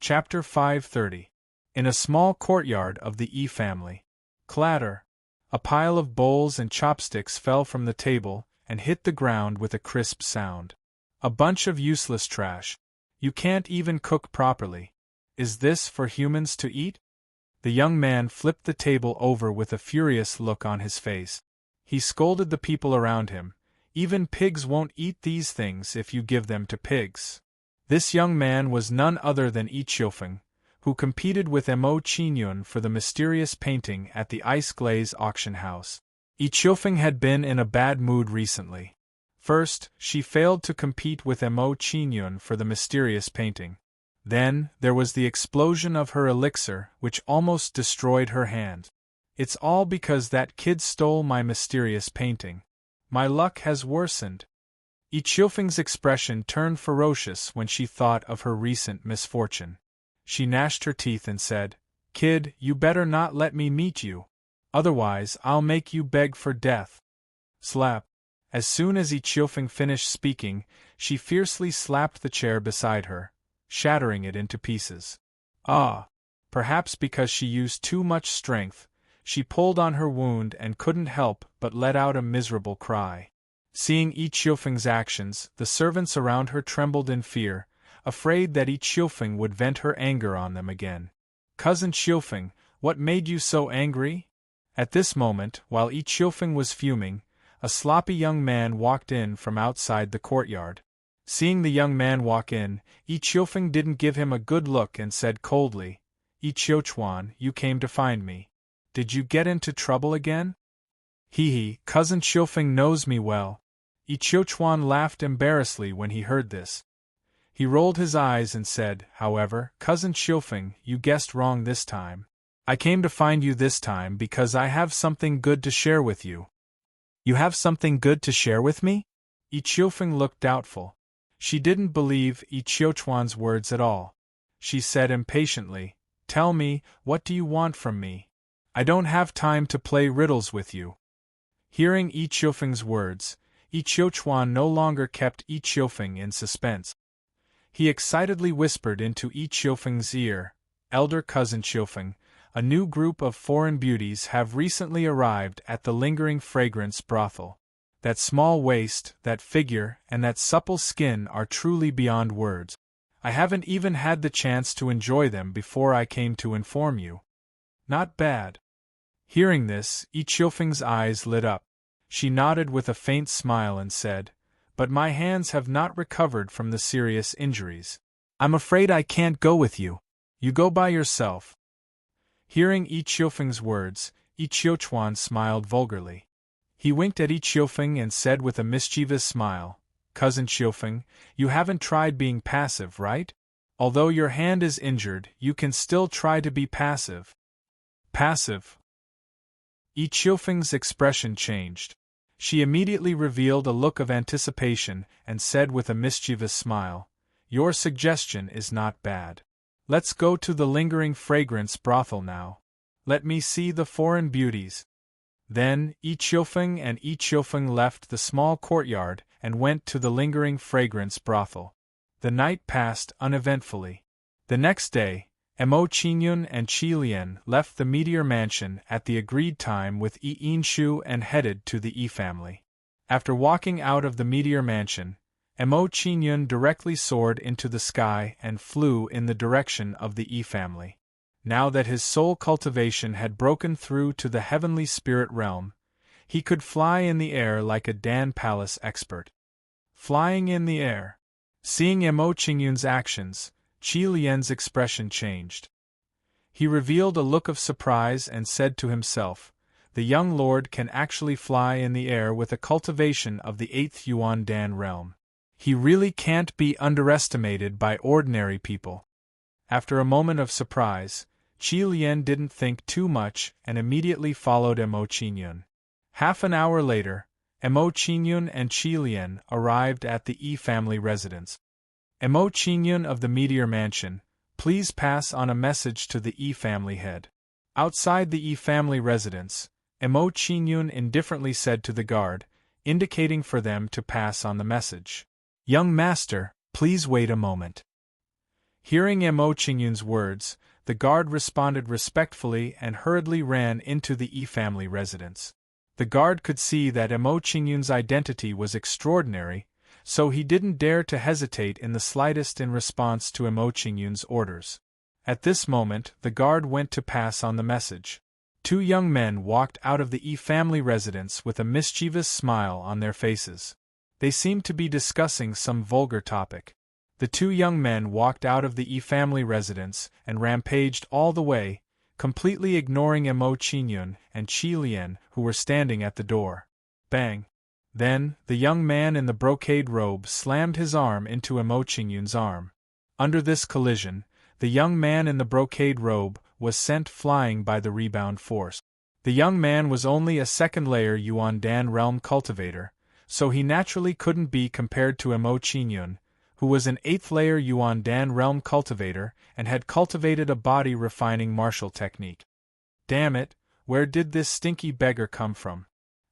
Chapter 530. In a small courtyard of the E family. Clatter. A pile of bowls and chopsticks fell from the table and hit the ground with a crisp sound. A bunch of useless trash. You can't even cook properly. Is this for humans to eat? The young man flipped the table over with a furious look on his face. He scolded the people around him. Even pigs won't eat these things if you give them to pigs. This young man was none other than Ichiofeng, who competed with Mo Qinyun for the mysterious painting at the Ice Glaze auction house. Ichiofeng had been in a bad mood recently. First, she failed to compete with Mo Qinyun for the mysterious painting. Then, there was the explosion of her elixir, which almost destroyed her hand. It's all because that kid stole my mysterious painting. My luck has worsened. Ichiofeng's expression turned ferocious when she thought of her recent misfortune. She gnashed her teeth and said, "Kid, you better not let me meet you. Otherwise, I'll make you beg for death." Slap. As soon as Ichiofeng finished speaking, she fiercely slapped the chair beside her, shattering it into pieces. Perhaps because she used too much strength, she pulled on her wound and couldn't help but let out a miserable cry. Seeing Ichiofeng's actions, the servants around her trembled in fear, afraid that Ichiofeng would vent her anger on them again. "Cousin Chiofeng, what made you so angry?" At this moment, while Ichiofeng was fuming, a sloppy young man walked in from outside the courtyard. Seeing the young man walk in, Ichiofeng didn't give him a good look and said coldly, "Ichiochuan, you came to find me. Did you get into trouble again?" "Hee, Cousin Chiofeng knows me well." Ichiochuan laughed embarrassedly when he heard this. He rolled his eyes and said, "However, Cousin Chiofeng, you guessed wrong this time. I came to find you this time because I have something good to share with you." "You have something good to share with me?" Ichiofeng looked doubtful. She didn't believe Ichiochuan's words at all. She said impatiently, "Tell me, what do you want from me? I don't have time to play riddles with you." Hearing Ichiofeng's words, Ichiochuan no longer kept Ichiofeng in suspense. He excitedly whispered into Ichiofeng's ear, "Elder Cousin Chiofeng, a new group of foreign beauties have recently arrived at the Lingering Fragrance brothel. That small waist, that figure, and that supple skin are truly beyond words. I haven't even had the chance to enjoy them before I came to inform you. Not bad." Hearing this, Ichiofeng's eyes lit up. She nodded with a faint smile and said, "But my hands have not recovered from the serious injuries. I'm afraid I can't go with you. You go by yourself." Hearing Ichiofeng's words, Ichiochuan smiled vulgarly. He winked at Ichiofeng and said with a mischievous smile, "Cousin Chiofeng, you haven't tried being passive, right? Although your hand is injured, you can still try to be passive." "Passive?" Ichiofeng's expression changed. She immediately revealed a look of anticipation and said with a mischievous smile, "Your suggestion is not bad. Let's go to the Lingering Fragrance brothel now. Let me see the foreign beauties." Then, Ichiofeng and Ichiofeng left the small courtyard and went to the Lingering Fragrance brothel. The night passed uneventfully. The next day, Mo Qinyun and Qi Lian left the Meteor Mansion at the agreed time with Yi Inshu and headed to the E family. After walking out of the Meteor Mansion, Mo Qinyun directly soared into the sky and flew in the direction of the E family. Now that his soul cultivation had broken through to the heavenly spirit realm, he could fly in the air like a Dan Palace expert. Flying in the air. Seeing Mo Qinyun's actions, Qi Lian's expression changed. He revealed a look of surprise and said to himself, "The young lord can actually fly in the air with a cultivation of the 8th Yuan Dan realm. He really can't be underestimated by ordinary people." After a moment of surprise, Qi Lian didn't think too much and immediately followed Mo Qinyun. Half an hour later, Mo Qinyun and Qi Lian arrived at the E family residence. Mo Qinyun of the Meteor Mansion, please pass on a message to the E family head. Outside the E family residence, Mo Qinyun indifferently said to the guard, indicating for them to pass on the message. "Young master, please wait a moment." Hearing Mo Qingyun's words, the guard responded respectfully and hurriedly ran into the Yi family residence. The guard could see that Mo Qingyun's identity was extraordinary, so he didn't dare to hesitate in the slightest in response to Mo Qingyun's orders. At this moment, the guard went to pass on the message. Two young men walked out of the Yi family residence with a mischievous smile on their faces. They seemed to be discussing some vulgar topic. The two young men walked out of the Yi family residence and rampaged all the way, completely ignoring Mo Qingyun and Qi Lian, who were standing at the door. Bang! Then, the young man in the brocade robe slammed his arm into Mo Qingyun's arm. Under this collision, the young man in the brocade robe was sent flying by the rebound force. The young man was only a second-layer Yuan Dan realm cultivator, so he naturally couldn't be compared to Mo Qingyun, who was an 8th-layer Yuan Dan realm cultivator and had cultivated a body-refining martial technique. Damn it, where did this stinky beggar come from?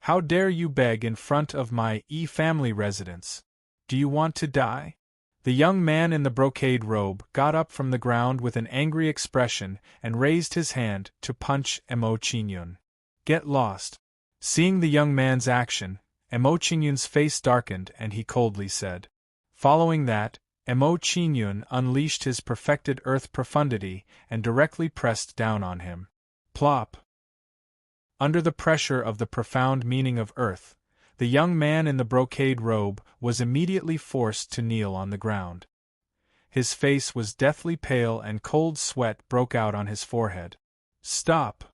How dare you beg in front of my Yi family residence? Do you want to die? The young man in the brocade robe got up from the ground with an angry expression and raised his hand to punch Mo Qingyun. Get lost. Seeing the young man's action, Mo Qingyun's face darkened and he coldly said. Following that, Mo Qingyun unleashed his perfected earth profundity and directly pressed down on him. Plop! Under the pressure of the profound meaning of earth, the young man in the brocade robe was immediately forced to kneel on the ground. His face was deathly pale and cold sweat broke out on his forehead. Stop!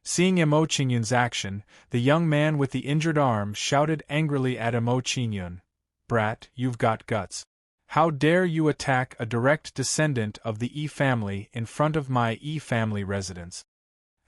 Seeing Mo Qingyun's action, the young man with the injured arm shouted angrily at Mo Qingyun. Brat, you've got guts. How dare you attack a direct descendant of the Yi family in front of my Yi family residence?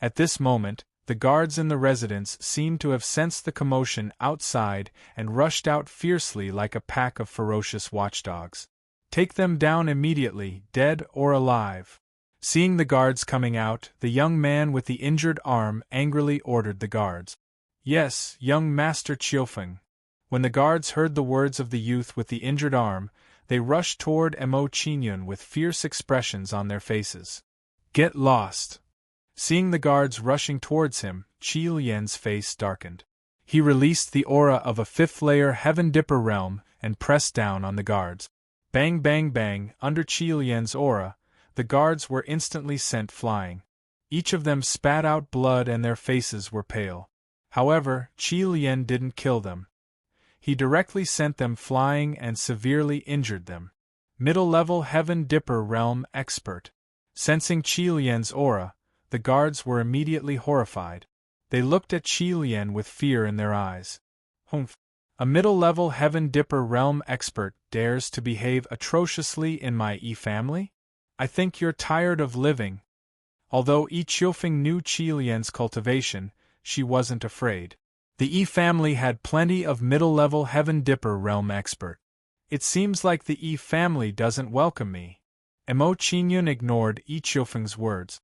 At this moment, the guards in the residence seemed to have sensed the commotion outside and rushed out fiercely like a pack of ferocious watchdogs. Take them down immediately, dead or alive. Seeing the guards coming out, the young man with the injured arm angrily ordered the guards. Yes, young Master Qiufeng. When the guards heard the words of the youth with the injured arm, they rushed toward Mo Qingyun with fierce expressions on their faces. Get lost! Seeing the guards rushing towards him, Qi Lian's face darkened. He released the aura of a 5th-layer Heaven Dipper realm and pressed down on the guards. Bang bang bang, under Qi Lian's aura, the guards were instantly sent flying. Each of them spat out blood and their faces were pale. However, Qi Lian didn't kill them. He directly sent them flying and severely injured them. Middle-level Heaven Dipper realm expert. Sensing Qi Lian's aura, the guards were immediately horrified. They looked at Qi Lian with fear in their eyes. Humph! A middle-level Heaven Dipper realm expert dares to behave atrociously in my Yi family? I think you're tired of living. Although Yi Qiufeng knew Qi Lian's cultivation, she wasn't afraid. The Yi family had plenty of middle-level Heaven Dipper realm expert. It seems like the Yi family doesn't welcome me. Mo Qingyun ignored Yi Qiufeng's words.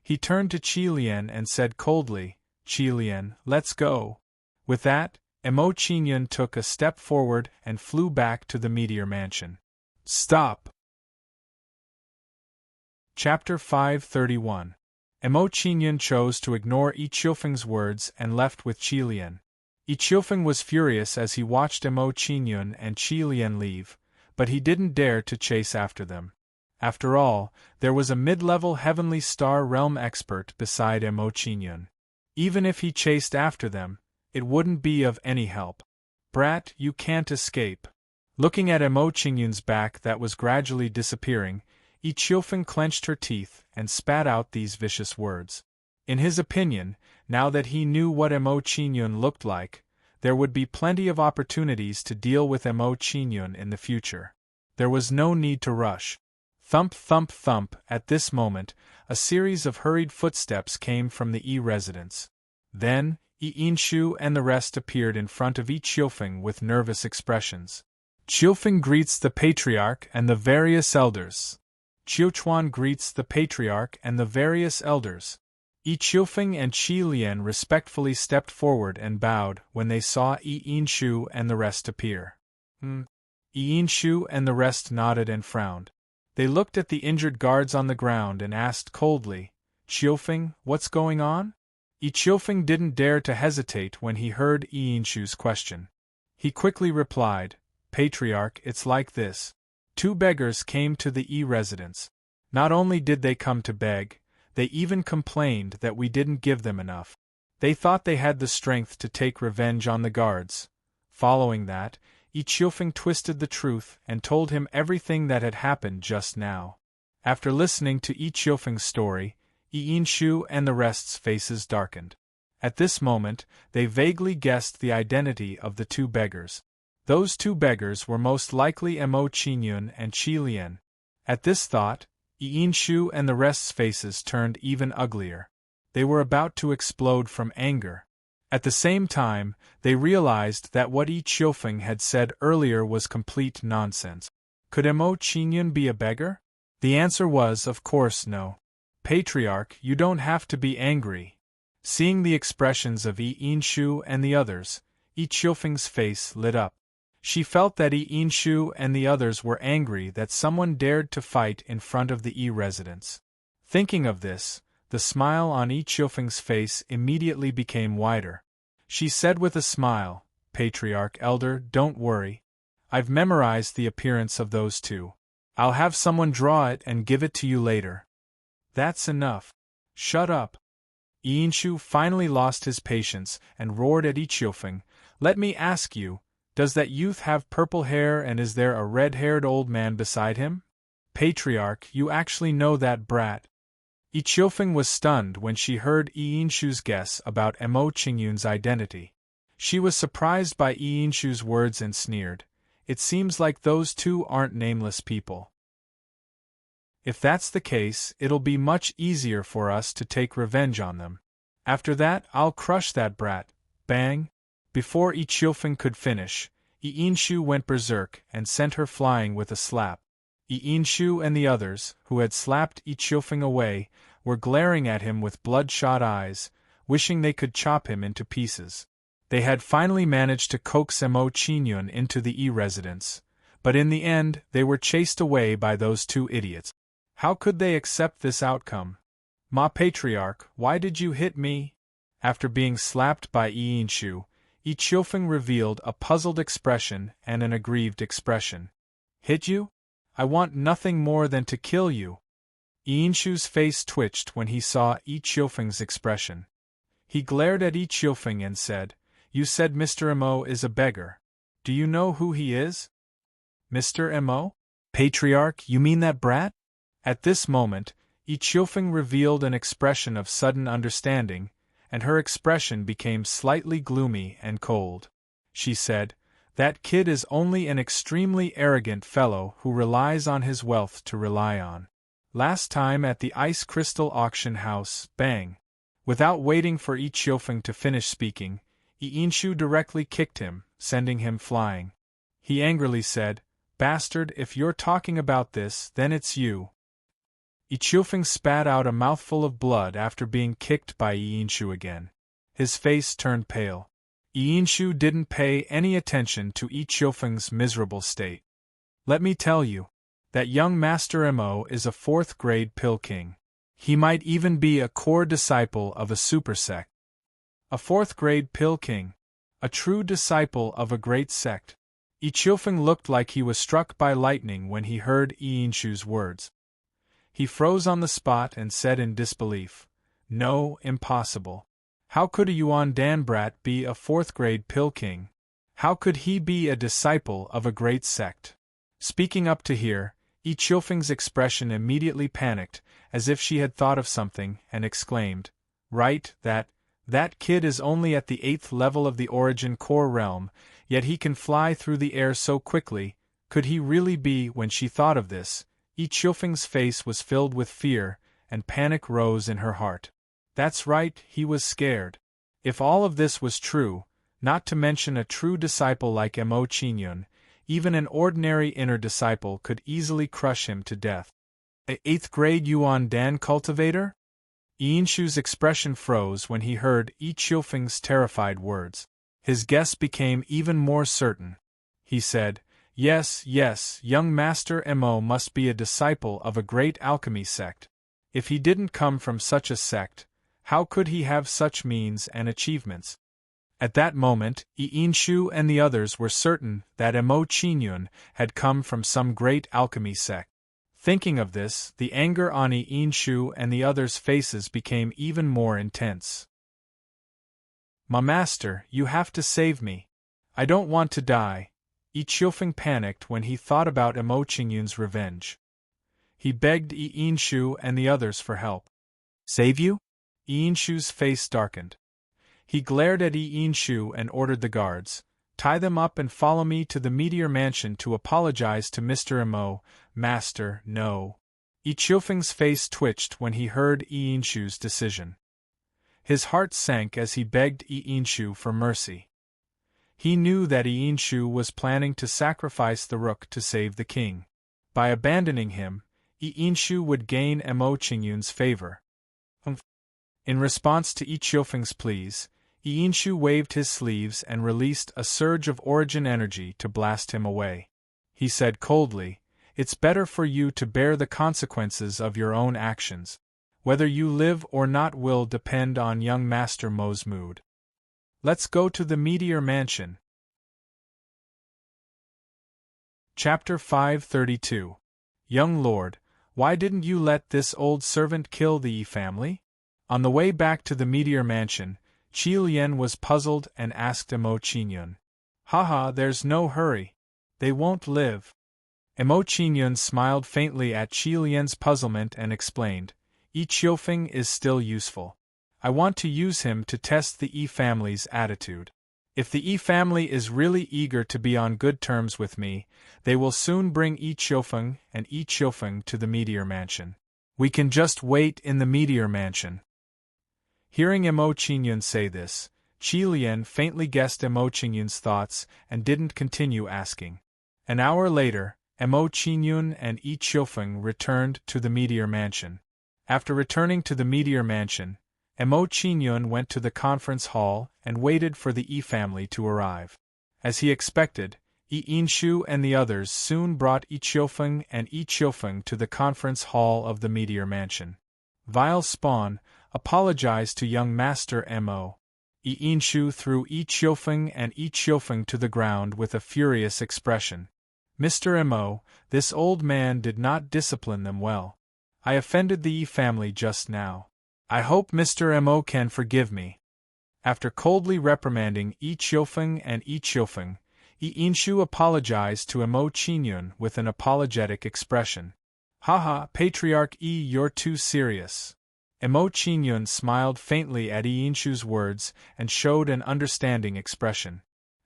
He turned to Qi Lian and said coldly, Qi Lian, let's go. With that, Mo Qingyun took a step forward and flew back to the Meteor Mansion. Stop! Chapter 531. Mo Qingyun chose to ignore Yi Qiufeng's words and left with Qi Lian. Yi Qiufeng was furious as he watched Mo Qingyun and Qi Lian leave, but he didn't dare to chase after them. After all, there was a mid-level Heavenly Star Realm expert beside Mo Qingyun. Even if he chased after them, it wouldn't be of any help. Brat, you can't escape. Looking at Mo Qingyun's back that was gradually disappearing, Yi Qiufeng clenched her teeth and spat out these vicious words. In his opinion, now that he knew what Mo Qingyun looked like, there would be plenty of opportunities to deal with Mo Qingyun in the future. There was no need to rush. Thump thump thump, at this moment, a series of hurried footsteps came from the Yi residence. Then, Yi Yinshu and the rest appeared in front of Yi Qiufeng with nervous expressions. Qiufeng greets the Patriarch and the various elders. Qiuchuan greets the Patriarch and the various elders. Yi Qiufeng and Qi Lian respectfully stepped forward and bowed when they saw Yi Yinshu and the rest appear. Yi Yinshu and the rest nodded and frowned. They looked at the injured guards on the ground and asked coldly, "Chiofeng, what's going on?" Chiofeng didn't dare to hesitate when he heard Yinshu's question. He quickly replied, "Patriarch, it's like this. 2 beggars came to the residence. Not only did they come to beg, they even complained that we didn't give them enough. They thought they had the strength to take revenge on the guards. Following that, Chiofeng twisted the truth and told him everything that had happened just now." After listening to Chiofeng's story, Yinshu and the rest's faces darkened. At this moment, they vaguely guessed the identity of the 2 beggars. Those 2 beggars were most likely Mo Qingyun and Qi Lian. At this thought, Yinshu and the rest's faces turned even uglier. They were about to explode from anger. At the same time, they realized that what Chiofeng had said earlier was complete nonsense. Could Mo Qingyun be a beggar? The answer was, of course, no. "Patriarch, you don't have to be angry." Seeing the expressions of Yinshu and the others, Chiofeng's face lit up. She felt that Yinshu and the others were angry that someone dared to fight in front of the residence. Thinking of this, the smile on Chiofeng's face immediately became wider. She said with a smile, "Patriarch Elder, don't worry. I've memorized the appearance of those 2. I'll have someone draw it and give it to you later." "That's enough. Shut up." Yinshu finally lost his patience and roared at Chiofeng, "Let me ask you, does that youth have purple hair and is there a red-haired old man beside him? Patriarch, you actually know that brat." Chiofeng was stunned when she heard Yinshu's guess about Mo Qingyun's identity. She was surprised by Yinshu's words and sneered, "It seems like those 2 aren't nameless people. If that's the case, it'll be much easier for us to take revenge on them. After that, I'll crush that brat." Bang! Before Chiofeng could finish, Yinshu went berserk and sent her flying with a slap. Yinshu and the others, who had slapped Chiofeng away, were glaring at him with bloodshot eyes, wishing they could chop him into pieces. They had finally managed to coax Mo Qingyun into the residence, but in the end they were chased away by those 2 idiots. How could they accept this outcome? "Ma Patriarch, why did you hit me?" After being slapped by Yinshu, Chiofeng revealed a puzzled expression and an aggrieved expression. "Hit you? I want nothing more than to kill you." Yinshu's face twitched when he saw Chiofeng's expression. He glared at Chiofeng and said, "You said Mr. Mo is a beggar. Do you know who he is?" "Mr. Mo? Patriarch, you mean that brat?" At this moment, Chiofeng revealed an expression of sudden understanding, and her expression became slightly gloomy and cold. She said, "That kid is only an extremely arrogant fellow who relies on his wealth to rely on. Last time at the ice crystal auction house, bang." Without waiting for Chiofeng to finish speaking, Yinshu directly kicked him, sending him flying. He angrily said, "Bastard, if you're talking about this, then it's you." Chiofeng spat out a mouthful of blood after being kicked by Yinshu again. His face turned pale. Yinshu didn't pay any attention to Chiofeng's miserable state. "Let me tell you, that young Master Mo is a 4th-grade pill king. He might even be a core disciple of a super sect." A 4th-grade pill king. A true disciple of a great sect. Chiofeng looked like he was struck by lightning when he heard Yinshu's words. He froze on the spot and said in disbelief, "No, impossible. How could a Yuan Dan brat be a 4th-grade pill king? How could he be a disciple of a great sect?" Speaking up to hear, Chiofeng's expression immediately panicked, as if she had thought of something, and exclaimed, "Right, that kid is only at the 8th level of the Origin Core realm, yet he can fly through the air so quickly. Could he really be?" When she thought of this, Chiofeng's face was filled with fear, and panic rose in her heart. That's right, he was scared. If all of this was true, not to mention a true disciple like Mo Qingyun, even an ordinary inner disciple could easily crush him to death. A 8th-grade Yuan Dan cultivator? Yinshu's expression froze when he heard Chiofeng's terrified words. His guess became even more certain. He said, Yes, yes, young Master Mo must be a disciple of a great alchemy sect. If he didn't come from such a sect, how could he have such means and achievements? At that moment, Yinshu and the others were certain that Mo Qingyun had come from some great alchemy sect. Thinking of this, the anger on Yinshu and the others' faces became even more intense. "My master, you have to save me. I don't want to die." Yi Qiufeng panicked when he thought about Mo Qingyun's revenge. He begged Yinshu and the others for help. "Save you?" Yinshu's face darkened. He glared at Yinshu and ordered the guards, "Tie them up and follow me to the Meteor Mansion to apologize to Mr. Mo." "Master, no." Yi Qiufeng's face twitched when he heard Yinshu's decision. His heart sank as he begged Yinshu for mercy. He knew that Yinshu was planning to sacrifice the rook to save the king. By abandoning him, Yinshu would gain Mo Qingyun's favor. In response to Yi Qiufeng's pleas, Yinshu waved his sleeves and released a surge of origin energy to blast him away. He said coldly, "It's better for you to bear the consequences of your own actions. Whether you live or not will depend on young Master Mo's mood. Let's go to the Meteor Mansion." Chapter 532. Young Lord, why didn't you let this old servant kill the Yi family? On the way back to the Meteor Mansion, Qi Lian was puzzled and asked Mo Qingyun. "Haha, there's no hurry. They won't live." Mo Qingyun smiled faintly at Qi Lian's puzzlement and explained, "Yi Qiufeng is still useful. I want to use him to test the Yi family's attitude. If the Yi family is really eager to be on good terms with me, they will soon bring Yi Qiufeng and Yi Qiufeng to the Meteor Mansion. We can just wait in the Meteor Mansion." Hearing Mo Qingyun say this, Qi Lian faintly guessed Mo Qingyun's thoughts and didn't continue asking. An hour later, Mo Qingyun and Yi Qiufeng returned to the Meteor Mansion. After returning to the Meteor Mansion, Mo Qingyun went to the conference hall and waited for the Yi family to arrive. As he expected, Yinshu and the others soon brought Yi Qiufeng and Yi Qiufeng to the conference hall of the Meteor Mansion. Vile spawn, apologize to young Master Mo. Yinshu threw Yi Qiufeng and Yi Qiufeng to the ground with a furious expression. "Mr. Mo, this old man did not discipline them well. I offended the Yi family just now. I hope Mr. Mo can forgive me." After coldly reprimanding Yi Qiufeng and Yi Qiufeng, Yinshu apologized to Mo Qingyun with an apologetic expression. "Haha, Patriarch Yi, you're too serious." Mo Qingyun smiled faintly at Yinshu's words and showed an understanding expression.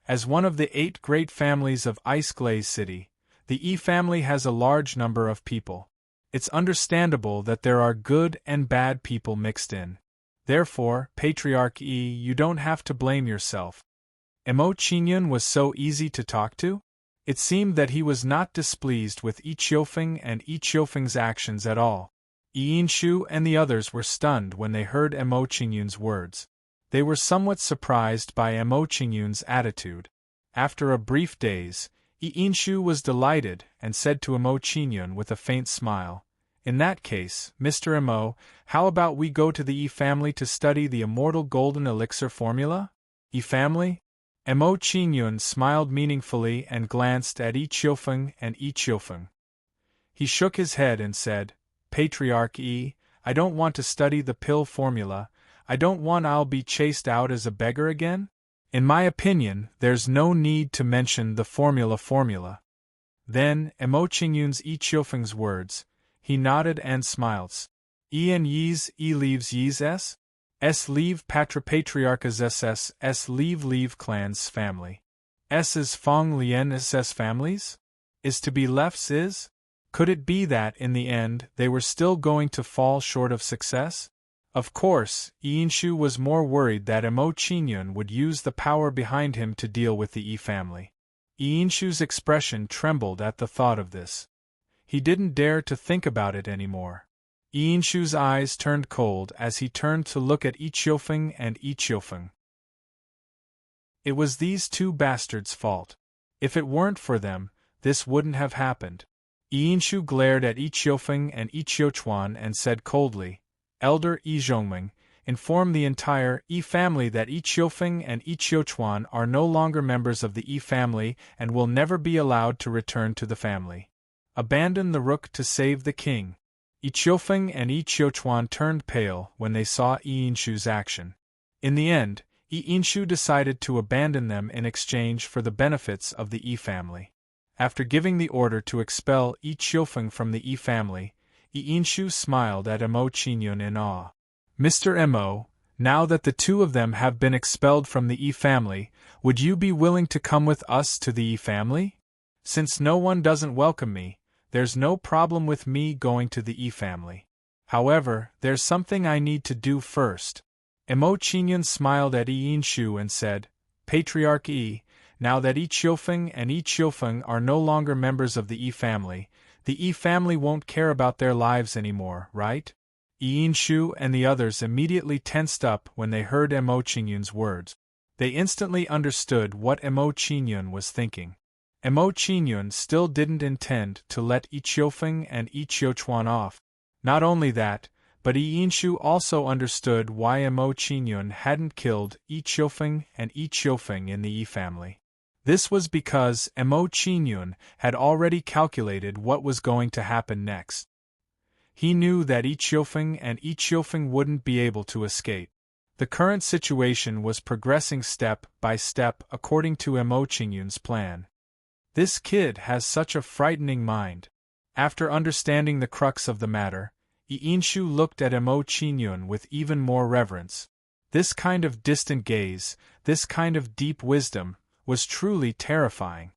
As one of the 8 great families of Ice Glaze City, the Yi family has a large number of people. It's understandable that there are good and bad people mixed in. Therefore, Patriarch Yi, you don't have to blame yourself. Mo Qingyun was so easy to talk to? It seemed that he was not displeased with Yi Qiufeng and Yi Qiufeng's actions at all. Yinshu and the others were stunned when they heard Mo Qingyun's words. They were somewhat surprised by Mo Qingyun's attitude. After a brief daze, Yinshu was delighted and said to Mo Qingyun with a faint smile, "In that case, Mr. Mo, how about we go to the Yi family to study the immortal golden elixir formula?" "Yi family?" Mo Qingyun smiled meaningfully and glanced at Yi Qiufeng and Yi Qiufeng. He shook his head and said, "Patriarch Yi, I don't want to study the pill formula. I don't want I'll be chased out as a beggar again. In my opinion, there's no need to mention the formula. Then, Mo Qingyun's Yi Qiufeng's words, he nodded and smiled. "E and Yi's E leaves Yi's S leave Patriarchas S leave clans family. Is Fong Lian S families? Is to be left's is? Could it be that, in the end, they were still going to fall short of success?" Of course, Yinshu was more worried that Mo Qingyun would use the power behind him to deal with the Yi family. Yinshu's expression trembled at the thought of this. He didn't dare to think about it anymore. Yinshu's eyes turned cold as he turned to look at Yi Qiufeng and Yi Qiufeng. It was these 2 bastards' fault. If it weren't for them, this wouldn't have happened. Yinshu glared at Yi Qiufeng and Yi Qiuchuan and said coldly, Elder Yi Zhongming, inform the entire Yi family that Yi Qiufeng and Yi Qiuchuan are no longer members of the Yi family and will never be allowed to return to the family. Abandon the rook to save the king. Yi Qiufeng and Yi Qiuchuan turned pale when they saw Yi Yinshu's action. In the end, Yi Yinshu decided to abandon them in exchange for the benefits of the Yi family. After giving the order to expel Yi Qiufeng from the Yi family, Yi Yinshu smiled at Mo Qingyun in awe. Mr. Mo, now that the two of them have been expelled from the Yi family, would you be willing to come with us to the Yi family? Since no one doesn't welcome me, there's no problem with me going to the Yi family. However, there's something I need to do first. Mo Qingyun smiled at Yi Yinshu and said, Patriarch Yi, now that Yi Qiufeng and Yi Qiufeng are no longer members of the Yi family, the Yi family won't care about their lives anymore, right? Yi Yinshu and the others immediately tensed up when they heard Mo Qingyun's words. They instantly understood what Mo Qingyun was thinking. Mo Qingyun still didn't intend to let Yi Qiufeng and Yi Qiuchuan off. Not only that, but Yi Yinshu also understood why Mo Qingyun hadn't killed Yi Qiufeng and Yi Qiufeng in the Yi family. This was because Mo Qingyun had already calculated what was going to happen next. He knew that Yi Qiufeng and Yi Qiufeng wouldn't be able to escape. The current situation was progressing step by step according to Mo Qingyun's plan. This kid has such a frightening mind. After understanding the crux of the matter, Yi Yinshu looked at Mo Qingyun with even more reverence. This kind of distant gaze, this kind of deep wisdom, was truly terrifying.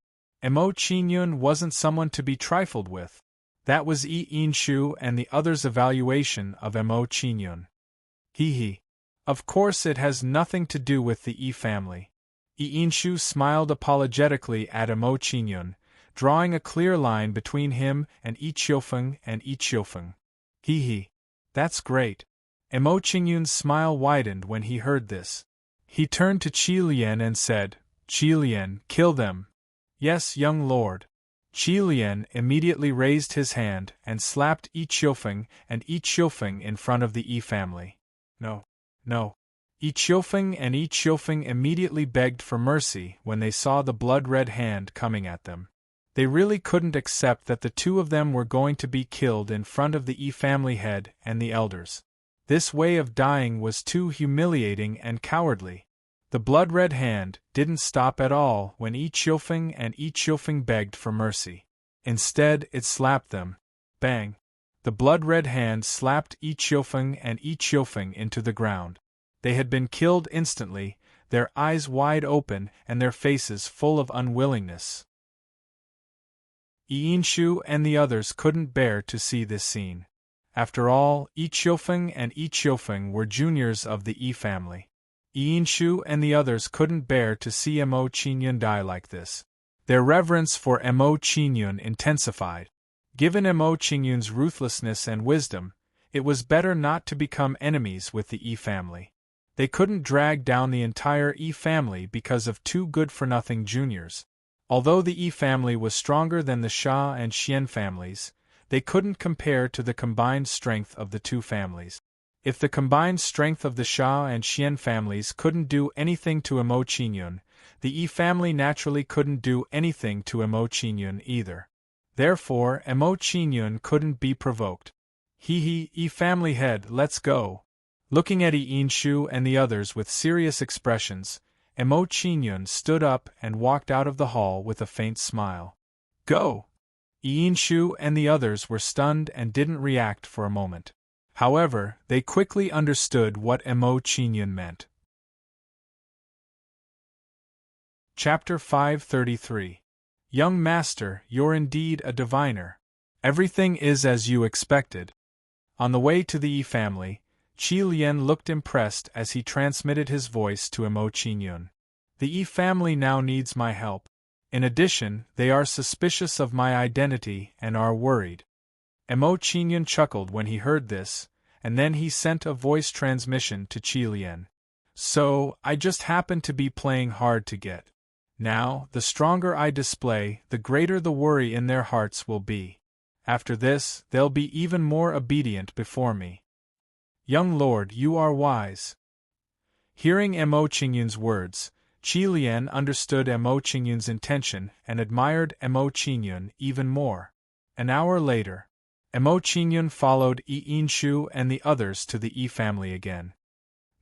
Mo Qingyun wasn't someone to be trifled with. That was Yi Yinshu and the others' evaluation of Mo Qingyun. He. Of course it has nothing to do with the Yi family. Yi Yinshu smiled apologetically at Mo Qingyun, drawing a clear line between him and Yi Qiufeng and Yi Qiufeng. He. That's great. Mo Qingyun's smile widened when he heard this. He turned to Qi Lian and said, Qi Lian, kill them. Yes, young lord. Qi Lian immediately raised his hand and slapped Yi Qiufeng and Yi Qiufeng in front of the Yi family. No. Yi Qiufeng and Yi Qiufeng immediately begged for mercy when they saw the blood-red hand coming at them. They really couldn't accept that the two of them were going to be killed in front of the Yi family head and the elders. This way of dying was too humiliating and cowardly. The blood-red hand didn't stop at all when Yi Qiufeng and Yi Qiufeng begged for mercy. Instead, it slapped them. Bang! The blood-red hand slapped Yi Qiufeng and Yi Qiufeng into the ground. They had been killed instantly, their eyes wide open and their faces full of unwillingness. Yi Yinshu and the others couldn't bear to see this scene. After all, Yi Qiufeng and Yi Qiufeng were juniors of the Yi family. Yi Yinshu and the others couldn't bear to see Mo Qingyun die like this. Their reverence for Mo Qingyun intensified. Given Mo Qingyun's ruthlessness and wisdom, it was better not to become enemies with the Yi family. They couldn't drag down the entire Yi family because of two good-for-nothing juniors. Although the Yi family was stronger than the Xia and Xian families, they couldn't compare to the combined strength of the two families. If the combined strength of the Xia and Xian families couldn't do anything to Mo Qingyun, the Yi family naturally couldn't do anything to Mo Qingyun either. Therefore, Mo Qingyun couldn't be provoked. Yi family head, let's go. Looking at Yi Yinshu and the others with serious expressions, Mo Qingyun stood up and walked out of the hall with a faint smile. Go! Yi Yinshu and the others were stunned and didn't react for a moment. However, they quickly understood what Mo Qingyun meant. Chapter 533. Young Master, you're indeed a diviner. Everything is as you expected. On the way to the Yi family, Qi Lian looked impressed as he transmitted his voice to Mo Qingyun. The Yi family now needs my help. In addition, they are suspicious of my identity and are worried. Mo Qingyun chuckled when he heard this, and then he sent a voice transmission to Qi Lian. So, I just happened to be playing hard to get. Now, the stronger I display, the greater the worry in their hearts will be. After this, they'll be even more obedient before me. Young lord, you are wise. Hearing Mo Qingyun's words, Qi Lian understood Mo Qingyun's intention and admired Mo Qingyun even more. An hour later, Mo Qingyun followed Yi Yinshu and the others to the Yi family again.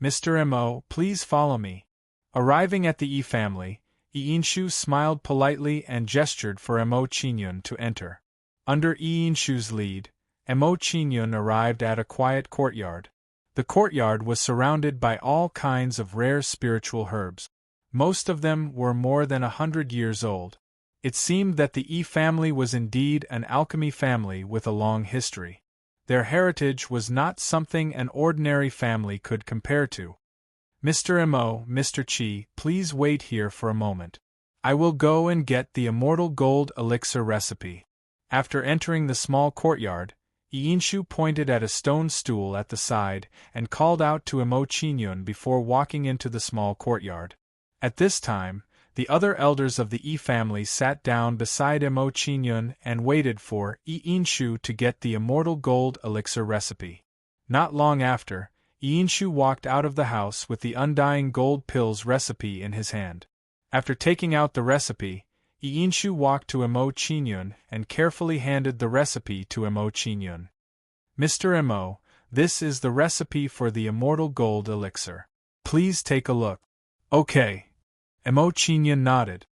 Mr. Mo, please follow me. Arriving at the Yi family, Yi Yinshu smiled politely and gestured for Mo Qingyun to enter. Under Yi Yinshu's lead, Mo Qingyun arrived at a quiet courtyard. The courtyard was surrounded by all kinds of rare spiritual herbs. Most of them were more than 100 years old. It seemed that the Yi family was indeed an alchemy family with a long history. Their heritage was not something an ordinary family could compare to. Mr. Mo, Mr. Qi, please wait here for a moment. I will go and get the immortal gold elixir recipe. After entering the small courtyard, Yi Yinshu pointed at a stone stool at the side and called out to Mo Qingyun before walking into the small courtyard. At this time, the other elders of the Yi family sat down beside Mo Qingyun and waited for Yi Yinshu to get the immortal gold elixir recipe. Not long after, Yi Yinshu walked out of the house with the undying gold pills recipe in his hand. After taking out the recipe, Yi Yinshu walked to Mo Qingyun and carefully handed the recipe to Mo Qingyun. Mr. Mo, this is the recipe for the immortal gold elixir. Please take a look. Okay. Mo Qingyun nodded.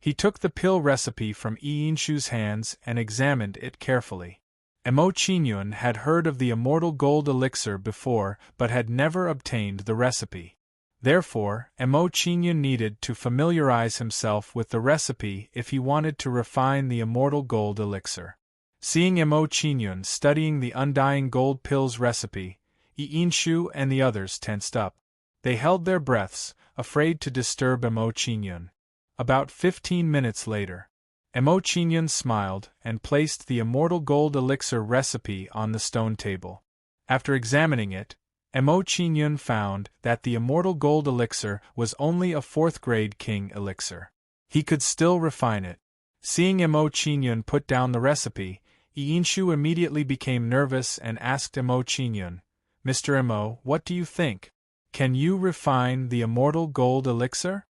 He took the pill recipe from Yi Yinshu's hands and examined it carefully. Mo Qingyun had heard of the immortal gold elixir before but had never obtained the recipe. Therefore, Mo Qingyun needed to familiarize himself with the recipe if he wanted to refine the immortal gold elixir. Seeing Mo Qingyun studying the undying gold pills recipe, Yi Yinshu and the others tensed up. They held their breaths, afraid to disturb Mo Qingyun. About 15 minutes later, Mo Qingyun smiled and placed the immortal gold elixir recipe on the stone table. After examining it, Mo Qingyun found that the immortal gold elixir was only a 4th-grade king elixir. He could still refine it. Seeing Mo Qingyun put down the recipe, Yi Yinshu immediately became nervous and asked Mo Qingyun, Mr. Mo, what do you think? Can you refine the immortal gold elixir?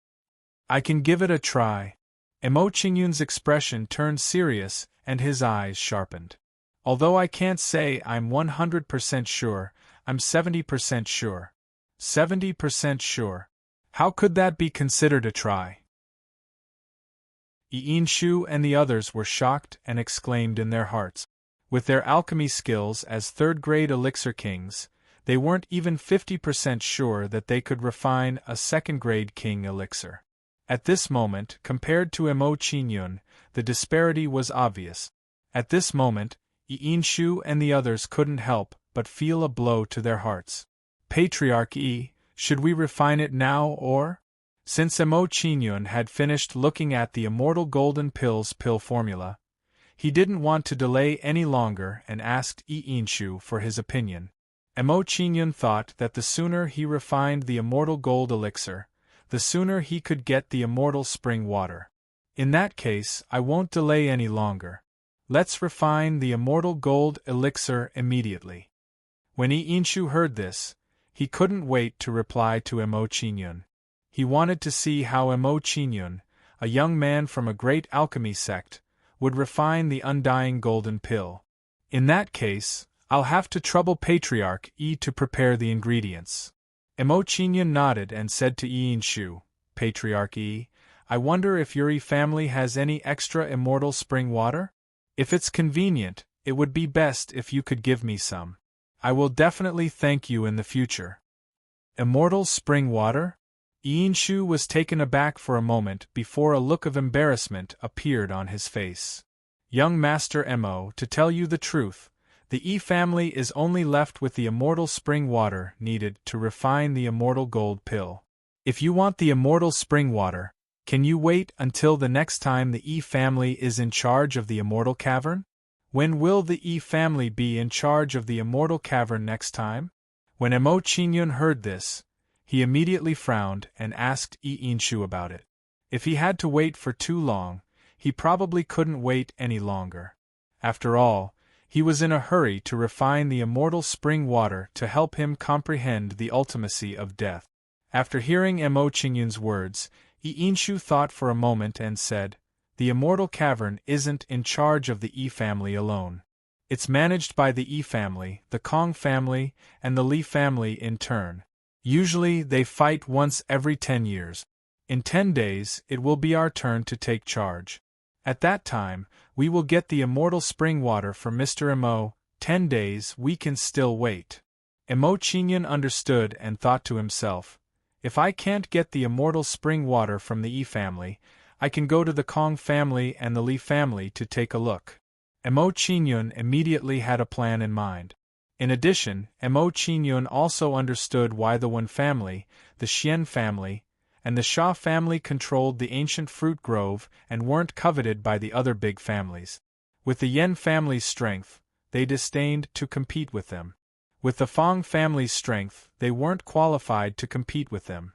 I can give it a try. Mo Qingyun's expression turned serious and his eyes sharpened. Although I can't say I'm 100% sure, I'm 70% sure. 70% sure. How could that be considered a try? Yi Yinshu and the others were shocked and exclaimed in their hearts. With their alchemy skills as 3rd-grade elixir kings, they weren't even 50% sure that they could refine a 2nd-grade king elixir. At this moment, compared to Mo Qingyun, the disparity was obvious. At this moment, Yi Yinshu and the others couldn't help but feel a blow to their hearts. Patriarch Yi, should we refine it now or? Since Mo Qingyun had finished looking at the immortal golden pills pill formula, he didn't want to delay any longer and asked Yi Yinshu for his opinion. Mo Qingyun thought that the sooner he refined the immortal gold elixir, the sooner he could get the immortal spring water. In that case, I won't delay any longer. Let's refine the immortal gold elixir immediately. When Yi Yinshu heard this, he couldn't wait to reply to Mo Qingyun. He wanted to see how Mo Qingyun, a young man from a great alchemy sect, would refine the undying golden pill. In that case, I'll have to trouble Patriarch Yi to prepare the ingredients. Mo Qingyun nodded and said to Yi Yinshu, Patriarch Yi, I wonder if your Yi family has any extra immortal spring water? If it's convenient, it would be best if you could give me some. I will definitely thank you in the future. Immortal spring water? Yi Yinshu was taken aback for a moment before a look of embarrassment appeared on his face. Young Master Mo, to tell you the truth, the Yi family is only left with the immortal spring water needed to refine the immortal gold pill. If you want the immortal spring water, can you wait until the next time the Yi family is in charge of the immortal cavern? When will the Yi family be in charge of the immortal cavern next time? When Mo Qingyun heard this, he immediately frowned and asked Yi Yinshu about it. If he had to wait for too long, he probably couldn't wait any longer. After all, he was in a hurry to refine the immortal spring water to help him comprehend the ultimacy of death. After hearing Mo Qingyun's words, Yinshu thought for a moment and said, "The immortal cavern isn't in charge of the Yi family alone. It's managed by the Yi family, the Kong family, and the Li family in turn. Usually they fight once every 10 years. In 10 days, it will be our turn to take charge. At that time, we will get the immortal spring water for Mr. Mo. 10 days we can still wait." Mo Qingyun understood and thought to himself, "If I can't get the immortal spring water from the Yi family, I can go to the Kong family and the Li family to take a look." Mo Qingyun immediately had a plan in mind. In addition, Mo Qingyun also understood why the Wen family, the Xian family, and the Sha family controlled the ancient fruit grove and weren't coveted by the other big families. With the Yan family's strength, they disdained to compete with them. With the Fang family's strength, they weren't qualified to compete with them.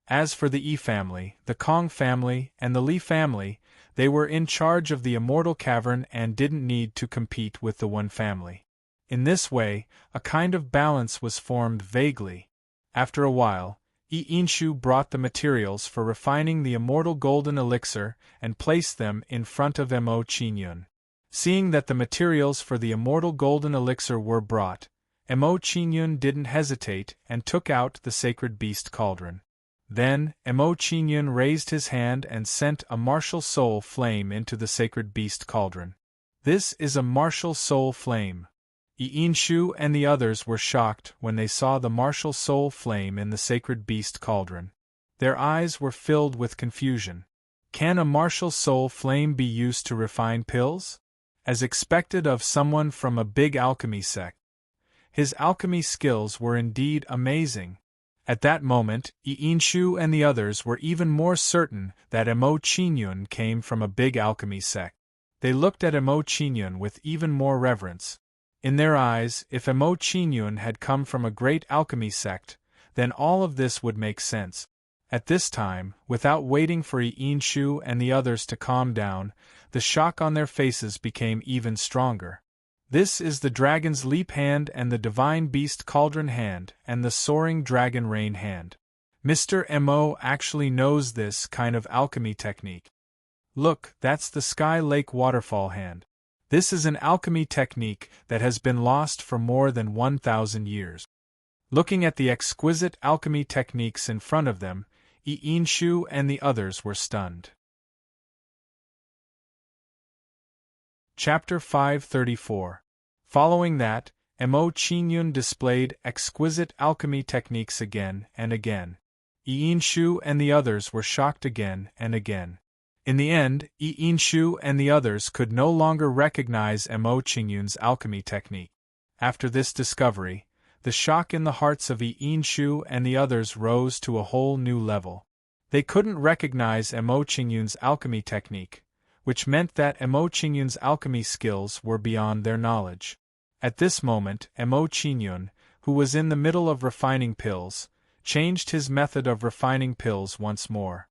As for the Yi family, the Kong family, and the Li family, they were in charge of the immortal cavern and didn't need to compete with the Wen family. In this way, a kind of balance was formed vaguely. After a while, Yinshu brought the materials for refining the immortal golden elixir and placed them in front of Mo Qingyun. Seeing that the materials for the immortal golden elixir were brought, Mo Qingyun didn't hesitate and took out the sacred beast cauldron. Then, Mo Qingyun raised his hand and sent a martial soul flame into the sacred beast cauldron. This is a martial soul flame. Yinshu and the others were shocked when they saw the martial soul flame in the sacred beast cauldron. Their eyes were filled with confusion. Can a martial soul flame be used to refine pills? As expected of someone from a big alchemy sect. His alchemy skills were indeed amazing. At that moment, Yinshu and the others were even more certain that Mo Qingyun came from a big alchemy sect. They looked at Mo Qingyun with even more reverence. In their eyes, if Mo Qingyun had come from a great alchemy sect, then all of this would make sense. At this time, without waiting for Yinshu and the others to calm down, the shock on their faces became even stronger. This is the dragon's leap hand and the divine beast cauldron hand and the soaring dragon rain hand. Mr. Mo actually knows this kind of alchemy technique. Look, that's the sky lake waterfall hand. This is an alchemy technique that has been lost for more than 1,000 years. Looking at the exquisite alchemy techniques in front of them, Yinshu and the others were stunned. Chapter 534. Following that, Mo Qingyun displayed exquisite alchemy techniques again and again. Yinshu and the others were shocked again and again. In the end, Yinshu and the others could no longer recognize Mo Qingyun's alchemy technique. After this discovery, the shock in the hearts of Yinshu and the others rose to a whole new level. They couldn't recognize Mo Qingyun's alchemy technique, which meant that Mo Qingyun's alchemy skills were beyond their knowledge. At this moment, Mo Qingyun, who was in the middle of refining pills, changed his method of refining pills once more.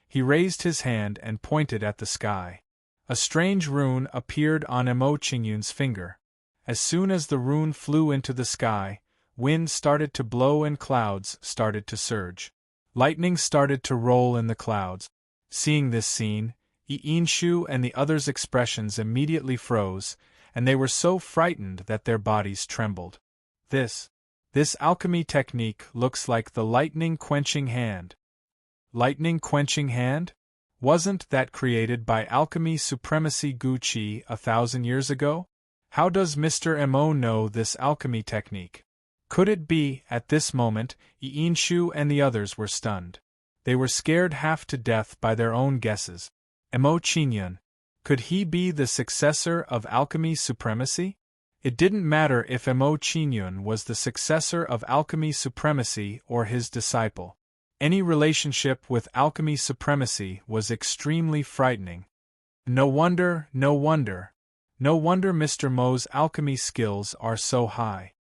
He raised his hand and pointed at the sky. A strange rune appeared on Mo Qingyun's finger. As soon as the rune flew into the sky, wind started to blow and clouds started to surge. Lightning started to roll in the clouds. Seeing this scene, Yinshu and the others' expressions immediately froze, and they were so frightened that their bodies trembled. This alchemy technique looks like the lightning quenching hand. Lightning quenching hand? Wasn't that created by alchemy Supremacy Guqi 1,000 years ago? How does Mr. Mo know this alchemy technique? Could it be, at this moment, Yinshu and the others were stunned. They were scared half to death by their own guesses. Mo Qingyun. Could he be the successor of alchemy Supremacy? It didn't matter if Mo Qingyun was the successor of alchemy Supremacy or his disciple. Any relationship with alchemy Supremacy was extremely frightening. No wonder Mr. Mo's alchemy skills are so high.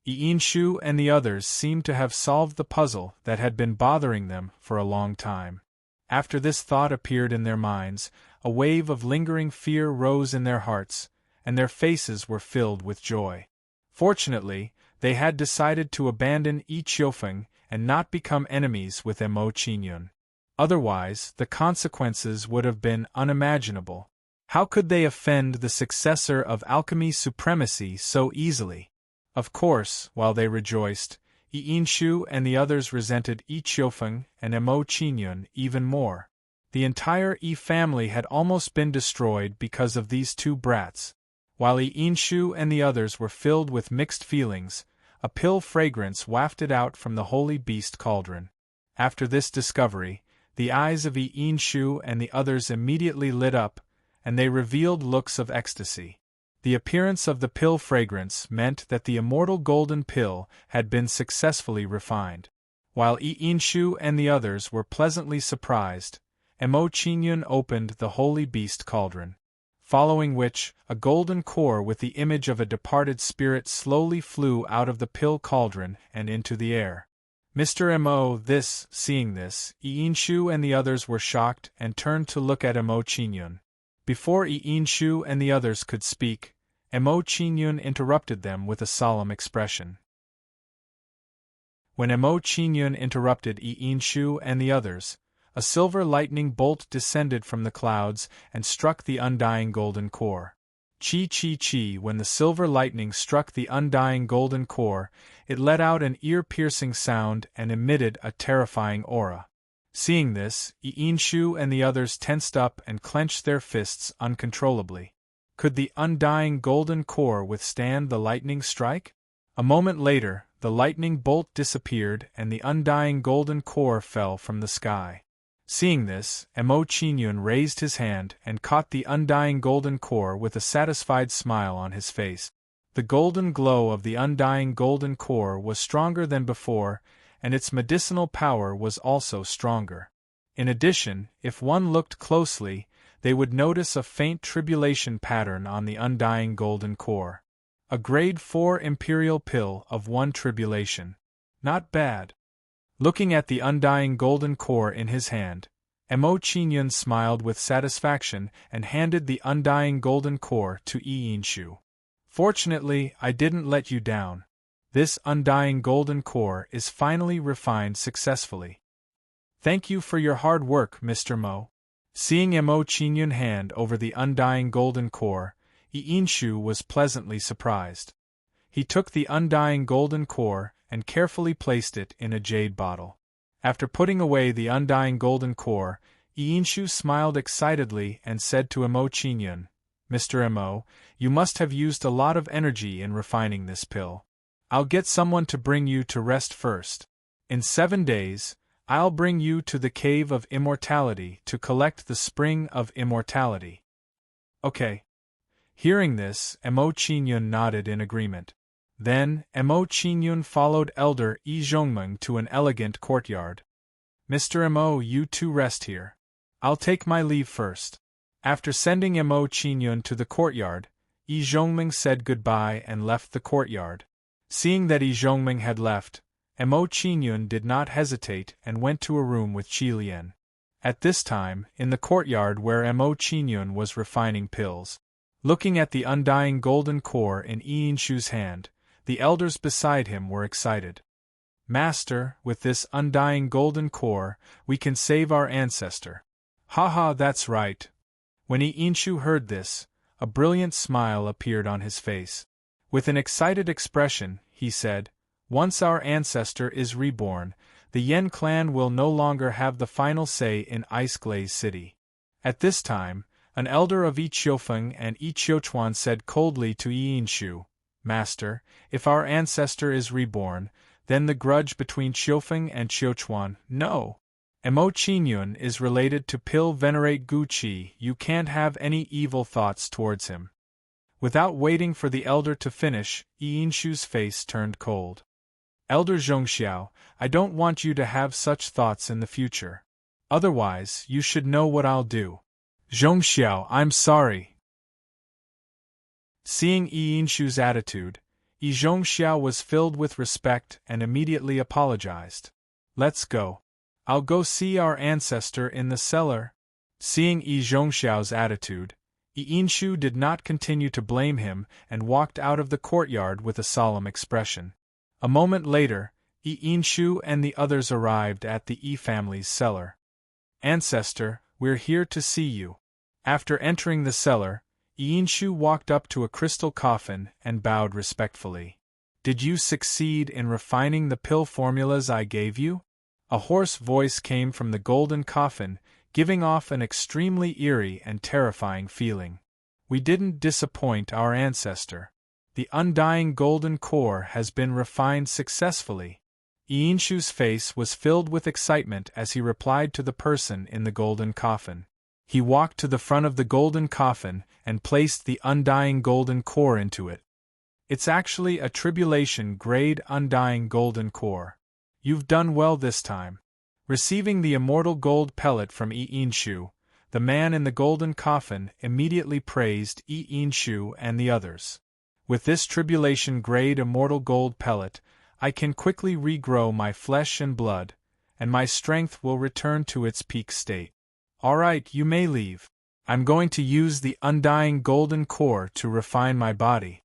Shu and the others seemed to have solved the puzzle that had been bothering them for a long time. After this thought appeared in their minds, a wave of lingering fear rose in their hearts, and their faces were filled with joy. Fortunately, they had decided to abandon Qiufeng and not become enemies with Mo Qingyun. Otherwise, the consequences would have been unimaginable. How could they offend the successor of alchemy Supremacy so easily? Of course, while they rejoiced, Shu and the others resented Qiufeng and Mo Qingyun even more. The entire family had almost been destroyed because of these two brats. While Shu and the others were filled with mixed feelings, a pill fragrance wafted out from the holy beast cauldron. After this discovery, the eyes of Shu and the others immediately lit up, and they revealed looks of ecstasy. The appearance of the pill fragrance meant that the immortal golden pill had been successfully refined. While Shu and the others were pleasantly surprised, Mo Qingyun opened the holy beast cauldron. Following which, a golden core with the image of a departed spirit slowly flew out of the pill cauldron and into the air. Seeing this, Shu and the others were shocked and turned to look at Mo Qingyun. Before Shu and the others could speak, Mo Qingyun interrupted them with a solemn expression. When Mo Qingyun interrupted Shu and the others, a silver lightning bolt descended from the clouds and struck the undying golden core. Chi. When the silver lightning struck the undying golden core, it let out an ear-piercing sound and emitted a terrifying aura. Seeing this, Shu and the others tensed up and clenched their fists uncontrollably. Could the undying golden core withstand the lightning strike? A moment later, the lightning bolt disappeared and the undying golden core fell from the sky. Seeing this, Mo Qingyun raised his hand and caught the undying golden core with a satisfied smile on his face. The golden glow of the undying golden core was stronger than before, and its medicinal power was also stronger. In addition, if one looked closely, they would notice a faint tribulation pattern on the undying golden core. A grade 4 imperial pill of 1 tribulation. Not bad. Looking at the undying golden core in his hand, Mo Qingyun smiled with satisfaction and handed the undying golden core to Shu. Fortunately, I didn't let you down. This undying golden core is finally refined successfully. Thank you for your hard work, Mr. Mo. Seeing Mo Qingyun hand over the undying golden core, Shu was pleasantly surprised. He took the undying golden core and carefully placed it in a jade bottle. After putting away the undying golden core, Shu smiled excitedly and said to Mo Qingyun, Mr. Mo, you must have used a lot of energy in refining this pill. I'll get someone to bring you to rest first. In 7 days, I'll bring you to the Cave of Immortality to collect the Spring of Immortality. Okay. Hearing this, Mo Qingyun nodded in agreement. Then, Mo Qingyun followed Elder Zhongmeng to an elegant courtyard. Mr. Mo, you two rest here. I'll take my leave first. After sending Mo Qingyun to the courtyard, Zhongmeng said goodbye and left the courtyard. Seeing that Zhongmeng had left, Mo Qingyun did not hesitate and went to a room with Qilian. At this time, in the courtyard where Mo Qingyun was refining pills. Looking at the undying golden core in Shu's hand, the elders beside him were excited. Master, with this undying golden core, we can save our ancestor. Haha, that's right. When Shu heard this, a brilliant smile appeared on his face. With an excited expression, he said, Once our ancestor is reborn, the Yen clan will no longer have the final say in Ice Glaze City. At this time, an elder of Qiufeng and Qiuchuan said coldly to Shu, Master, if our ancestor is reborn, then the grudge between Qiufeng and Qiuchuan, no. Mo Qingyun is related to Pill Venerate Gu Qi, you can't have any evil thoughts towards him. Without waiting for the elder to finish, Shu's face turned cold. Elder Zhongxiao, I don't want you to have such thoughts in the future. Otherwise, you should know what I'll do. Zhongxiao, I'm sorry. Seeing Shu's attitude, Yi Zhongxiao was filled with respect and immediately apologized. Let's go. I'll go see our ancestor in the cellar. Seeing Yi Zhongxiao's attitude, Yi Yinshu did not continue to blame him and walked out of the courtyard with a solemn expression. A moment later, Yi Yinshu and the others arrived at the Yi family's cellar. Ancestor, we're here to see you. After entering the cellar, Yi Yinshu walked up to a crystal coffin and bowed respectfully. Did you succeed in refining the pill formulas I gave you? A hoarse voice came from the golden coffin, giving off an extremely eerie and terrifying feeling. We didn't disappoint our ancestor. The undying golden core has been refined successfully. Yi Yinshu's face was filled with excitement as he replied to the person in the golden coffin. He walked to the front of the golden coffin and placed the undying golden core into it. It's actually a tribulation-grade undying golden core. You've done well this time. Receiving the immortal gold pellet from Yi Yinshu, the man in the golden coffin immediately praised Yi Yinshu and the others. With this tribulation-grade immortal gold pellet, I can quickly regrow my flesh and blood, and my strength will return to its peak state. Alright, you may leave. I'm going to use the undying golden core to refine my body.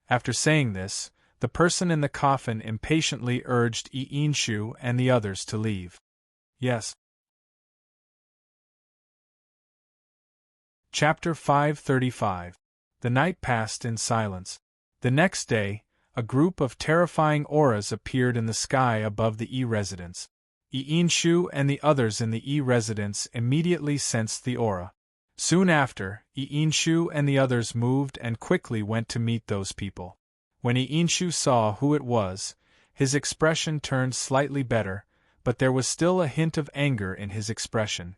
After saying this, the person in the coffin impatiently urged Yi Yinshu and the others to leave. Yes. Chapter 535. The night passed in silence. The next day, a group of terrifying auras appeared in the sky above the Yi residence. Yi Yinshu and the others in the Yi residence immediately sensed the aura. Soon after, Yi Yinshu and the others moved and quickly went to meet those people. When Yi Yinshu saw who it was, his expression turned slightly better, but there was still a hint of anger in his expression.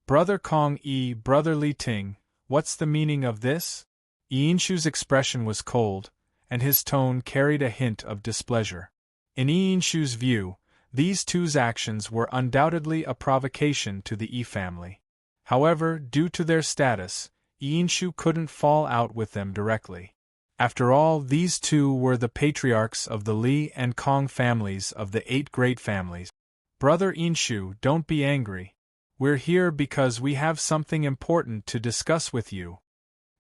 Brother Kong Yi, Brother Li Ting, what's the meaning of this? Yi Yinshu's expression was cold, and his tone carried a hint of displeasure. In Yi Yinshu's view, these two's actions were undoubtedly a provocation to the Yi family. However, due to their status, Yi Yinshu couldn't fall out with them directly. After all, these two were the patriarchs of the Li and Kong families of the 8 great families. Brother Yinshu, don't be angry. We're here because we have something important to discuss with you.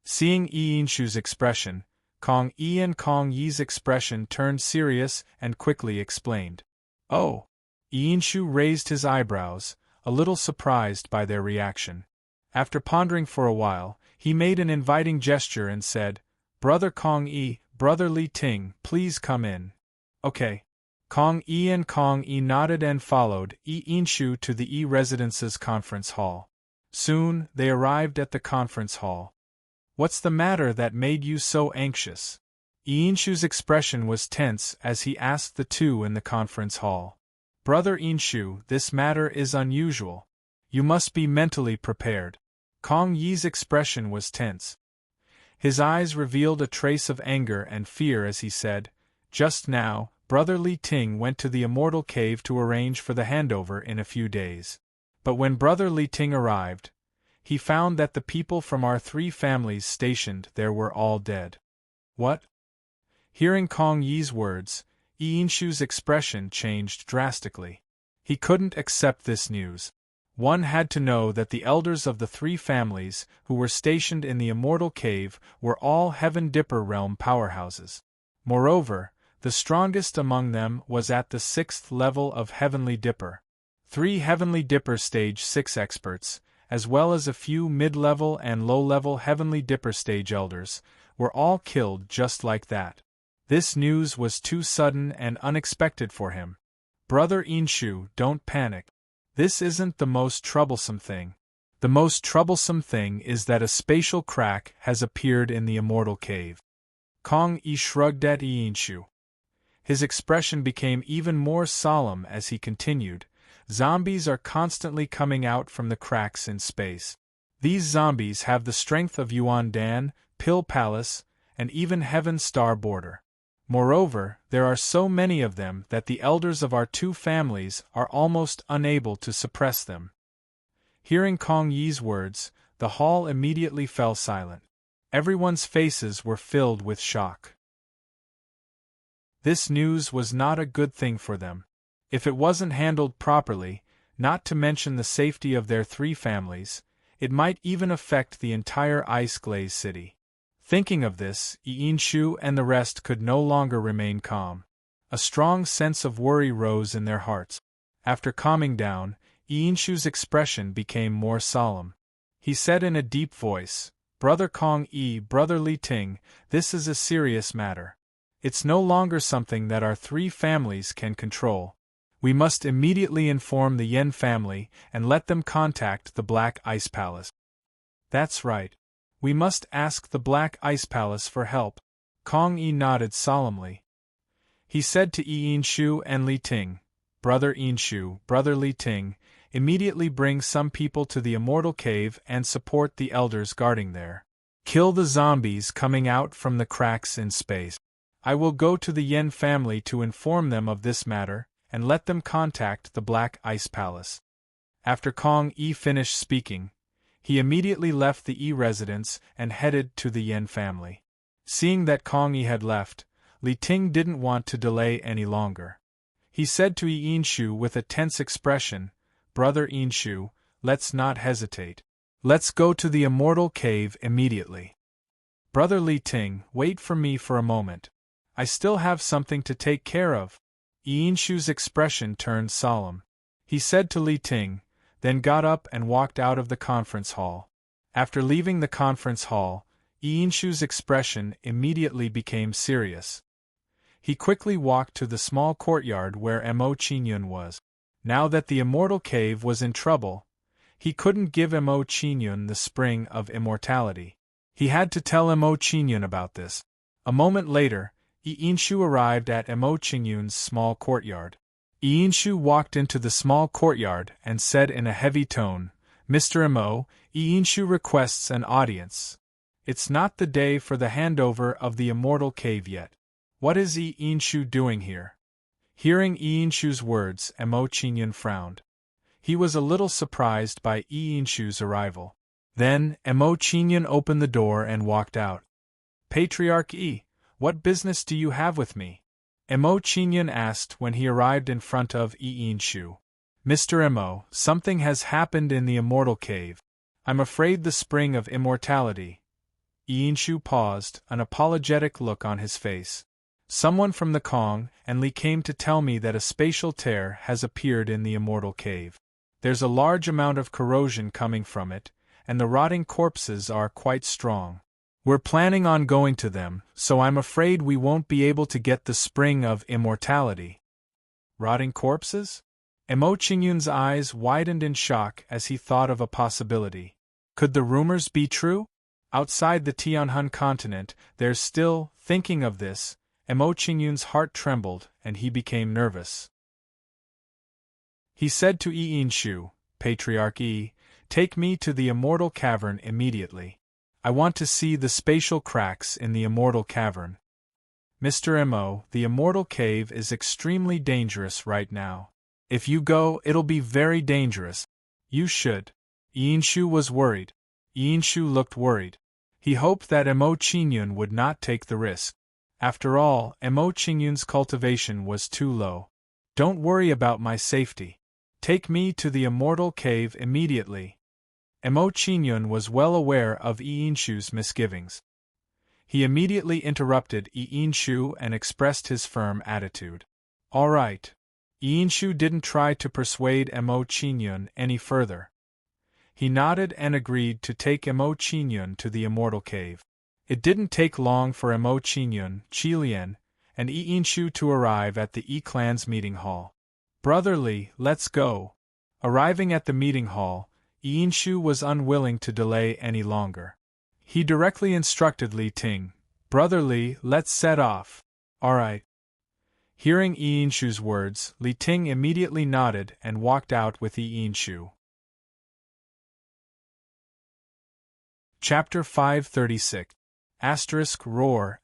Seeing Yi Yinshu's expression, Kong Yi and Kong Yi's expression turned serious and quickly explained. Oh! Yi Yinshu raised his eyebrows, a little surprised by their reaction. After pondering for a while, he made an inviting gesture and said, Brother Kong Yi, Brother Li Ting, please come in. Okay. Kong Yi and Kong Yi nodded and followed Yi Yinshu to the Yi residence's conference hall. Soon, they arrived at the conference hall. What's the matter that made you so anxious? Yi Yinshu's expression was tense as he asked the two in the conference hall. Brother Yinshu, this matter is unusual. You must be mentally prepared. Kong Yi's expression was tense. His eyes revealed a trace of anger and fear as he said, Just now, Brother Li Ting went to the Immortal Cave to arrange for the handover in a few days. But when Brother Li Ting arrived, he found that the people from our 3 families stationed there were all dead. What? Hearing Kong Yi's words, Yi Yinshu's expression changed drastically. He couldn't accept this news. One had to know that the elders of the 3 families who were stationed in the Immortal Cave were all Heaven Dipper realm powerhouses. Moreover, the strongest among them was at the 6th level of Heavenly Dipper. 3 Heavenly Dipper Stage 6 experts, as well as a few mid-level and low-level Heavenly Dipper Stage elders, were all killed just like that. This news was too sudden and unexpected for him. Brother Yinshu, don't panic. This isn't the most troublesome thing. The most troublesome thing is that a spatial crack has appeared in the Immortal Cave. Kong Yi shrugged at Yi Yinshu. His expression became even more solemn as he continued, Zombies are constantly coming out from the cracks in space. These zombies have the strength of Yuan Dan, Pill Palace, and even Heaven Star Border. Moreover, there are so many of them that the elders of our 2 families are almost unable to suppress them. Hearing Kong Yi's words, the hall immediately fell silent. Everyone's faces were filled with shock. This news was not a good thing for them. If it wasn't handled properly, not to mention the safety of their 3 families, it might even affect the entire ice-glazed city. Thinking of this, Iinshu and the rest could no longer remain calm. A strong sense of worry rose in their hearts. After calming down, Iinshu's expression became more solemn. He said in a deep voice, "Brother Kong-yi, Brother Li-ting, this is a serious matter. It's no longer something that our 3 families can control. We must immediately inform the Yen family and let them contact the Black Ice Palace." "That's right. We must ask the Black Ice Palace for help." Kong-yi nodded solemnly. He said to Iinshu and Li-ting, "Brother Iinshu, Brother Li-ting, immediately bring some people to the Immortal Cave and support the elders guarding there. Kill the zombies coming out from the cracks in space. I will go to the Yen family to inform them of this matter, and let them contact the Black Ice Palace." After Kong-yi finished speaking, he immediately left the Yi residence and headed to the Yen family. Seeing that Kong-yi had left, Li-ting didn't want to delay any longer. He said to Iinshu with a tense expression, "Brother Iinshu, let's not hesitate. Let's go to the Immortal Cave immediately." "Brother Li-ting, wait for me for a moment. I still have something to take care of." Iinshu's expression turned solemn. He said to Li-ting, then got up and walked out of the conference hall. After leaving the conference hall, Iinshu's expression immediately became serious. He quickly walked to the small courtyard where Mo Qingyun was. Now that the Immortal Cave was in trouble, he couldn't give Mo Qingyun the spring of immortality. He had to tell Mo Qingyun about this. A moment later, Iinshu arrived at Mo Qingyun's small courtyard. Iinshu walked into the small courtyard and said in a heavy tone, "Mr. Mo, Iinshu requests an audience. It's not the day for the handover of the Immortal Cave yet. What is Iinshu doing here?" Hearing Iinshu's words, Mo Qingyun frowned. He was a little surprised by Iinshu's arrival. Then, Mo Qingyun opened the door and walked out. "Patriarch Yi, what business do you have with me?" Mo Qingyun asked when he arrived in front of Iinshu. "Mr. Mo, something has happened in the Immortal Cave. I'm afraid the spring of immortality." Iinshu paused, an apologetic look on his face. "Someone from the Kong and Li came to tell me that a spatial tear has appeared in the Immortal Cave. There's a large amount of corrosion coming from it, and the rotting corpses are quite strong. We're planning on going to them, so I'm afraid we won't be able to get the spring of immortality." "Rotting corpses?" Mo Qingyun's eyes widened in shock as he thought of a possibility. Could the rumors be true? Outside the Tianhun continent, there's still, thinking of this, Mo Qingyun's heart trembled and he became nervous. He said to Iinshu, "Patriarch Yi, take me to the Immortal Cavern immediately. I want to see the spatial cracks in the Immortal Cavern." "Mr. Mo, the Immortal Cave is extremely dangerous right now. If you go, it'll be very dangerous. You should." Iinshu was worried. Iinshu looked worried. He hoped that Mo Qingyun would not take the risk. After all, Mo Qingyun's cultivation was too low. "Don't worry about my safety. Take me to the Immortal Cave immediately." Mo Qingyun was well aware of Iinshu's misgivings. He immediately interrupted Iinshu and expressed his firm attitude. "All right." Iinshu didn't try to persuade Mo Qingyun any further. He nodded and agreed to take Mo Qingyun to the Immortal Cave. It didn't take long for Mo Qingyun, Qilian, and Iinshu to arrive at the Yi-clan's meeting hall. "Brother Li, let's go." Arriving at the meeting hall, Iinshu was unwilling to delay any longer. He directly instructed Li-ting, "Brother Li, let's set off." "All right." Hearing Iinshu's words, Li-ting immediately nodded and walked out with Iinshu. Chapter 536. Roar,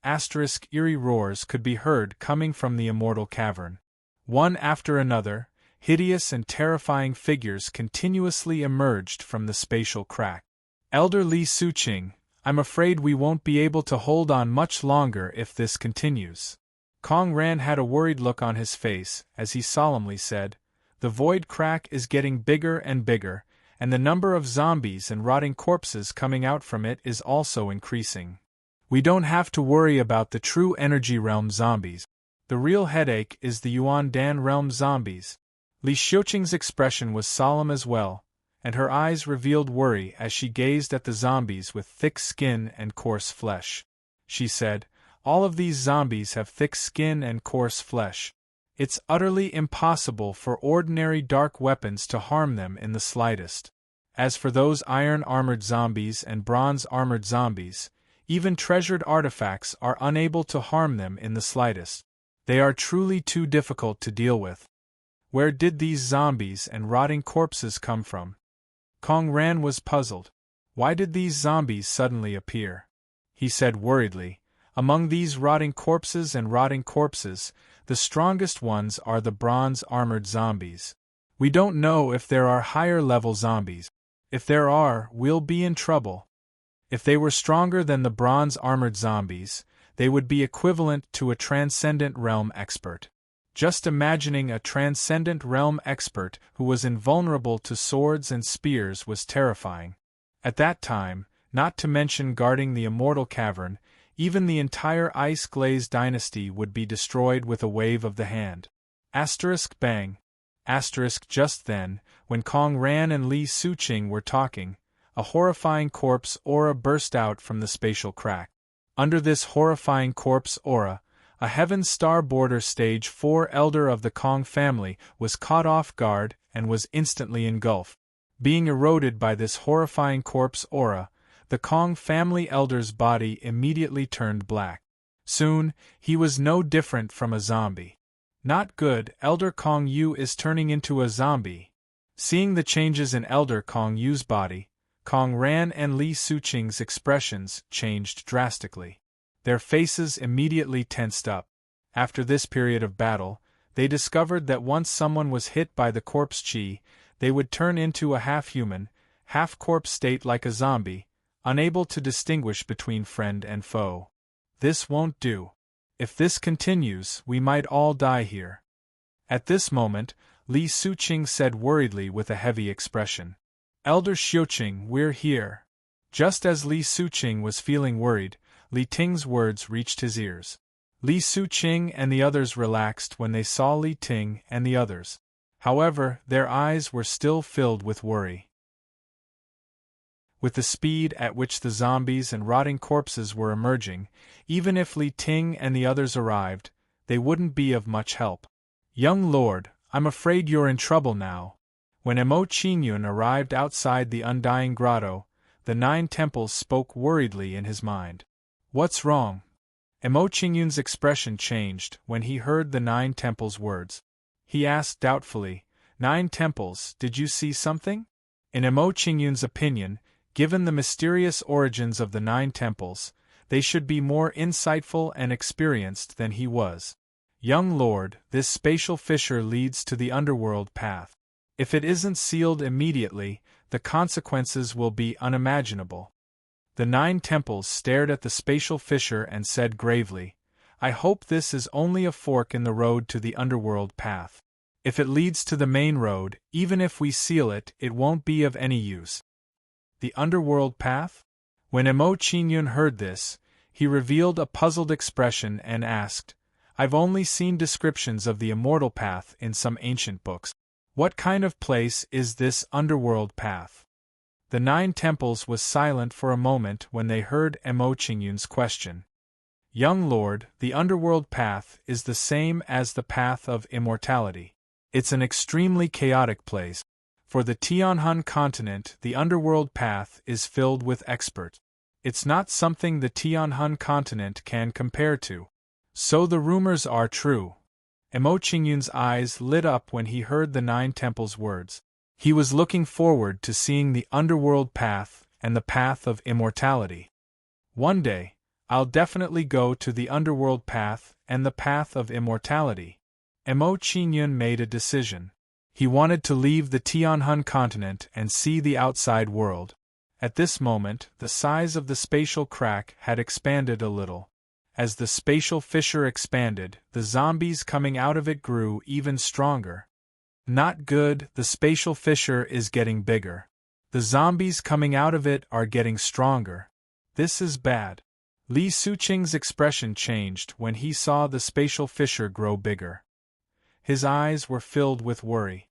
eerie roars could be heard coming from the Immortal Cavern. One after another, hideous and terrifying figures continuously emerged from the spatial crack. "Elder Li Suqing, I'm afraid we won't be able to hold on much longer if this continues." Kong Ran had a worried look on his face as he solemnly said, "The void crack is getting bigger and bigger, and the number of zombies and rotting corpses coming out from it is also increasing. We don't have to worry about the true energy realm zombies. The real headache is the Yuan Dan realm zombies." Li Xiuqing's expression was solemn as well, and her eyes revealed worry as she gazed at the zombies with thick skin and coarse flesh. She said, "All of these zombies have thick skin and coarse flesh. It's utterly impossible for ordinary dark weapons to harm them in the slightest. As for those iron-armored zombies and bronze-armored zombies, even treasured artifacts are unable to harm them in the slightest. They are truly too difficult to deal with. Where did these zombies and rotting corpses come from?" Kong Ran was puzzled. Why did these zombies suddenly appear? He said worriedly, "Among these rotting corpses, the strongest ones are the bronze-armored zombies. We don't know if there are higher-level zombies. If there are, we'll be in trouble. If they were stronger than the bronze-armored zombies, they would be equivalent to a transcendent realm expert. Just imagining a transcendent realm expert who was invulnerable to swords and spears was terrifying. At that time, not to mention guarding the immortal cavern, even the entire ice-glazed dynasty would be destroyed with a wave of the hand. Bang. Just then, when Kong Ran and Li Xiuqing were talking, a horrifying corpse aura burst out from the spatial crack. Under this horrifying corpse aura, a Heaven Star Border Stage 4 elder of the Kong family was caught off guard and was instantly engulfed. Being eroded by this horrifying corpse aura, the Kong family elder's body immediately turned black. Soon, he was no different from a zombie. Not good, Elder Kong Yu is turning into a zombie. Seeing the changes in Elder Kong Yu's body, Kong Ran and Li Xiuqing's expressions changed drastically. Their faces immediately tensed up. After this period of battle, they discovered that once someone was hit by the corpse chi, they would turn into a half-human, half-corpse state like a zombie, unable to distinguish between friend and foe. This won't do. If this continues, we might all die here. At this moment, Li Xiuqing said worriedly with a heavy expression, "Elder Xiuqing, we're here." Just as Li Xiuqing was feeling worried, Li Ting's words reached his ears. Li Xiuqing and the others relaxed when they saw Li Ting and the others. However, their eyes were still filled with worry. With the speed at which the zombies and rotting corpses were emerging, even if Li Ting and the others arrived, they wouldn't be of much help. "Young lord, I'm afraid you're in trouble now." When Emo Qingyun arrived outside the Undying Grotto, the 9 temples spoke worriedly in his mind. "What's wrong?" Emo Qingyun's expression changed when he heard the 9 temples' words. He asked doubtfully, "9 temples, did you see something?" In Emo Qingyun's opinion, given the mysterious origins of the 9 temples, they should be more insightful and experienced than he was. "Young lord, this spatial fissure leads to the underworld path. If it isn't sealed immediately, the consequences will be unimaginable." The 9 temples stared at the spatial fissure and said gravely, "I hope this is only a fork in the road to the underworld path. If it leads to the main road, even if we seal it, it won't be of any use." The underworld path? When Emo Qingyun heard this, he revealed a puzzled expression and asked, "I've only seen descriptions of the immortal path in some ancient books. What kind of place is this underworld path?" The 9 temples was silent for a moment when they heard Emo Qingyun's question. "Young lord, the underworld path is the same as the path of immortality. It's an extremely chaotic place. For the Tianhun continent, the underworld path is filled with experts. It's not something the Tianhun continent can compare to. So the rumors are true." Emo Qingyun's eyes lit up when he heard the 9 temples' words. He was looking forward to seeing the underworld path and the path of immortality. "One day, I'll definitely go to the underworld path and the path of immortality." Emo Qingyun made a decision. He wanted to leave the Tianhun continent and see the outside world. At this moment, the size of the spatial crack had expanded a little. As the spatial fissure expanded, the zombies coming out of it grew even stronger. Not good, the spatial fissure is getting bigger. The zombies coming out of it are getting stronger. This is bad. Li Suqing's expression changed when he saw the spatial fissure grow bigger. His eyes were filled with worry.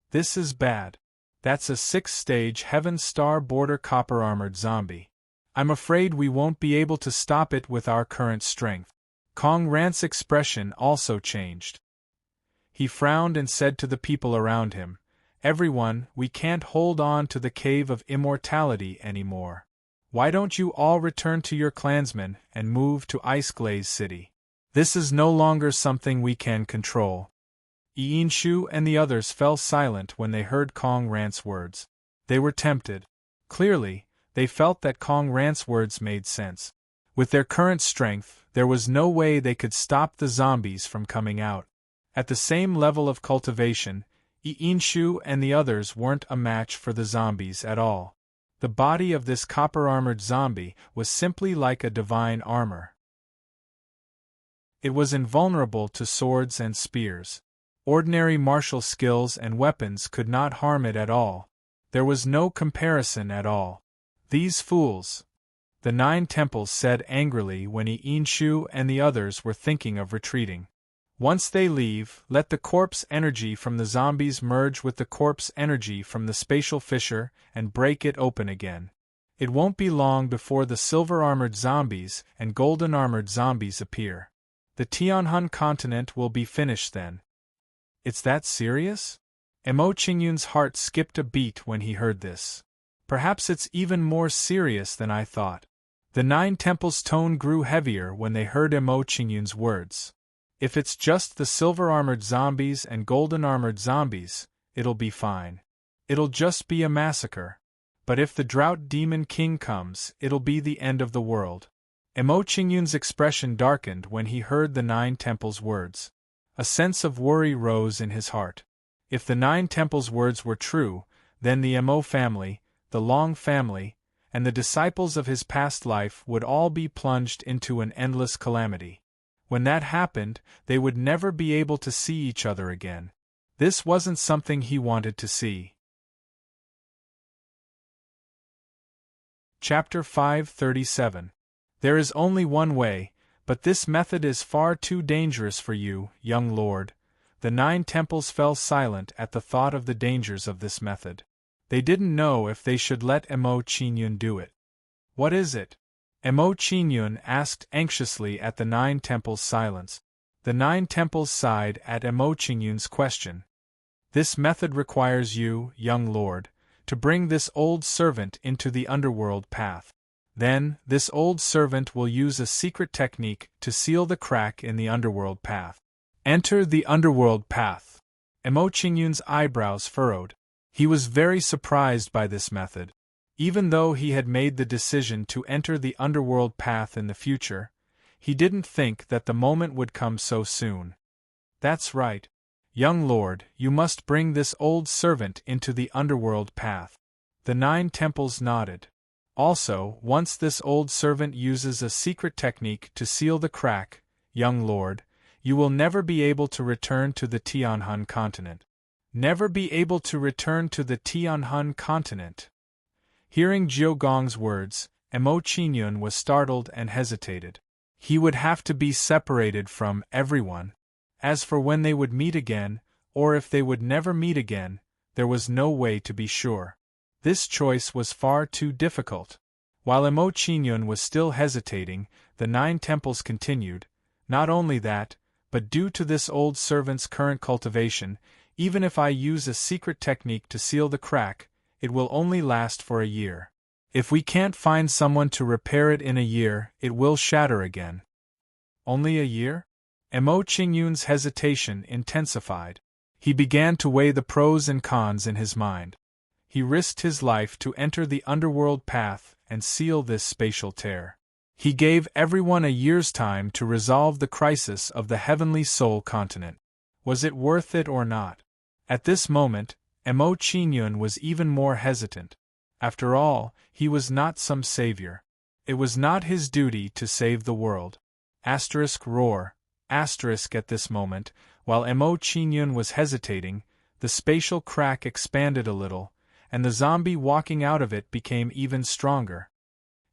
This is bad. That's a 6th-stage Heaven Star border copper-armored zombie. I'm afraid we won't be able to stop it with our current strength. Kong Rant's expression also changed. He frowned and said to the people around him, "Everyone, we can't hold on to the Cave of Immortality anymore. Why don't you all return to your clansmen and move to Iceglaze City? This is no longer something we can control." Yinshu and the others fell silent when they heard Kong Rant's words. They were tempted. Clearly, they felt that Kong Rant's words made sense. With their current strength, there was no way they could stop the zombies from coming out. At the same level of cultivation, Yinshu and the others weren't a match for the zombies at all. The body of this copper-armored zombie was simply like a divine armor. It was invulnerable to swords and spears. Ordinary martial skills and weapons could not harm it at all. There was no comparison at all. These fools! The 9 temples said angrily when Yinshu and the others were thinking of retreating. Once they leave, let the corpse energy from the zombies merge with the corpse energy from the spatial fissure and break it open again. It won't be long before the silver-armored zombies and golden-armored zombies appear. The Tianhan continent will be finished then. It's that serious? Mo Qingyun's heart skipped a beat when he heard this. Perhaps it's even more serious than I thought. The 9 temples' tone grew heavier when they heard Mo Qingyun's words. If it's just the silver-armored zombies and golden-armored zombies, it'll be fine. It'll just be a massacre. But if the Drought Demon King comes, it'll be the end of the world. Mo Qingyun's expression darkened when he heard the 9 temples' words. A sense of worry rose in his heart. If the 9 temples' words were true, then the Mo family, the Long family, and the disciples of his past life would all be plunged into an endless calamity. When that happened, they would never be able to see each other again. This wasn't something he wanted to see. Chapter 537. There is only one way, but this method is far too dangerous for you, young lord. The 9 temples fell silent at the thought of the dangers of this method. They didn't know if they should let Mo Qingyun do it. What is it? Mo Qingyun asked anxiously at the 9 temples' silence. The 9 temples sighed at Mo Qingyun's question. This method requires you, young lord, to bring this old servant into the underworld path. Then, this old servant will use a secret technique to seal the crack in the underworld path. Enter the underworld path. Mo Qingyun's eyebrows furrowed. He was very surprised by this method. Even though he had made the decision to enter the underworld path in the future, he didn't think that the moment would come so soon. That's right. Young lord, you must bring this old servant into the underworld path. The 9 temples nodded. Also, once this old servant uses a secret technique to seal the crack, young lord, you will never be able to return to the Tianhan continent. Never be able to return to the Tianhan continent. Hearing Jiao Gong's words, Mo Qingyun was startled and hesitated. He would have to be separated from everyone. As for when they would meet again, or if they would never meet again, there was no way to be sure. This choice was far too difficult. While Mo Qingyun was still hesitating, the 9 temples continued. Not only that, but due to this old servant's current cultivation, even if I use a secret technique to seal the crack, it will only last for a year. If we can't find someone to repair it in a year, it will shatter again. Only a year? Mo Qingyun's hesitation intensified. He began to weigh the pros and cons in his mind. He risked his life to enter the underworld path and seal this spatial tear. He gave everyone a year's time to resolve the crisis of the Heavenly Soul continent. Was it worth it or not? At this moment, Mo Qingyun was even more hesitant. After all, he was not some savior. It was not his duty to save the world. roar, at this moment, while Emo Chingyun was hesitating, the spatial crack expanded a little, and the zombie walking out of it became even stronger.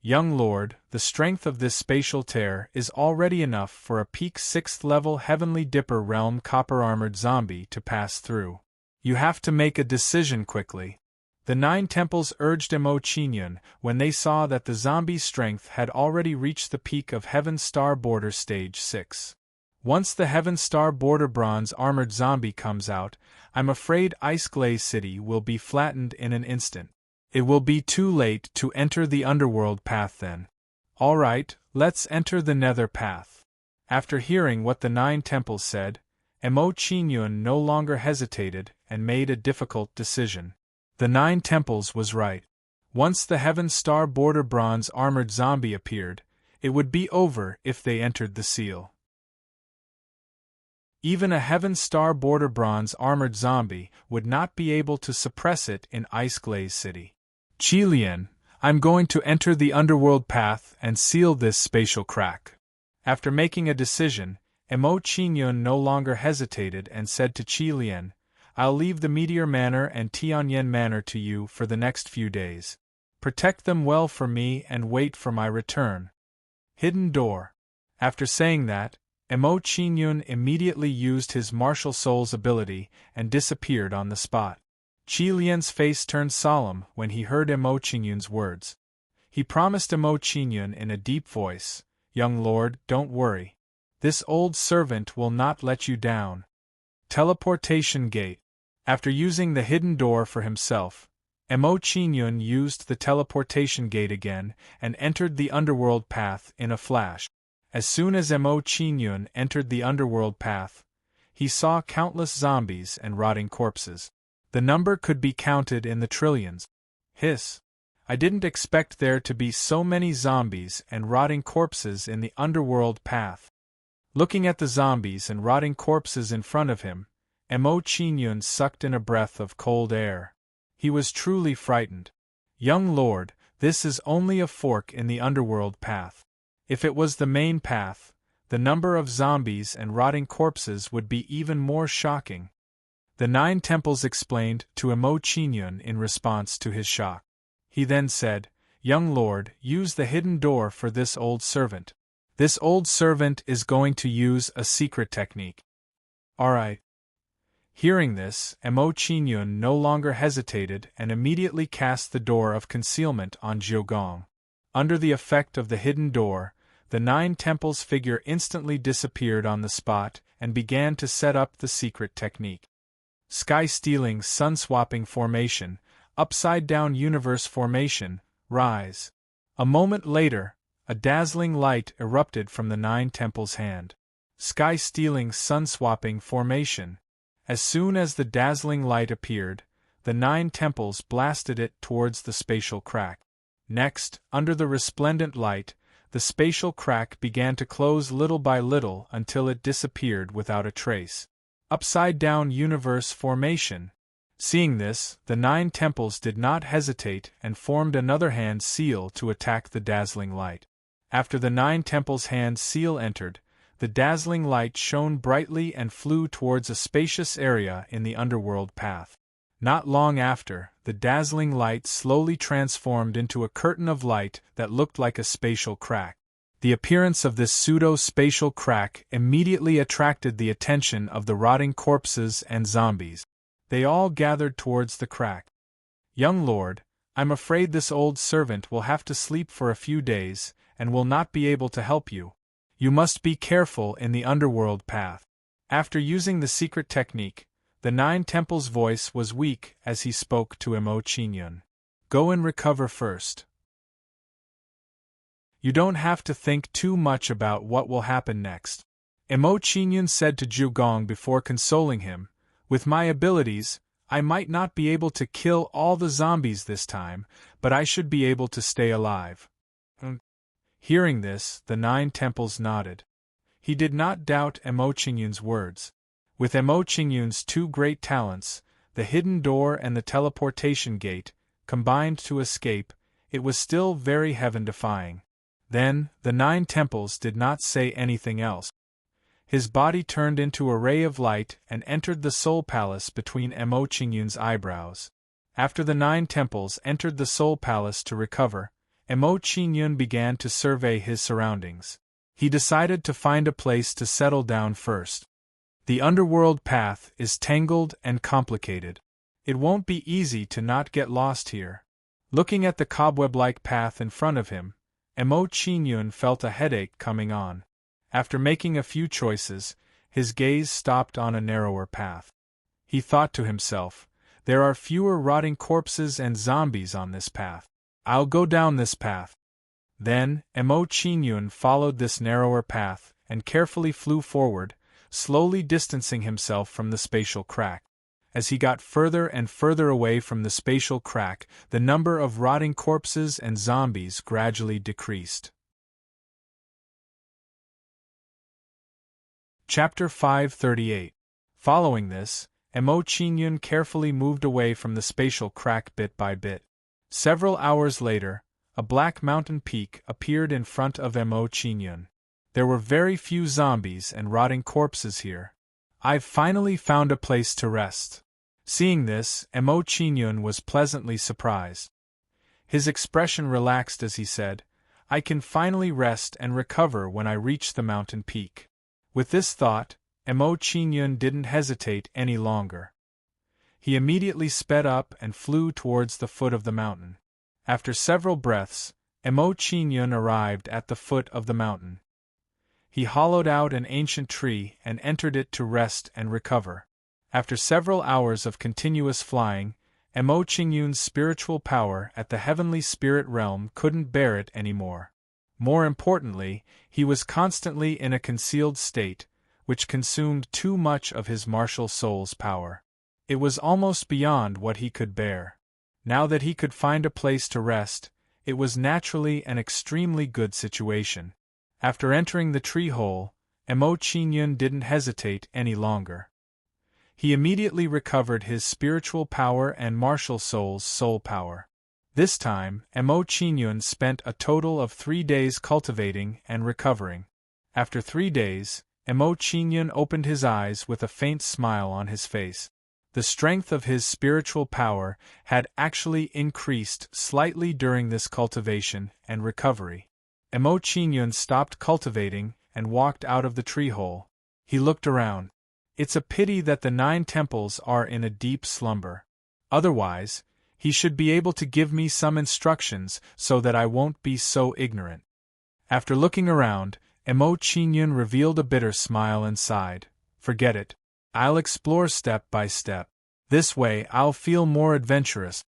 Young lord, the strength of this spatial tear is already enough for a peak 6th level Heavenly Dipper realm copper-armored zombie to pass through. You have to make a decision quickly. The 9 temples urged Emo Chingyun when they saw that the zombie's strength had already reached the peak of Heaven Star Border Stage 6. Once the Heaven Star Border Bronze Armored Zombie comes out, I'm afraid Ice Glaze City will be flattened in an instant. It will be too late to enter the Underworld Path then. Alright, let's enter the Nether Path. After hearing what the 9 temples said, Emo Chingyun no longer hesitated and made a difficult decision. The 9 temples was right. Once the Heaven Star Border Bronze Armored Zombie appeared, it would be over if they entered the seal. Even a Heaven Star Border Bronze Armored Zombie would not be able to suppress it in Ice Glaze City. Qilian, I'm going to enter the Underworld Path and seal this spatial crack. After making a decision, Emo Chingyun no longer hesitated and said to Qilian, I'll leave the Meteor Manor and Tianyan Manor to you for the next few days. Protect them well for me and wait for my return. Hidden Door. After saying that, Emo Chingyun immediately used his Martial Soul's ability and disappeared on the spot. Qilian's face turned solemn when he heard Emo Chingyun's words. He promised Emo Chingyun in a deep voice, Young lord, don't worry. This old servant will not let you down. Teleportation Gate. After using the hidden door for himself, Emo Chingyun used the teleportation gate again and entered the Underworld Path in a flash. As soon as Emo Chingyun entered the Underworld Path, he saw countless zombies and rotting corpses. The number could be counted in the trillions. Hiss! I didn't expect there to be so many zombies and rotting corpses in the Underworld Path. Looking at the zombies and rotting corpses in front of him, Emo Chingyun sucked in a breath of cold air. He was truly frightened. Young lord, this is only a fork in the Underworld Path. If it was the main path, the number of zombies and rotting corpses would be even more shocking. The 9 temples explained to Emo Chingyun in response to his shock. He then said, Young lord, use the hidden door for this old servant. This old servant is going to use a secret technique. Alright. Hearing this, Emo Chingyun no longer hesitated and immediately cast the door of concealment on Jiugong. Under the effect of the hidden door, the 9 temples figure instantly disappeared on the spot and began to set up the secret technique. Sky-stealing sun-swapping formation, upside-down universe formation, rise. A moment later, a dazzling light erupted from the 9 temples' hand. Sky-stealing sun-swapping formation. As soon as the dazzling light appeared, the 9 temples blasted it towards the spatial crack. Next, under the resplendent light, the spatial crack began to close little by little until it disappeared without a trace. Upside-down universe formation. Seeing this, the 9 temples did not hesitate and formed another hand seal to attack the dazzling light. After the 9 temples' hand seal entered, the dazzling light shone brightly and flew towards a spacious area in the Underworld Path. Not long after, the dazzling light slowly transformed into a curtain of light that looked like a spatial crack. The appearance of this pseudo-spatial crack immediately attracted the attention of the rotting corpses and zombies. They all gathered towards the crack. Young lord, I'm afraid this old servant will have to sleep for a few days and will not be able to help you. You must be careful in the Underworld Path. After using the secret technique, the 9 temples' voice was weak as he spoke to Emo Chingyun. Go and recover first. You don't have to think too much about what will happen next. Emo Chingyun said to Jiugong before consoling him, With my abilities, I might not be able to kill all the zombies this time, but I should be able to stay alive. Hearing this, the 9 temples nodded. He did not doubt Emo Chingyun's words. With Emo Chingyun's 2 great talents, the hidden door and the teleportation gate, combined to escape, it was still very heaven-defying. Then, the 9 temples did not say anything else. His body turned into a ray of light and entered the Soul Palace between Mo Qingyun's eyebrows. After the 9 temples entered the Soul Palace to recover, Mo Qingyun began to survey his surroundings. He decided to find a place to settle down first. The underworld path is tangled and complicated. It won't be easy to not get lost here. Looking at the cobweb-like path in front of him, Mo Qingyun felt a headache coming on. After making a few choices, his gaze stopped on a narrower path. He thought to himself, there are fewer rotting corpses and zombies on this path. I'll go down this path. Then, Mo Qingyun followed this narrower path and carefully flew forward, slowly distancing himself from the spatial crack. As he got further and further away from the spatial crack, the number of rotting corpses and zombies gradually decreased. Chapter 538. Following this, Mo Qingyun carefully moved away from the spatial crack bit by bit. Several hours later, a black mountain peak appeared in front of Mo Qingyun. There were very few zombies and rotting corpses here. I've finally found a place to rest. Seeing this, Mo Qingyun was pleasantly surprised. His expression relaxed as he said, I can finally rest and recover when I reach the mountain peak. With this thought, Mo Qingyun didn't hesitate any longer. He immediately sped up and flew towards the foot of the mountain. After several breaths, Mo Qingyun arrived at the foot of the mountain. He hollowed out an ancient tree and entered it to rest and recover. After several hours of continuous flying, Mo Qingyun's spiritual power at the heavenly spirit realm couldn't bear it anymore. More importantly, he was constantly in a concealed state, which consumed too much of his martial soul's power. It was almost beyond what he could bear. Now that he could find a place to rest, it was naturally an extremely good situation. After entering the tree hole, Mo Qingyun didn't hesitate any longer. He immediately recovered his spiritual power and martial soul's soul power. This time, Mo Qingyun spent a total of 3 days cultivating and recovering. After 3 days, Mo Qingyun opened his eyes with a faint smile on his face. The strength of his spiritual power had actually increased slightly during this cultivation and recovery. Mo Qingyun stopped cultivating and walked out of the tree hole. He looked around. It's a pity that the 9 temples are in a deep slumber. Otherwise, he should be able to give me some instructions so that I won't be so ignorant. After looking around, Mo Qingyun revealed a bitter smile and sighed. Forget it. I'll explore step by step. This way I'll feel more adventurous.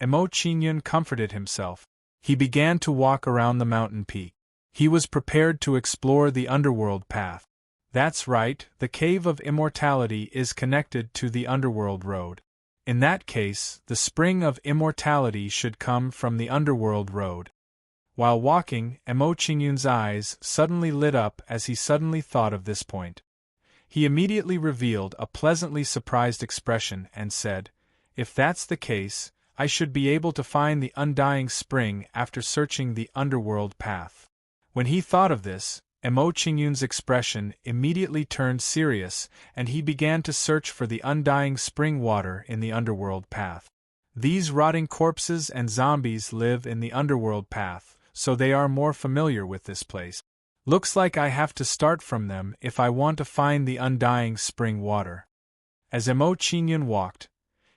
Mo Qingyun comforted himself. He began to walk around the mountain peak. He was prepared to explore the underworld path. That's right, the Cave of Immortality is connected to the underworld road. In that case, the spring of immortality should come from the underworld road. While walking, Mo Qingyun's eyes suddenly lit up as he suddenly thought of this point. He immediately revealed a pleasantly surprised expression and said, if that's the case, I should be able to find the undying spring after searching the underworld path. When he thought of this, Mo Qingyun's expression immediately turned serious and he began to search for the undying spring water in the underworld path. These rotting corpses and zombies live in the underworld path, so they are more familiar with this place. Looks like I have to start from them if I want to find the undying spring water. As Mo Qingyun walked,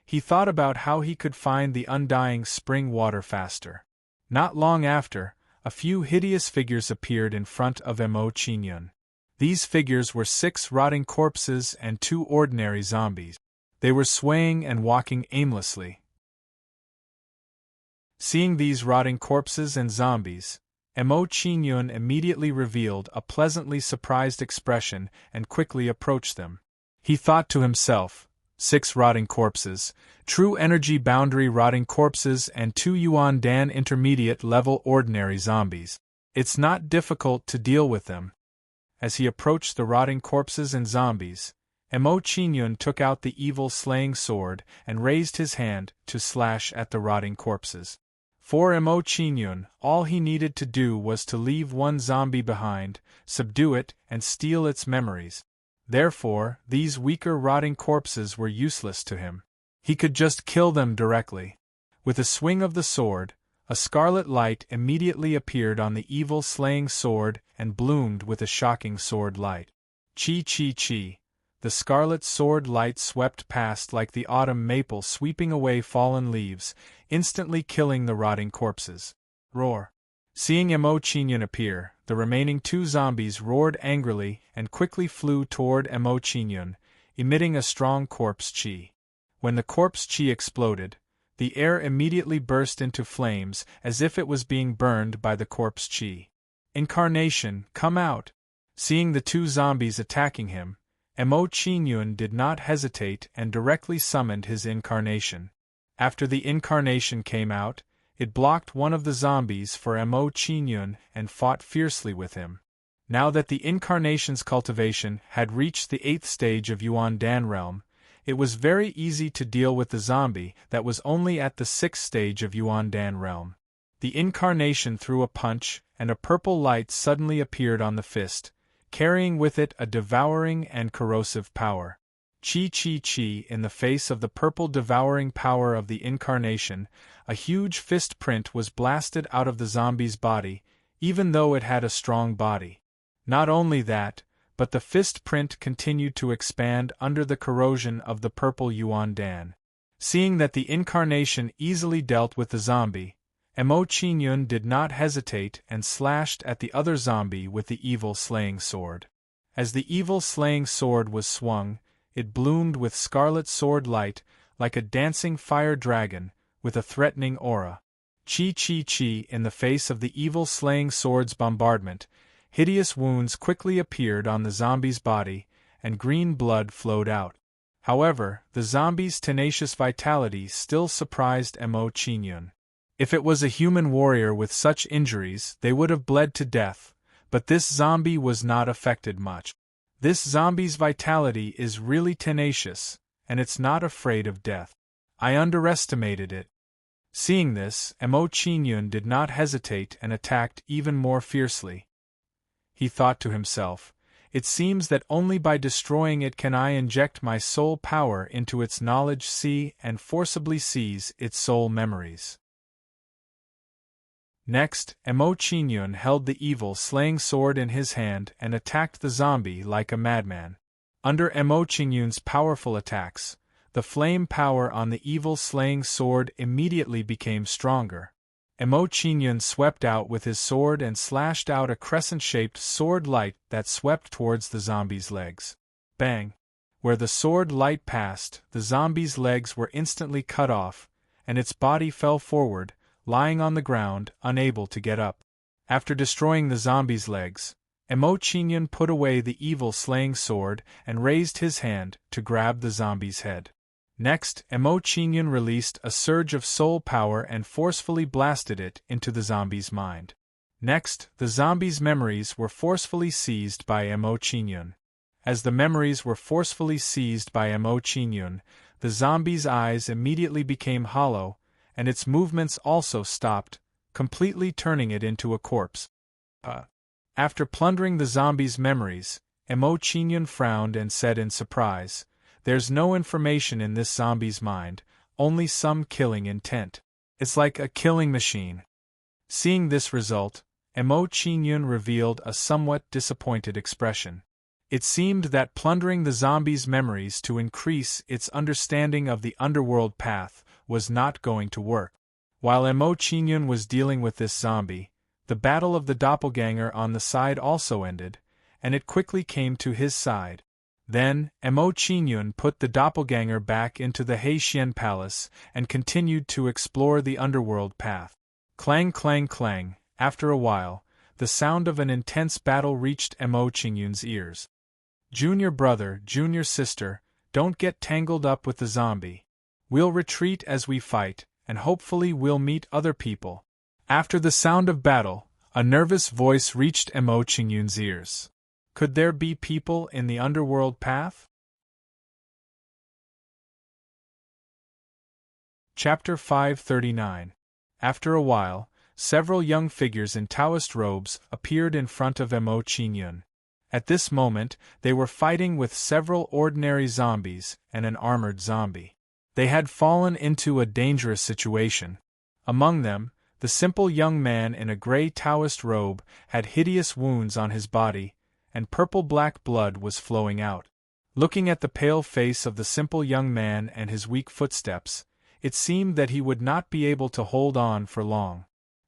he thought about how he could find the undying spring water faster. Not long after, a few hideous figures appeared in front of Mo Qingyun. These figures were 6 rotting corpses and 2 ordinary zombies. They were swaying and walking aimlessly. Seeing these rotting corpses and zombies, Mo Qingyun immediately revealed a pleasantly surprised expression and quickly approached them. He thought to himself, 6 rotting corpses, true energy boundary rotting corpses and 2 Yuan Dan intermediate level ordinary zombies. It's not difficult to deal with them. As he approached the rotting corpses and zombies, Mo Qingyun took out the evil slaying sword and raised his hand to slash at the rotting corpses. For Mo Qingyun, all he needed to do was to leave one zombie behind, subdue it, and steal its memories. Therefore, these weaker rotting corpses were useless to him. He could just kill them directly. With a swing of the sword, a scarlet light immediately appeared on the evil slaying sword and bloomed with a shocking sword light. Chi chi chi. The scarlet sword light swept past like the autumn maple sweeping away fallen leaves, instantly killing the rotting corpses. Roar. Seeing Mo Qingyun appear, the remaining two zombies roared angrily and quickly flew toward Mo Qingyun, emitting a strong corpse chi. When the corpse chi exploded, the air immediately burst into flames as if it was being burned by the corpse chi. Incarnation, come out! Seeing the two zombies attacking him, Mo Qingyun did not hesitate and directly summoned his incarnation. After the incarnation came out, it blocked one of the zombies for Mo Qingyun and fought fiercely with him. Now that the incarnation's cultivation had reached the 8th stage of Yuan Dan realm, it was very easy to deal with the zombie that was only at the 6th stage of Yuan Dan realm. The incarnation threw a punch, and a purple light suddenly appeared on the fist, carrying with it a devouring and corrosive power. Chi chi chi. In the face of the purple devouring power of the incarnation, a huge fist print was blasted out of the zombie's body, even though it had a strong body. Not only that, but the fist print continued to expand under the corrosion of the purple Yuan Dan. Seeing that the incarnation easily dealt with the zombie, Mo Qingyun did not hesitate and slashed at the other zombie with the evil slaying sword. As the evil slaying sword was swung, it bloomed with scarlet sword light, like a dancing fire dragon, with a threatening aura. Chi chi chi. In the face of the evil slaying sword's bombardment, hideous wounds quickly appeared on the zombie's body, and green blood flowed out. However, the zombie's tenacious vitality still surprised Mo Qingyun. If it was a human warrior with such injuries, they would have bled to death, but this zombie was not affected much. This zombie's vitality is really tenacious, and it's not afraid of death. I underestimated it. Seeing this, Mo Qingyun did not hesitate and attacked even more fiercely. He thought to himself, it seems that only by destroying it can I inject my soul power into its knowledge sea and forcibly seize its soul memories. Next, Mo Qingyun held the evil slaying sword in his hand and attacked the zombie like a madman. Under Mo Qingyun's powerful attacks, the flame power on the evil slaying sword immediately became stronger. Mo Qingyun swept out with his sword and slashed out a crescent-shaped sword light that swept towards the zombie's legs. Bang! Where the sword light passed, the zombie's legs were instantly cut off, and its body fell forward, lying on the ground, unable to get up. After destroying the zombie's legs, Mo Qingyun put away the evil slaying sword and raised his hand to grab the zombie's head. Next, Mo Qingyun released a surge of soul power and forcefully blasted it into the zombie's mind. Next, the zombie's memories were forcefully seized by Mo Qingyun. As the memories were forcefully seized by Mo Qingyun, the zombie's eyes immediately became hollow, and its movements also stopped, completely turning it into a corpse. After plundering the zombie's memories, Mo Qingyun frowned and said in surprise, "There's no information in this zombie's mind, only some killing intent. It's like a killing machine." Seeing this result, Mo Qingyun revealed a somewhat disappointed expression. It seemed that plundering the zombie's memories to increase its understanding of the underworld path was not going to work. While Mo Qingyun was dealing with this zombie, the battle of the doppelganger on the side also ended, and it quickly came to his side. Then, Mo Qingyun put the doppelganger back into the Heixian Palace and continued to explore the underworld path. Clang clang clang. After a while, the sound of an intense battle reached Mo Qingyun's ears. "Junior brother, junior sister, don't get tangled up with the zombie. We'll retreat as we fight, and hopefully we'll meet other people." After the sound of battle, a nervous voice reached Mo Qingyun's ears. Could there be people in the underworld path? Chapter 539. After a while, several young figures in Taoist robes appeared in front of Mo Qingyun. At this moment, they were fighting with several ordinary zombies and an armored zombie. They had fallen into a dangerous situation. Among them, the simple young man in a gray Taoist robe had hideous wounds on his body, and purple-black blood was flowing out. Looking at the pale face of the simple young man and his weak footsteps, it seemed that he would not be able to hold on for long.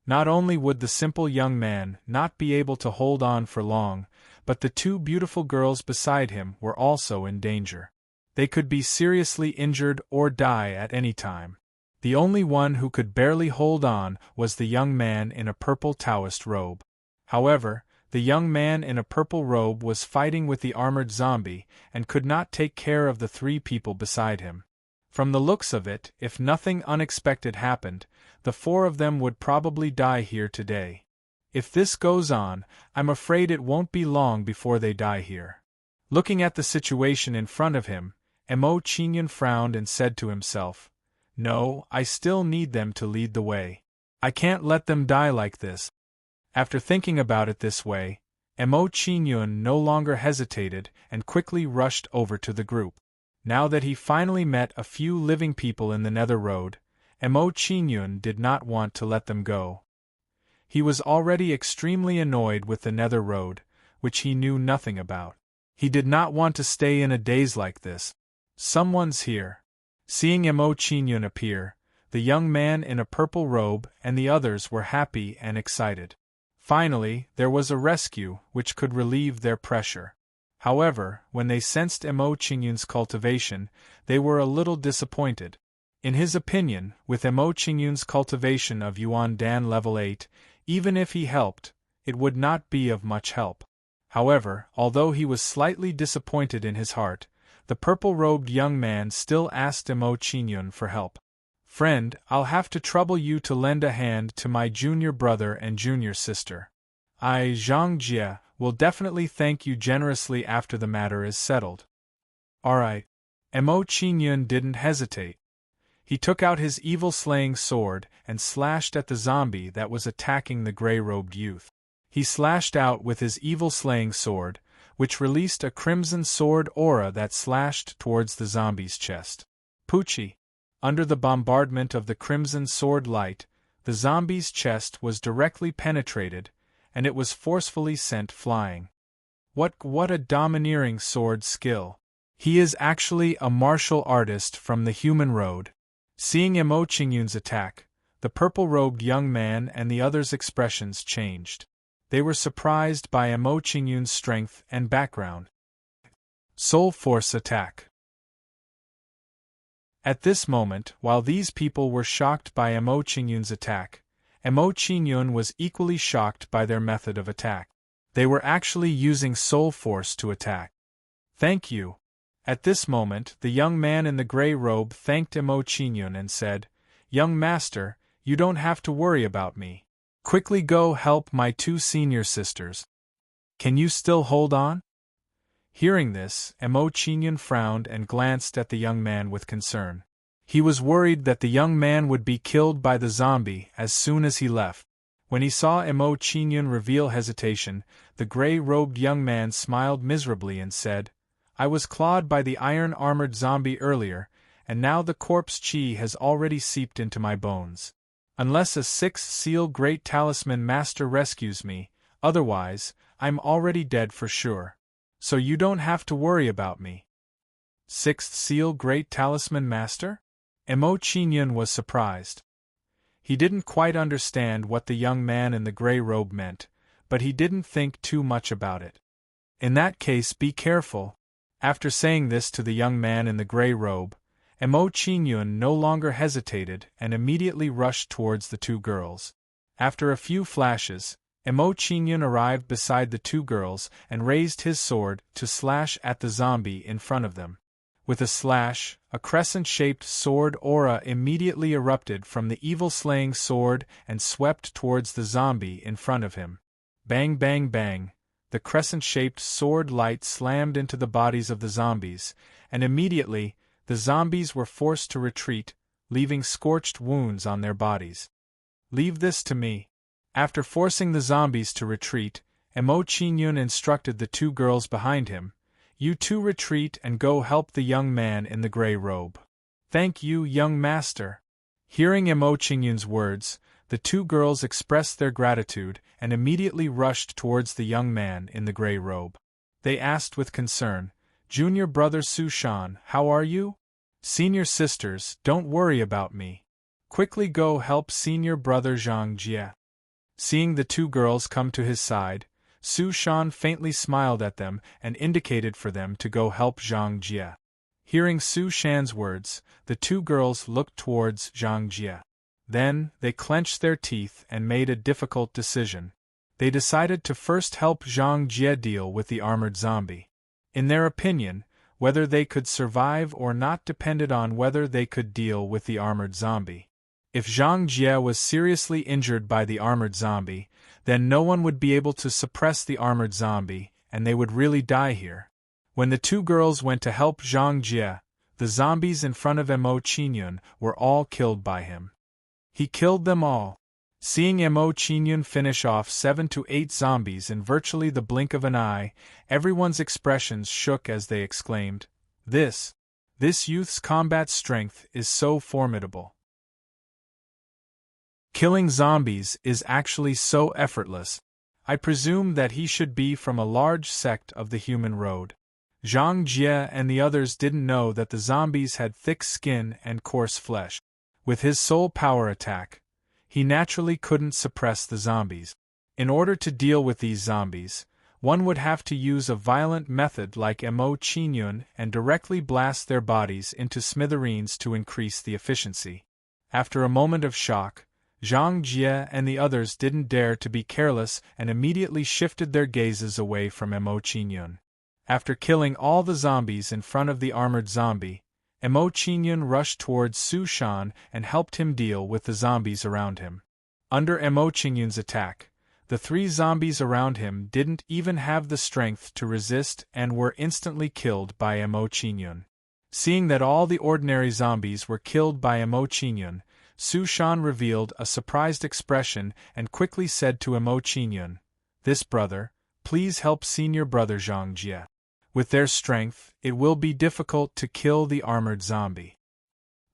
Not only would the simple young man not be able to hold on for long, but the two beautiful girls beside him were also in danger. They could be seriously injured or die at any time. The only one who could barely hold on was the young man in a purple Taoist robe. However, the young man in a purple robe was fighting with the armored zombie and could not take care of the three people beside him. From the looks of it, if nothing unexpected happened, the four of them would probably die here today. If this goes on, I'm afraid it won't be long before they die here. Looking at the situation in front of him, Mo Qingyun frowned and said to himself, "No, I still need them to lead the way. I can't let them die like this." After thinking about it this way, Mo Qingyun no longer hesitated and quickly rushed over to the group. Now that he finally met a few living people in the Nether Road, Mo Qingyun did not want to let them go. He was already extremely annoyed with the Nether Road, which he knew nothing about. He did not want to stay in a daze like this. "Someone's here." Seeing Mo Qingyun appear, the young man in a purple robe and the others were happy and excited. Finally, there was a rescue which could relieve their pressure. However, when they sensed Mo Qingyun's cultivation, they were a little disappointed. In his opinion, with Mo Qingyun's cultivation of Yuan Dan level 8, even if he helped, it would not be of much help. However, although he was slightly disappointed in his heart, the purple-robed young man still asked Mo Qingyun for help. "Friend, I'll have to trouble you to lend a hand to my junior brother and junior sister. I, Zhang Jie, will definitely thank you generously after the matter is settled." "Alright." Mo Qingyun didn't hesitate. He took out his evil-slaying sword and slashed at the zombie that was attacking the gray-robed youth. He slashed out with his evil-slaying sword, which released a crimson sword aura that slashed towards the zombie's chest. Poochie! Under the bombardment of the crimson sword light, the zombie's chest was directly penetrated, and it was forcefully sent flying. What a domineering sword skill! He is actually a martial artist from the human road. Seeing Mo Qingyun's attack, the purple-robed young man and the others' expressions changed. They were surprised by Mo Qingyun's strength and background. Soul Force Attack. At this moment, while these people were shocked by Mo Qingyun's attack, Mo Qingyun was equally shocked by their method of attack. They were actually using soul force to attack. "Thank you." At this moment, the young man in the gray robe thanked Mo Qingyun and said, "Young master, you don't have to worry about me. Quickly go help my two senior sisters. Can you still hold on?" Hearing this, Mo Qingyun frowned and glanced at the young man with concern. He was worried that the young man would be killed by the zombie as soon as he left. When he saw Mo Qingyun reveal hesitation, the gray-robed young man smiled miserably and said, "I was clawed by the iron-armored zombie earlier, and now the corpse chi has already seeped into my bones. Unless a sixth seal Great Talisman Master rescues me, otherwise, I'm already dead for sure. So you don't have to worry about me." "Sixth seal Great Talisman Master?" Mo Qingyun was surprised. He didn't quite understand what the young man in the gray robe meant, but he didn't think too much about it. "In that case, be careful." After saying this to the young man in the gray robe, Mo Qingyun no longer hesitated and immediately rushed towards the two girls. After a few flashes, Mo Qingyun arrived beside the two girls and raised his sword to slash at the zombie in front of them. With a slash, a crescent-shaped sword aura immediately erupted from the evil-slaying sword and swept towards the zombie in front of him. Bang bang bang, the crescent-shaped sword light slammed into the bodies of the zombies, and immediately, the zombies were forced to retreat, leaving scorched wounds on their bodies. Leave this to me. After forcing the zombies to retreat, Emo Chinyun instructed the two girls behind him, "You two retreat and go help the young man in the gray robe." "Thank you, young master." Hearing Emo Chinyun's words, the two girls expressed their gratitude and immediately rushed towards the young man in the gray robe. They asked with concern, "Junior brother Su Shan, how are you?" "Senior sisters, don't worry about me. Quickly go help senior brother Zhang Jie." Seeing the two girls come to his side, Su Shan faintly smiled at them and indicated for them to go help Zhang Jie. Hearing Su Shan's words, the two girls looked towards Zhang Jie. Then, they clenched their teeth and made a difficult decision. They decided to first help Zhang Jie deal with the armored zombie. In their opinion, whether they could survive or not depended on whether they could deal with the armored zombie. If Zhang Jie was seriously injured by the armored zombie, then no one would be able to suppress the armored zombie, and they would really die here. When the two girls went to help Zhang Jie, the zombies in front of Emo Chinyun were all killed by him. He killed them all. Seeing Emo Chinyun finish off 7 to 8 zombies in virtually the blink of an eye, everyone's expressions shook as they exclaimed, This youth's combat strength is so formidable. Killing zombies is actually so effortless. I presume that he should be from a large sect of the human road." Zhang Jie and the others didn't know that the zombies had thick skin and coarse flesh. With his soul power attack, he naturally couldn't suppress the zombies. In order to deal with these zombies, one would have to use a violent method like Emo Chinyun and directly blast their bodies into smithereens to increase the efficiency. After a moment of shock, Zhang Jie and the others didn't dare to be careless and immediately shifted their gazes away from Emo Chinyun. After killing all the zombies in front of the armored zombie, Emo Chinyun rushed towards Su Shan and helped him deal with the zombies around him. Under Emo Chinyun's attack, the 3 zombies around him didn't even have the strength to resist and were instantly killed by Emo Chinyun. Seeing that all the ordinary zombies were killed by Emo Chinyun, Su Shan revealed a surprised expression and quickly said to Emo Chinyun, "This brother, please help senior brother Zhang Jie. With their strength, it will be difficult to kill the armored zombie."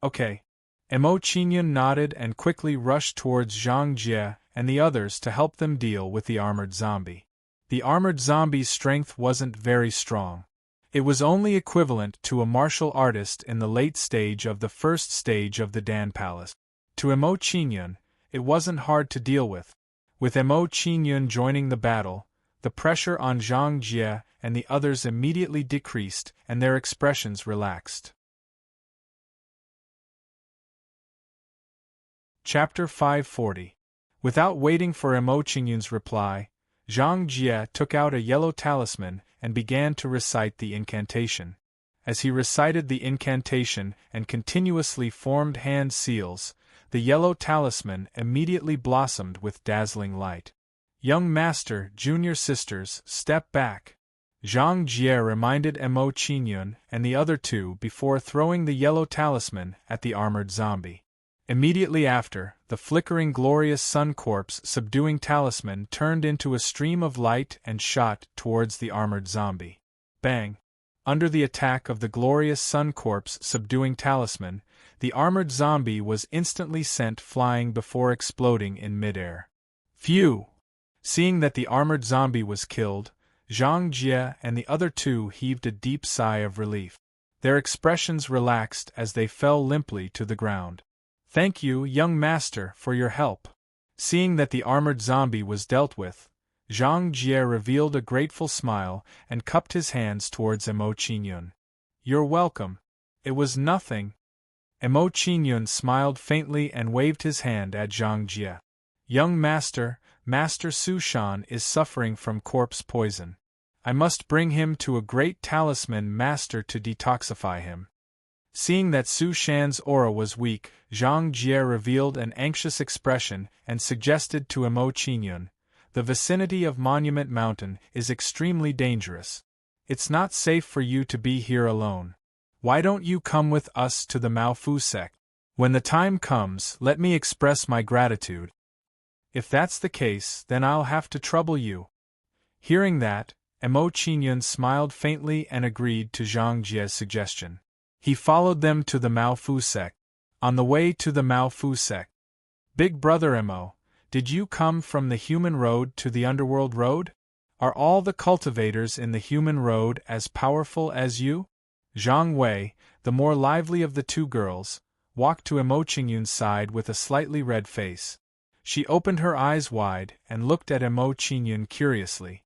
"Okay." Emo Chinyun nodded and quickly rushed towards Zhang Jie and the others to help them deal with the armored zombie. The armored zombie's strength wasn't very strong. It was only equivalent to a martial artist in the late stage of the first stage of the Dan Palace. To Emo Chinyun, it wasn't hard to deal with. With Emo Chinyun joining the battle, the pressure on Zhang Jie and the others immediately decreased and their expressions relaxed. Chapter 540. Without waiting for Emo Chinyun's reply, Zhang Jie took out a yellow talisman and began to recite the incantation. As he recited the incantation and continuously formed hand seals, the yellow talisman immediately blossomed with dazzling light. "Young master, junior sisters, step back," Zhang Jie reminded Emo Chinyun and the other two before throwing the yellow talisman at the armored zombie. Immediately after, the flickering glorious sun corpse subduing talisman turned into a stream of light and shot towards the armored zombie. Bang! Under the attack of the glorious sun corpse subduing talisman, the armored zombie was instantly sent flying before exploding in midair. Phew! Seeing that the armored zombie was killed, Zhang Jie and the other two heaved a deep sigh of relief. Their expressions relaxed as they fell limply to the ground. "Thank you, young master, for your help." Seeing that the armored zombie was dealt with, Zhang Jie revealed a grateful smile and cupped his hands towards Emo Chinyun. "You're welcome. It was nothing." Emo Chinyun smiled faintly and waved his hand at Zhang Jie. "Young master, Master Su Shan is suffering from corpse poison. I must bring him to a great talisman master to detoxify him." Seeing that Su Shan's aura was weak, Zhang Jie revealed an anxious expression and suggested to Emo Chinyun, "The vicinity of Monument Mountain is extremely dangerous. It's not safe for you to be here alone. Why don't you come with us to the Mao Fu sect? When the time comes, let me express my gratitude." If that's the case, then I'll have to trouble you. Hearing that, Emo Qingyun smiled faintly and agreed to Zhang Jie's suggestion. He followed them to the Mao Fu sect. On the way to the Mao Fu sect, Big Brother Emo, did you come from the human road to the underworld road? Are all the cultivators in the human road as powerful as you? Zhang Wei, the more lively of the two girls, walked to Emo Qingyun's side with a slightly red face. She opened her eyes wide and looked at Emo Qingyun curiously.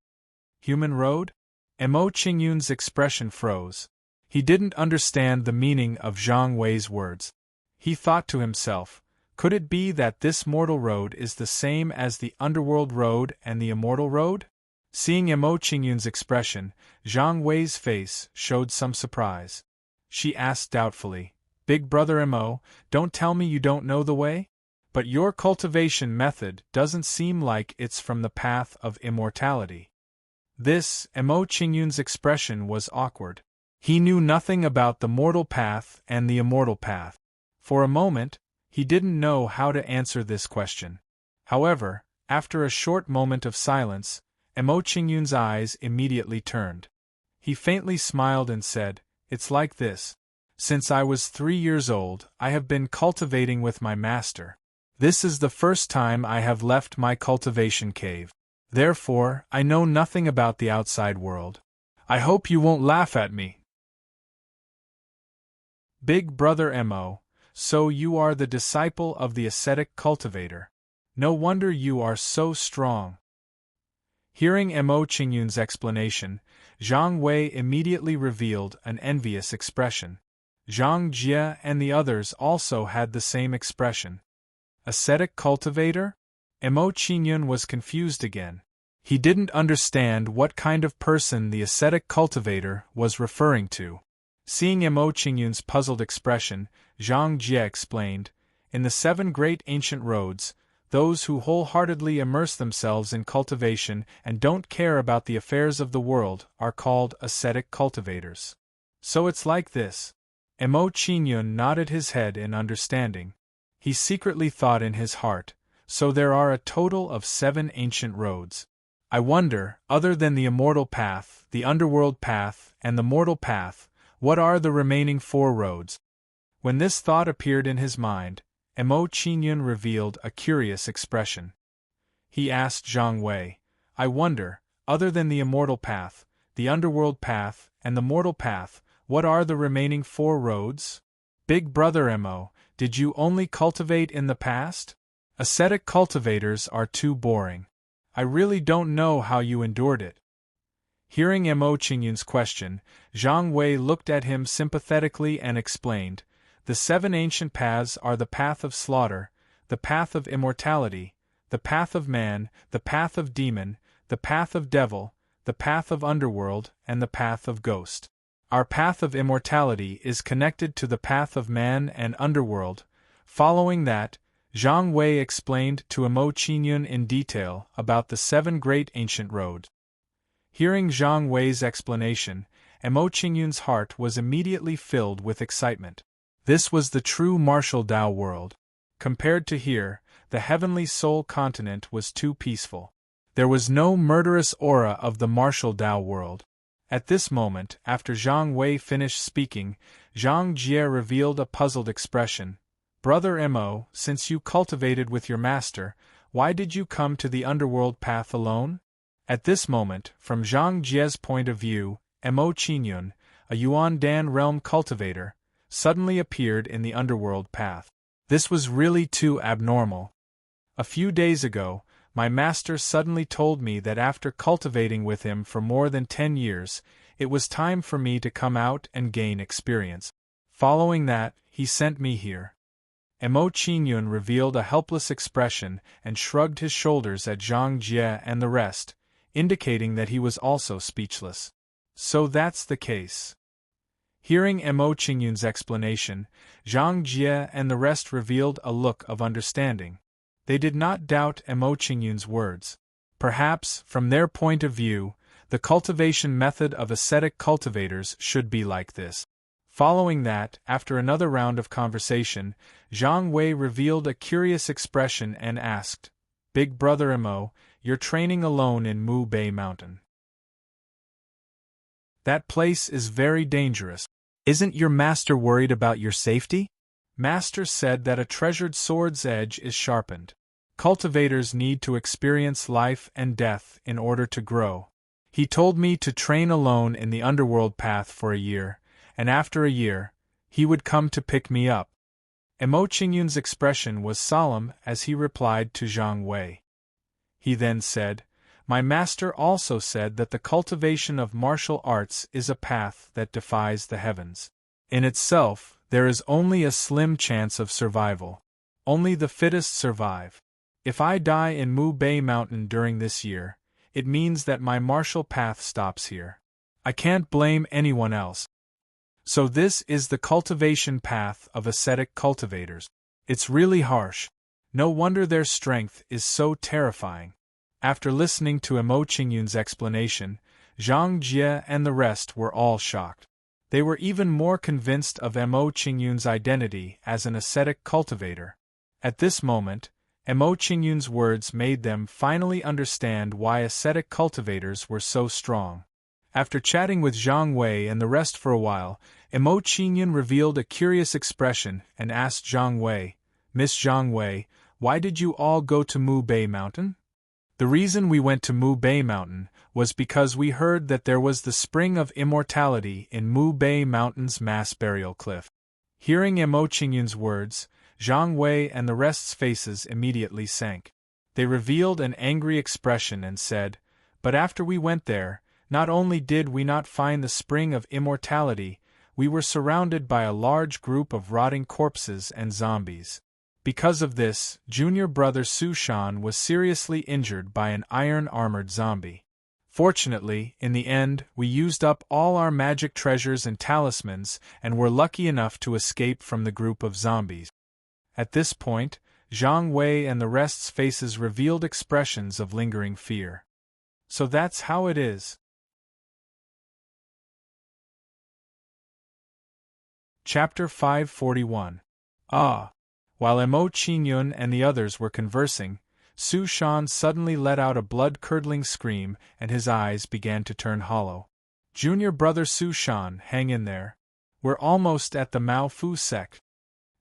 Human road? Emo Qingyun's expression froze. He didn't understand the meaning of Zhang Wei's words. He thought to himself, could it be that this mortal road is the same as the underworld road and the immortal road? Seeing Emo Qingyun's expression, Zhang Wei's face showed some surprise. She asked doubtfully, Big Brother Emo, don't tell me you don't know the way? But your cultivation method doesn't seem like it's from the path of immortality. This, Emo Qingyun's expression was awkward. He knew nothing about the mortal path and the immortal path. For a moment, he didn't know how to answer this question. However, after a short moment of silence, Emo Qingyun's eyes immediately turned. He faintly smiled and said, It's like this. Since I was 3 years old, I have been cultivating with my master. This is the first time I have left my cultivation cave. Therefore, I know nothing about the outside world. I hope you won't laugh at me. Big Brother Emo, so you are the disciple of the ascetic cultivator. No wonder you are so strong. Hearing Emo Qingyun's explanation, Zhang Wei immediately revealed an envious expression. Zhang Jie and the others also had the same expression. Ascetic cultivator? Emo Qingyun was confused again. He didn't understand what kind of person the ascetic cultivator was referring to. Seeing Emo Qingyun's puzzled expression, Zhang Jie explained, in the 7 great ancient roads, those who wholeheartedly immerse themselves in cultivation and don't care about the affairs of the world are called ascetic cultivators. So it's like this. Emo Qingyun nodded his head in understanding. He secretly thought in his heart, so there are a total of 7 ancient roads. I wonder, other than the immortal path, the underworld path, and the mortal path, what are the remaining 4 roads? When this thought appeared in his mind, Emo Qingyun revealed a curious expression. He asked Zhang Wei, I wonder, other than the immortal path, the underworld path, and the mortal path, what are the remaining 4 roads? Big Brother Emo, did you only cultivate in the past? Ascetic cultivators are too boring. I really don't know how you endured it. Hearing Emo Qingyun's question, Zhang Wei looked at him sympathetically and explained, the 7 ancient paths are the path of slaughter, the path of immortality, the path of man, the path of demon, the path of devil, the path of underworld, and the path of ghost. Our path of immortality is connected to the path of man and underworld. Following that, Zhang Wei explained to Emo Qingyun in detail about the 7 great ancient roads. Hearing Zhang Wei's explanation, Emo Qingyun's heart was immediately filled with excitement. This was the true martial Tao world. Compared to here, the heavenly soul continent was too peaceful. There was no murderous aura of the martial Tao world. At this moment, after Zhang Wei finished speaking, Zhang Jie revealed a puzzled expression. Brother Emo, since you cultivated with your master, why did you come to the underworld path alone? At this moment, from Zhang Jie's point of view, Emo Qingyun, a Yuan Dan realm cultivator, suddenly appeared in the underworld path. This was really too abnormal. A few days ago, my master suddenly told me that after cultivating with him for more than 10 years, it was time for me to come out and gain experience. Following that, he sent me here. Emo Qingyun revealed a helpless expression and shrugged his shoulders at Zhang Jie and the rest, indicating that he was also speechless. So that's the case. Hearing Emo Qingyun's explanation, Zhang Jie and the rest revealed a look of understanding. They did not doubt Emo Qingyun's words. Perhaps, from their point of view, the cultivation method of ascetic cultivators should be like this. Following that, after another round of conversation, Zhang Wei revealed a curious expression and asked, Big brother Emo, you're training alone in Mu Bay Mountain. That place is very dangerous. Isn't your master worried about your safety? Master said that a treasured sword's edge is sharpened. Cultivators need to experience life and death in order to grow. He told me to train alone in the underworld path for a year, and after a year, he would come to pick me up. Emo Qingyun's expression was solemn as he replied to Zhang Wei. He then said, "My master also said that the cultivation of martial arts is a path that defies the heavens. In itself, there is only a slim chance of survival. Only the fittest survive. If I die in Mu Bay Mountain during this year, it means that my martial path stops here. I can't blame anyone else. So this is the cultivation path of ascetic cultivators. It's really harsh. No wonder their strength is so terrifying." After listening to Emo Qingyun's explanation, Zhang Jie and the rest were all shocked. They were even more convinced of Emo Qingyun's identity as an ascetic cultivator. At this moment, Emo Qingyun's words made them finally understand why ascetic cultivators were so strong. After chatting with Zhang Wei and the rest for a while, Emo Qingyun revealed a curious expression and asked Zhang Wei, "Miss Zhang Wei, why did you all go to Mu Bay Mountain?" "The reason we went to Mu Bay Mountain was because we heard that there was the spring of immortality in Mu Bay Mountain's mass burial cliff." Hearing Emo Qingyun's words, Zhang Wei and the rest's faces immediately sank. They revealed an angry expression and said, "But after we went there, not only did we not find the spring of immortality, we were surrounded by a large group of rotting corpses and zombies. Because of this, junior brother Su Shan was seriously injured by an iron-armored zombie. Fortunately, in the end, we used up all our magic treasures and talismans and were lucky enough to escape from the group of zombies." At this point, Zhang Wei and the rest's faces revealed expressions of lingering fear. So that's how it is. Chapter 541. While Emo Qingyun and the others were conversing, Su Shan suddenly let out a blood-curdling scream and his eyes began to turn hollow. "Junior brother Su Shan, hang in there. We're almost at the Mao Fu sect."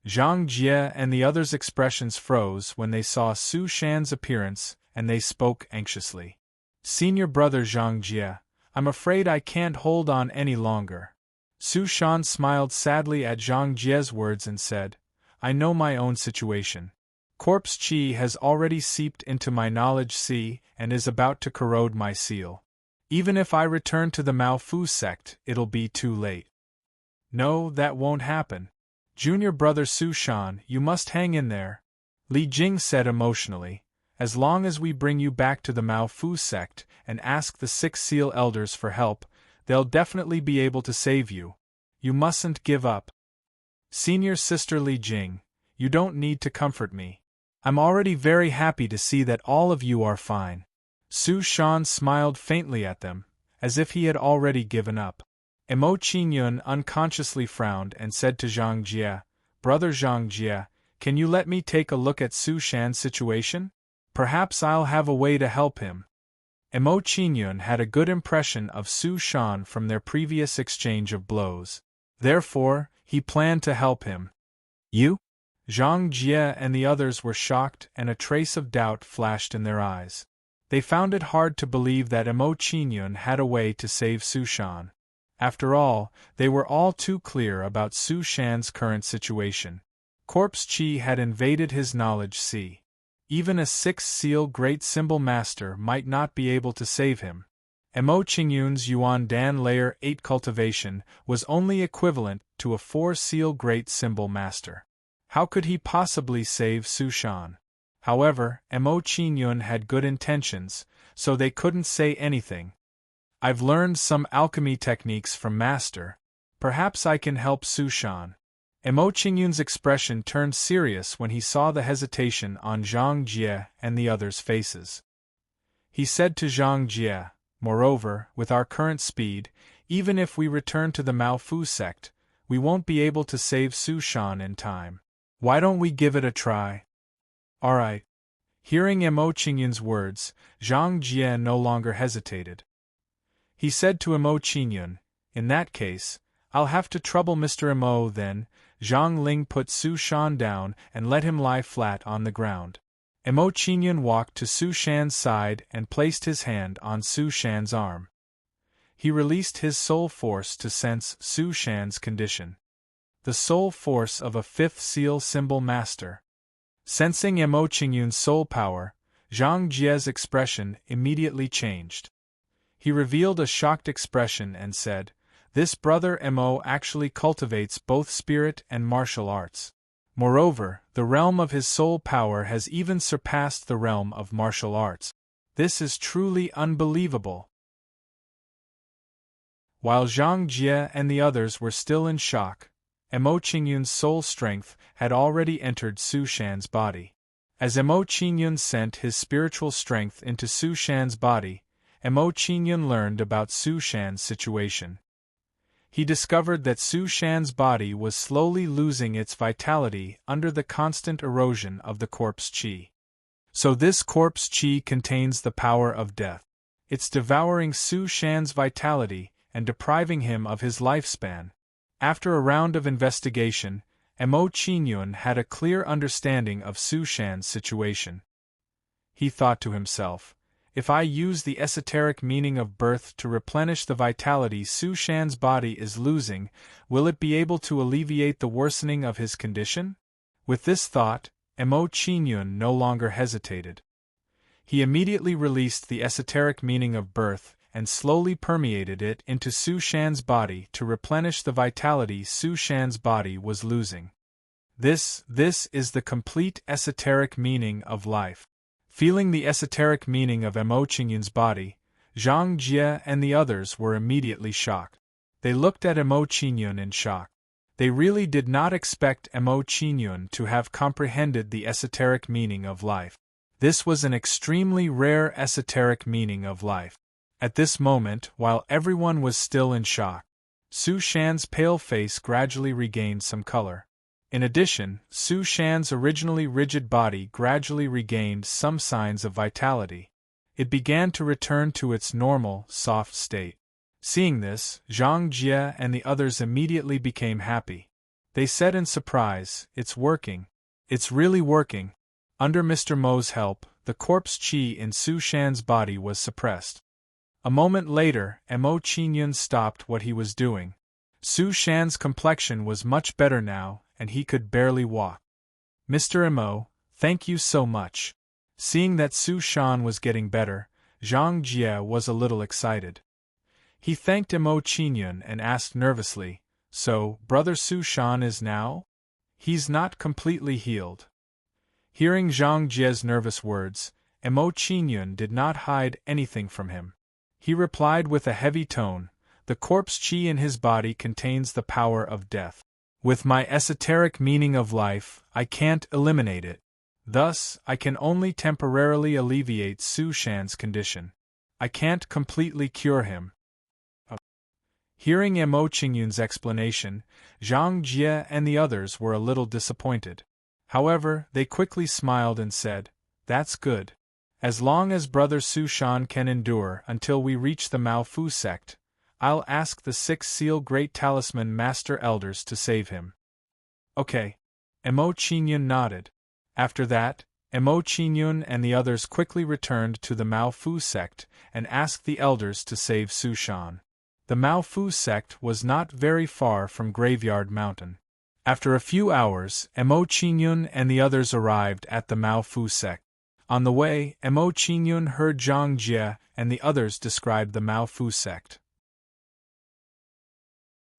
Zhang Jie and the others' expressions froze when they saw Su Shan's appearance, and they spoke anxiously. "Senior brother Zhang Jie, I'm afraid I can't hold on any longer." Su Shan smiled sadly at Zhang Jie's words and said, "I know my own situation. Corpse Qi has already seeped into my knowledge sea and is about to corrode my seal. Even if I return to the Mao Fu sect, it'll be too late." "No, that won't happen. Junior brother Su Shan, you must hang in there," Li Jing said emotionally. "As long as we bring you back to the Mao Fu sect and ask the 6 Seal Elders for help, they'll definitely be able to save you. You mustn't give up. Senior sister Li Jing, you don't need to comfort me. I'm already very happy to see that all of you are fine." Su Shan smiled faintly at them, as if he had already given up. Emo Qingyun unconsciously frowned and said to Zhang Jie, "Brother Zhang Jie, can you let me take a look at Su Shan's situation? Perhaps I'll have a way to help him." Emo Qingyun had a good impression of Su Shan from their previous exchange of blows. Therefore, he planned to help him. "You?" Zhang Jie and the others were shocked and a trace of doubt flashed in their eyes. They found it hard to believe that Emo Qingyun had a way to save Su Shan. After all, they were all too clear about Su Shan's current situation. Corpse Qi had invaded his knowledge sea. Even a 6 Seal Great Symbol Master might not be able to save him. Emo Qingyun's Yuan Dan Layer 8 cultivation was only equivalent to a 4 Seal Great Symbol Master. How could he possibly save Su Shan? However, Emo Qingyun had good intentions, so they couldn't say anything. "I've learned some alchemy techniques from Master. Perhaps I can help Su Shan." Emo Qingyun's expression turned serious when he saw the hesitation on Zhang Jie and the others' faces. He said to Zhang Jie, "Moreover, with our current speed, even if we return to the Mao Fu sect, we won't be able to save Su Shan in time. Why don't we give it a try?" "Alright. Hearing Mo Qingyun's words, Zhang Jie no longer hesitated. He said to Mo Qingyun, "In that case, I'll have to trouble Mr. Mo then." Zhang Ling put Su Shan down and let him lie flat on the ground. Mo Qingyun walked to Su Shan's side and placed his hand on Su Shan's arm. He released his soul force to sense Su Shan's condition. The soul force of a fifth seal symbol master. Sensing Mo Qingyun's soul power, Zhang Jie's expression immediately changed. He revealed a shocked expression and said, "This brother Mo actually cultivates both spirit and martial arts. Moreover, the realm of his soul power has even surpassed the realm of martial arts. This is truly unbelievable." While Zhang Jie and the others were still in shock, Mo Qingyun's soul strength had already entered Su Shan's body. As Mo Qingyun sent his spiritual strength into Su Shan's body, Mo Qingyun learned about Su Shan's situation. He discovered that Su Shan's body was slowly losing its vitality under the constant erosion of the corpse qi. So this corpse qi contains the power of death. It's devouring Su Shan's vitality and depriving him of his lifespan. After a round of investigation, Mo Qingyun had a clear understanding of Su Shan's situation. He thought to himself, "If I use the esoteric meaning of birth to replenish the vitality Su Shan's body is losing, will it be able to alleviate the worsening of his condition?" With this thought, Mo Qingyun no longer hesitated. He immediately released the esoteric meaning of birth and slowly permeated it into Su Shan's body to replenish the vitality Su Shan's body was losing. This is the complete esoteric meaning of life. Feeling the esoteric meaning of Mo Qingyun's body, Zhang Jie and the others were immediately shocked. They looked at Mo Qingyun in shock. They really did not expect Mo Qingyun to have comprehended the esoteric meaning of life. This was an extremely rare esoteric meaning of life. At this moment, while everyone was still in shock, Su Shan's pale face gradually regained some color. In addition, Su Shan's originally rigid body gradually regained some signs of vitality. It began to return to its normal, soft state. Seeing this, Zhang Jie and the others immediately became happy. They said in surprise, "It's working. It's really working." Under Mr. Mo's help, the corpse qi in Su Shan's body was suppressed. A moment later, Mo Qingyun stopped what he was doing. Su Shan's complexion was much better now, and he could barely walk. "Mr. Mo, thank you so much." Seeing that Su Shan was getting better, Zhang Jie was a little excited. He thanked Mo Qingyun and asked nervously, "So, brother Su Shan is now? He's not completely healed?" Hearing Zhang Jie's nervous words, Mo Qingyun did not hide anything from him. He replied with a heavy tone, "The corpse qi in his body contains the power of death. With my esoteric meaning of life, I can't eliminate it. Thus, I can only temporarily alleviate Su Shan's condition. I can't completely cure him." Hearing Mo Qingyun's explanation, Zhang Jie and the others were a little disappointed. However, they quickly smiled and said, "That's good. As long as Brother Su Shan can endure until we reach the Mao Fu sect, I'll ask the Six Seal Great Talisman Master Elders to save him." "Okay." Mo Qingyun nodded. After that, Mo Qingyun and the others quickly returned to the Mao Fu sect and asked the elders to save Su Shan. The Mao Fu sect was not very far from Graveyard Mountain. After a few hours, Mo Qingyun and the others arrived at the Mao Fu sect. On the way, Mo Qingyun heard Zhang Jie and the others describe the Mao Fu sect.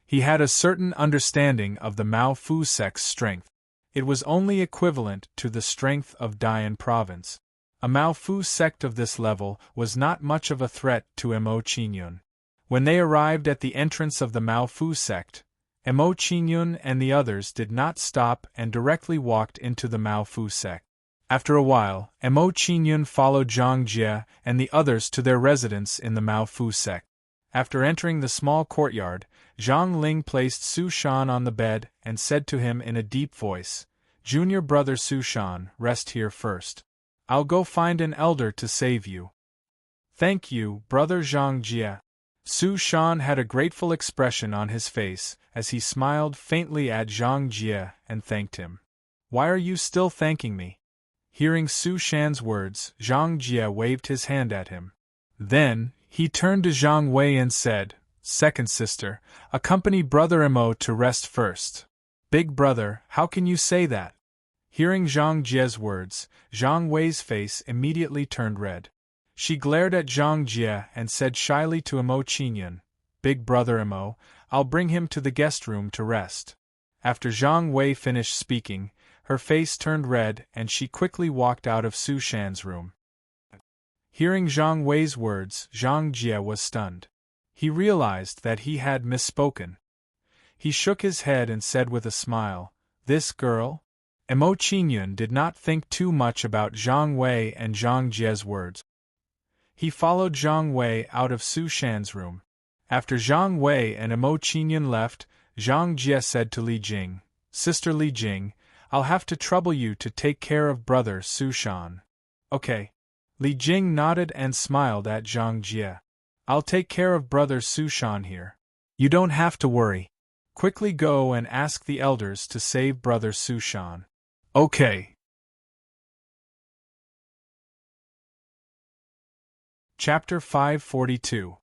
He had a certain understanding of the Mao Fu sect's strength. It was only equivalent to the strength of Dian province. A Mao Fu sect of this level was not much of a threat to Mo Qingyun. When they arrived at the entrance of the Mao Fu sect, Mo Qingyun and the others did not stop and directly walked into the Mao Fu sect. After a while, Mo Qingyun followed Zhang Jie and the others to their residence in the Mao Fu sect. After entering the small courtyard, Zhang Ling placed Su Shan on the bed and said to him in a deep voice, "Junior brother Su Shan, rest here first. I'll go find an elder to save you. Thank you, Brother Zhang Jie. Su Shan had a grateful expression on his face as he smiled faintly at Zhang Jie and thanked him. Why are you still thanking me? Hearing Su Shan's words, Zhang Jie waved his hand at him. Then, he turned to Zhang Wei and said, Second sister, accompany Brother Mo to rest first. Big brother, how can you say that? Hearing Zhang Jie's words, Zhang Wei's face immediately turned red. She glared at Zhang Jie and said shyly to Mo Qingyun, Big brother Mo, I'll bring him to the guest room to rest. After Zhang Wei finished speaking, her face turned red and she quickly walked out of Su Shan's room. Hearing Zhang Wei's words, Zhang Jie was stunned. He realized that he had misspoken. He shook his head and said with a smile, This girl? Mo Qingyun did not think too much about Zhang Wei and Zhang Jie's words. He followed Zhang Wei out of Su Shan's room. After Zhang Wei and Mo Qingyun left, Zhang Jie said to Li Jing, Sister Li Jing, I'll have to trouble you to take care of brother Su Shan. Okay. Li Jing nodded and smiled at Zhang Jie. I'll take care of brother Su Shan here. You don't have to worry. Quickly go and ask the elders to save brother Su Shan. Okay. Chapter 542.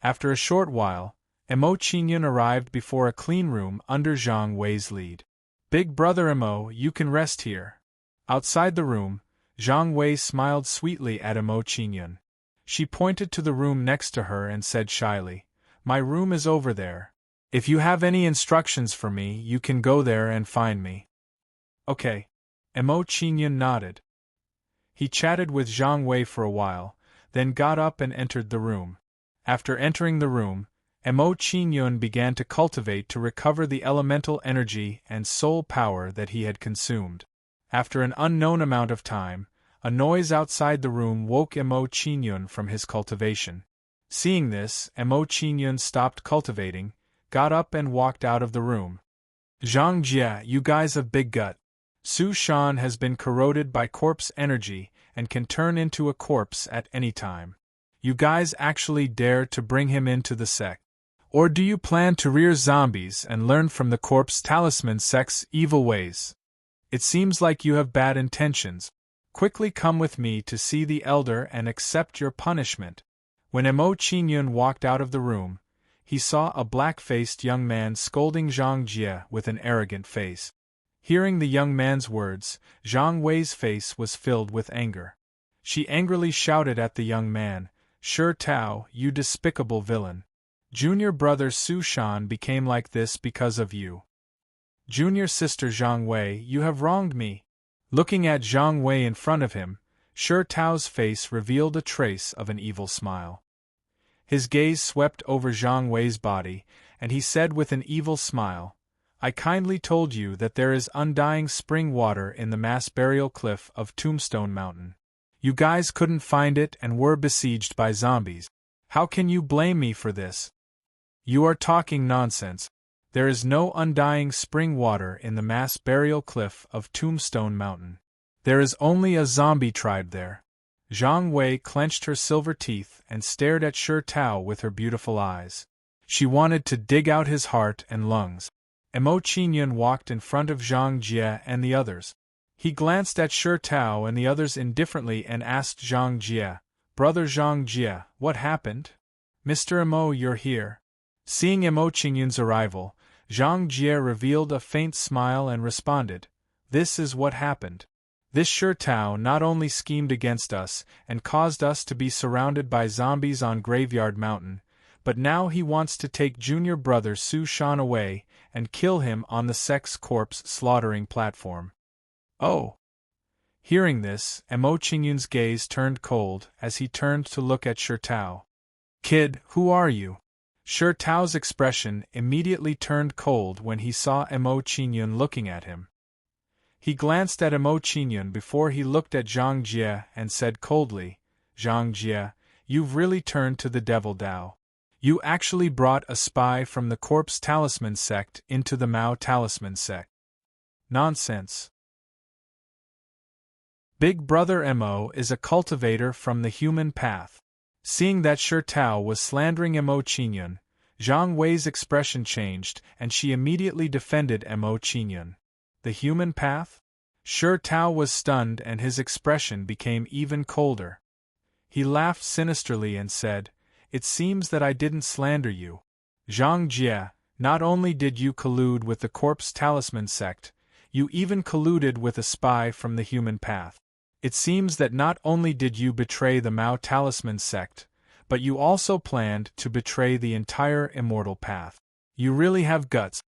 After a short while, Mo Qingyun arrived before a clean room under Zhang Wei's lead. Big brother Mo, you can rest here. Outside the room, Zhang Wei smiled sweetly at Mo Qingyun. She pointed to the room next to her and said shyly, My room is over there. If you have any instructions for me, you can go there and find me. Okay. Mo Qingyun nodded. He chatted with Zhang Wei for a while, then got up and entered the room. After entering the room, Mo Qingyun began to cultivate to recover the elemental energy and soul power that he had consumed. After an unknown amount of time, a noise outside the room woke Mo Qingyun from his cultivation. Seeing this, Mo Qingyun stopped cultivating, got up and walked out of the room. Zhang Jie, you guys have big gut. Su Shan has been corroded by corpse energy and can turn into a corpse at any time. You guys actually dare to bring him into the sect? Or do you plan to rear zombies and learn from the corpse talisman sect's evil ways? It seems like you have bad intentions. Quickly come with me to see the elder and accept your punishment. When Mo Qingyun walked out of the room, he saw a black-faced young man scolding Zhang Jie with an arrogant face. Hearing the young man's words, Zhang Wei's face was filled with anger. She angrily shouted at the young man, Shi Tao, you despicable villain. Junior brother Su Shan became like this because of you. Junior sister Zhang Wei, you have wronged me. Looking at Zhang Wei in front of him, Shi Tao's face revealed a trace of an evil smile. His gaze swept over Zhang Wei's body, and he said with an evil smile, I kindly told you that there is undying spring water in the mass burial cliff of Tombstone Mountain. You guys couldn't find it and were besieged by zombies. How can you blame me for this? You are talking nonsense. There is no undying spring water in the mass burial cliff of Tombstone Mountain. There is only a zombie tribe there. Zhang Wei clenched her silver teeth and stared at Shi Tao with her beautiful eyes. She wanted to dig out his heart and lungs. Mo Qingyun walked in front of Zhang Jie and the others. He glanced at Shi Tao and the others indifferently and asked Zhang Jie, Brother Zhang Jie, what happened? Mr. Mo, you're here. Seeing Mo Qingyun's arrival, Zhang Jie revealed a faint smile and responded, This is what happened. This Shi Tao not only schemed against us and caused us to be surrounded by zombies on Graveyard Mountain, but now he wants to take junior brother Su Shan away and kill him on the sect's corpse slaughtering platform. Oh! Hearing this, Mo Qingyun's gaze turned cold as he turned to look at Shi Tao. Kid, who are you? Shi Tao's expression immediately turned cold when he saw Mo Qingyun looking at him. He glanced at Mo Qingyun before he looked at Zhang Jie and said coldly, Zhang Jie, you've really turned to the devil Dao. You actually brought a spy from the Corpse Talisman sect into the Mao Talisman sect. Nonsense. Big Brother Mo is a cultivator from the human path. Seeing that Shi Tao was slandering Mo Qingyun, Zhang Wei's expression changed and she immediately defended Mo Qingyun. The human path? Shi Tao was stunned and his expression became even colder. He laughed sinisterly and said, "It seems that I didn't slander you. Zhang Jie, not only did you collude with the Corpse Talisman sect, you even colluded with a spy from the human path. It seems that not only did you betray the Mao Talisman sect, but you also planned to betray the entire immortal path. You really have guts."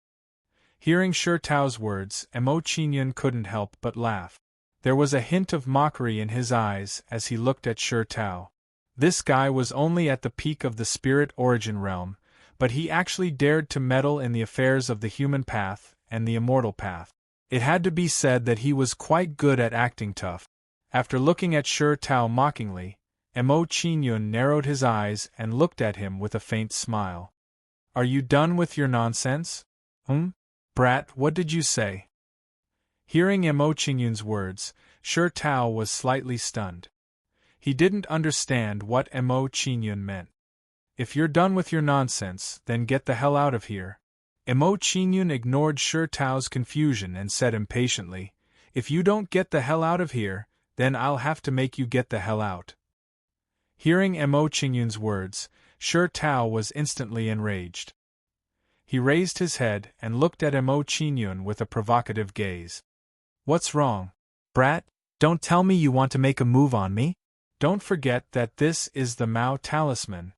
Hearing Shi Tao's words, Mo Qingyun couldn't help but laugh. There was a hint of mockery in his eyes as he looked at Shi Tao. This guy was only at the peak of the spirit origin realm, but he actually dared to meddle in the affairs of the human path and the immortal path. It had to be said that he was quite good at acting tough. After looking at Shi Tao mockingly, Mo Qingyun narrowed his eyes and looked at him with a faint smile. "Are you done with your nonsense? Brat, what did you say?" Hearing Mo Qingyun's words, Shi Tao was slightly stunned. He didn't understand what Mo Qingyun meant. "If you're done with your nonsense, then get the hell out of here." Mo Qingyun ignored Shi Tao's confusion and said impatiently, "If you don't get the hell out of here, then I'll have to make you get the hell out." Hearing Mo Qingyun's words, Shi Tao was instantly enraged. He raised his head and looked at Mo Qingyun with a provocative gaze. "What's wrong? Brat, don't tell me you want to make a move on me? Don't forget that this is the Mao Talisman."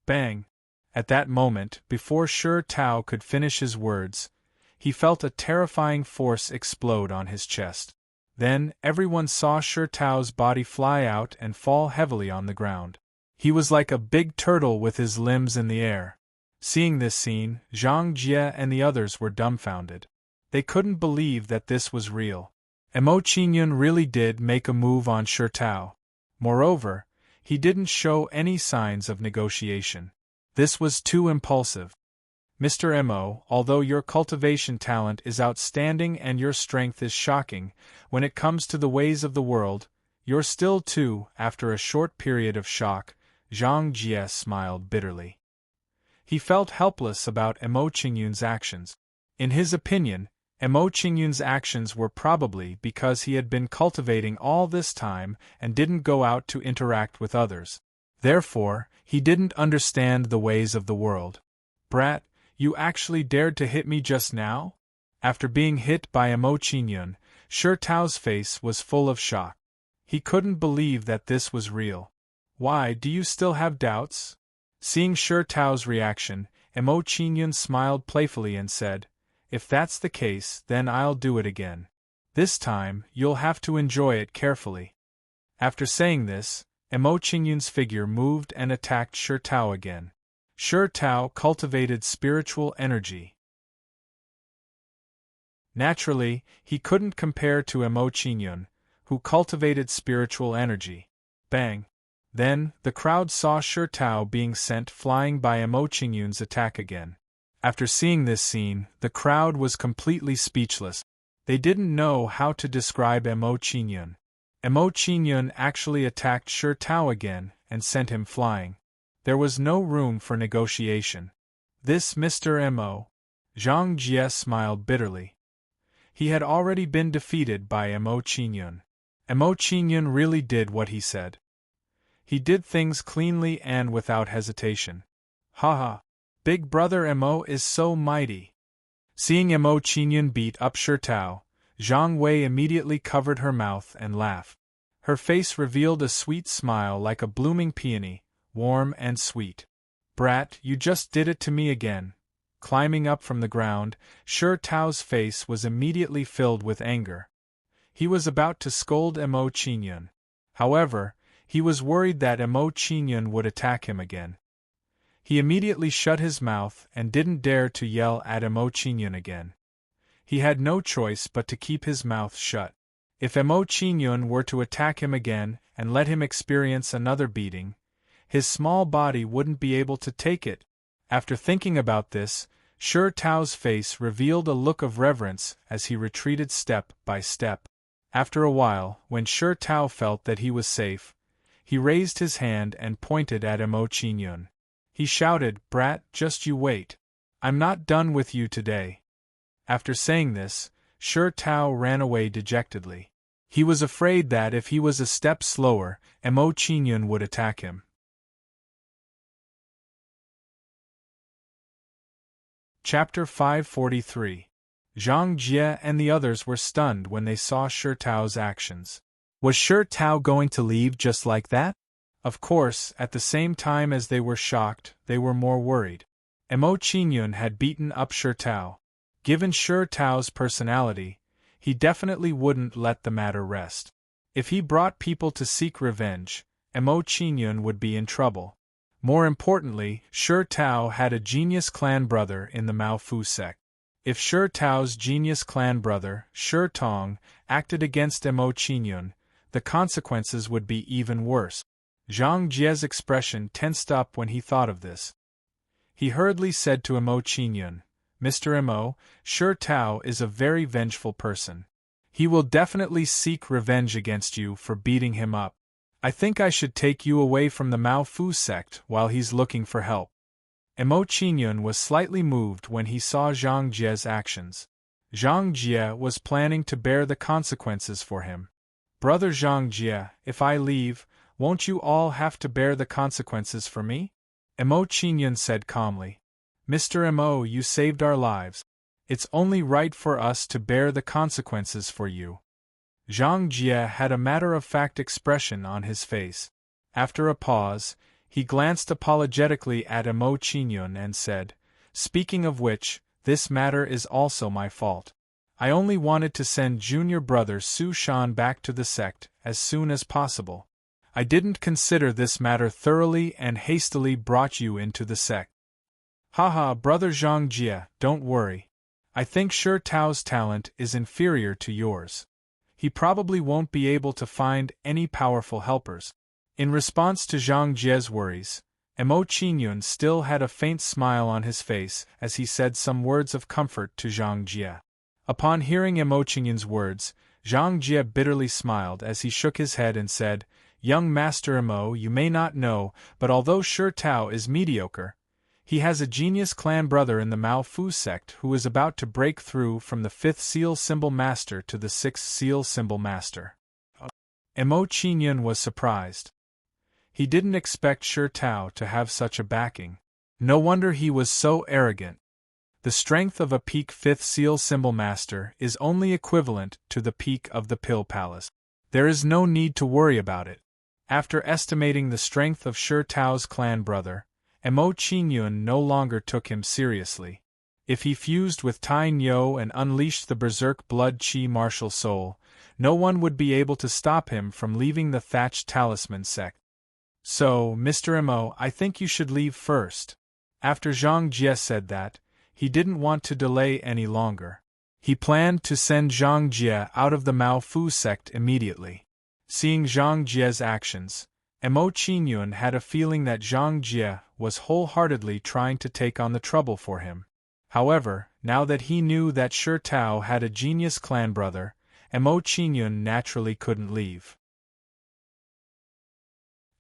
Bang! At that moment, before Shi Tao could finish his words, he felt a terrifying force explode on his chest. Then, everyone saw Shi Tao's body fly out and fall heavily on the ground. He was like a big turtle with his limbs in the air. Seeing this scene, Zhang Jie and the others were dumbfounded. They couldn't believe that this was real. Mo Qingyun really did make a move on Shi Tao. Moreover, he didn't show any signs of negotiation. This was too impulsive. "Mr. Mo, although your cultivation talent is outstanding and your strength is shocking, when it comes to the ways of the world, you're still too." After a short period of shock, Zhang Jie smiled bitterly. He felt helpless about Mo Qingyun's actions. In his opinion, Mo Qingyun's actions were probably because he had been cultivating all this time and didn't go out to interact with others. Therefore, he didn't understand the ways of the world. "Brat, you actually dared to hit me just now?" After being hit by Mo Qingyun, Shi Tao's face was full of shock. He couldn't believe that this was real. "Why, do you still have doubts?" Seeing Shi Tao's reaction, Mo Qingyun smiled playfully and said, "If that's the case, then I'll do it again. This time, you'll have to enjoy it carefully." After saying this, Mo Qingyun's figure moved and attacked Shi Tao again. Shi Tao cultivated spiritual energy. Naturally, he couldn't compare to Mo Qingyun, who cultivated spiritual energy. Bang! Then, the crowd saw Shi Tao being sent flying by Mo Qingyun's attack again. After seeing this scene, the crowd was completely speechless. They didn't know how to describe Mo Qingyun. Mo Qingyun actually attacked Shi Tao again and sent him flying. There was no room for negotiation. "This Mr. Mo." Zhang Jie smiled bitterly. He had already been defeated by Mo Qingyun. Mo Qingyun really did what he said. He did things cleanly and without hesitation. "Haha! Big Brother Mo is so mighty." Seeing Mo Qingyun beat up Shi Tao, Zhang Wei immediately covered her mouth and laughed. Her face revealed a sweet smile like a blooming peony, warm and sweet. "Brat, you just did it to me again." Climbing up from the ground, Shi Tao's face was immediately filled with anger. He was about to scold Mo Qingyun. However, he was worried that Mo Qingyun would attack him again. He immediately shut his mouth and didn't dare to yell at Mo Qingyun again. He had no choice but to keep his mouth shut. If Mo Qingyun were to attack him again and let him experience another beating, his small body wouldn't be able to take it. After thinking about this, Shi Tao's face revealed a look of reverence as he retreated step by step. After a while, when Sher Tao felt that he was safe, he raised his hand and pointed at Emo Qingyun. He shouted, "Brat, just you wait. I'm not done with you today." After saying this, Sher Tao ran away dejectedly. He was afraid that if he was a step slower, Emo Qingyun would attack him. Chapter 543. Zhang Jie and the others were stunned when they saw Sher Tao's actions. Was Sher Tao going to leave just like that? Of course, at the same time as they were shocked, they were more worried. Emo Qingyun had beaten up Sher Tao. Given Sher Tao's personality, he definitely wouldn't let the matter rest. If he brought people to seek revenge, Emo Qingyun would be in trouble. More importantly, Sher Tao had a genius clan brother in the Mao Fu sect. If Sher Tao's genius clan brother, Sher Tong, acted against Emo Qingyun, the consequences would be even worse. Zhang Jie's expression tensed up when he thought of this. He hurriedly said to Emo Qingyun, "Mr. Emo, Sher Tao is a very vengeful person. He will definitely seek revenge against you for beating him up. I think I should take you away from the Mao Fu sect while he's looking for help." Emo Qingyun was slightly moved when he saw Zhang Jie's actions. Zhang Jie was planning to bear the consequences for him. "Brother Zhang Jie, if I leave, won't you all have to bear the consequences for me?" Emo Qingyun said calmly. "Mr. Emo, you saved our lives. It's only right for us to bear the consequences for you." Zhang Jie had a matter-of-fact expression on his face. After a pause, he glanced apologetically at Emo Qingyun and said, "Speaking of which, this matter is also my fault. I only wanted to send junior brother Su Shan back to the sect as soon as possible. I didn't consider this matter thoroughly and hastily brought you into the sect." "Haha, brother Zhang Jie, don't worry. I think Sher Tao's talent is inferior to yours. He probably won't be able to find any powerful helpers." In response to Zhang Jie's worries, Emo Qingyun still had a faint smile on his face as he said some words of comfort to Zhang Jie. Upon hearing Emo Qingyun's words, Zhang Jie bitterly smiled as he shook his head and said, "Young Master Emo, you may not know, but although Sher Tao is mediocre, he has a genius clan brother in the Mao Fu sect who is about to break through from the 5th Seal Symbol Master to the 6th Seal Symbol Master." Emo Qingyun was surprised. He didn't expect Sher Tao to have such a backing. No wonder he was so arrogant. The strength of a peak 5th Seal Symbol Master is only equivalent to the peak of the Pill Palace. There is no need to worry about it. After estimating the strength of Sher Tao's clan brother, Emo Qingyun no longer took him seriously. If he fused with Tai Nyo and unleashed the Berserk Blood Chi martial soul, no one would be able to stop him from leaving the Thatched Talisman sect. "So, Mr. Emo, I think you should leave first." After Zhang Jie said that, he didn't want to delay any longer. He planned to send Zhang Jie out of the Mao Fu sect immediately. Seeing Zhang Jie's actions, Emo Qingyun had a feeling that Zhang Jie was wholeheartedly trying to take on the trouble for him. However, now that he knew that Sher Tao had a genius clan brother, Emo Qingyun naturally couldn't leave.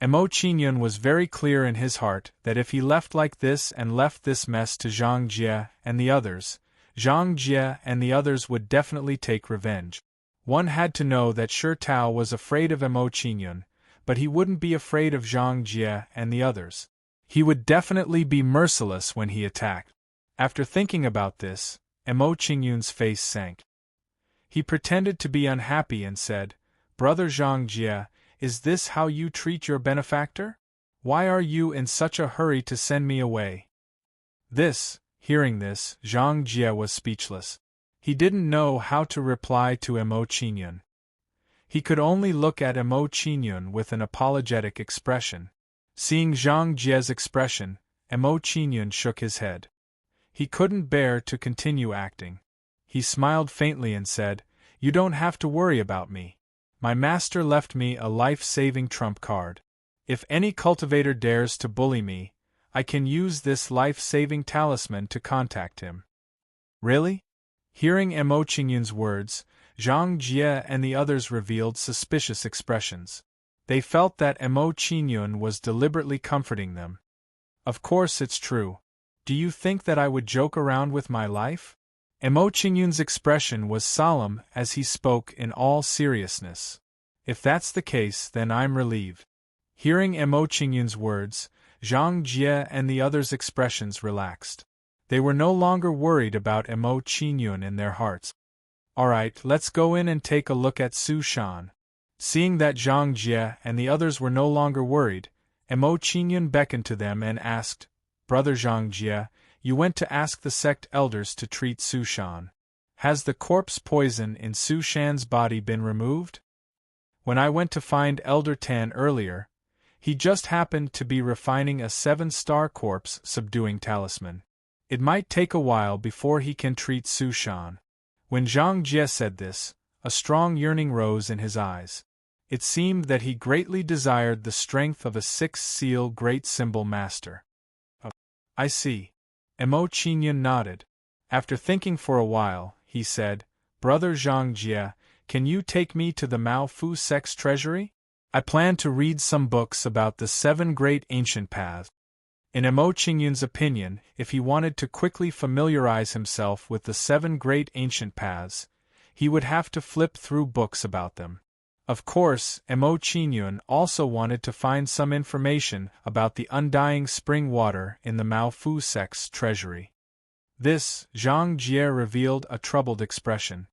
Emo Qingyun was very clear in his heart that if he left like this and left this mess to Zhang Jie and the others, Zhang Jie and the others would definitely take revenge. One had to know that Sher Tao was afraid of Emo Qingyun, but he wouldn't be afraid of Zhang Jie and the others. He would definitely be merciless when he attacked. After thinking about this, Emo Qingyun's face sank. He pretended to be unhappy and said, "Brother Zhang Jie, is this how you treat your benefactor? Why are you in such a hurry to send me away?" Hearing this, Zhang Jie was speechless. He didn't know how to reply to Emo Qingyun. He could only look at Emo Qingyun with an apologetic expression. Seeing Zhang Jie's expression, Emo Qingyun shook his head. He couldn't bear to continue acting. He smiled faintly and said, "You don't have to worry about me. My master left me a life-saving trump card. If any cultivator dares to bully me, I can use this life-saving talisman to contact him." "Really?" Hearing Emo Qingyun's words, Zhang Jie and the others revealed suspicious expressions. They felt that Mo Qingyun was deliberately comforting them. Of course it's true. Do you think that I would joke around with my life? Mo Qingyun's expression was solemn as he spoke in all seriousness. If that's the case, then I'm relieved. Hearing Mo Qingyun's words, Zhang Jie and the others' expressions relaxed. They were no longer worried about Mo Qingyun in their hearts. Alright, let's go in and take a look at Su Shan. Seeing that Zhang Jie and the others were no longer worried, Mo Qingyun beckoned to them and asked, Brother Zhang Jie, you went to ask the sect elders to treat Su Shan. Has the corpse poison in Su Shan's body been removed? When I went to find Elder Tan earlier, he just happened to be refining a 7-star corpse subduing talisman. It might take a while before he can treat Su Shan. When Zhang Jie said this, a strong yearning rose in his eyes. It seemed that he greatly desired the strength of a 6-seal Great Symbol Master. I see. Mo Qingyun nodded. After thinking for a while, he said, Brother Zhang Jie, can you take me to the Mao Fu sect's treasury? I plan to read some books about the 7 great ancient paths. In Mo Qingyun's opinion, if he wanted to quickly familiarize himself with the 7 great ancient paths, he would have to flip through books about them. Of course, Mo Qingyun also wanted to find some information about the undying spring water in the Mao Fu sect's treasury. This, Zhang Jie revealed a troubled expression.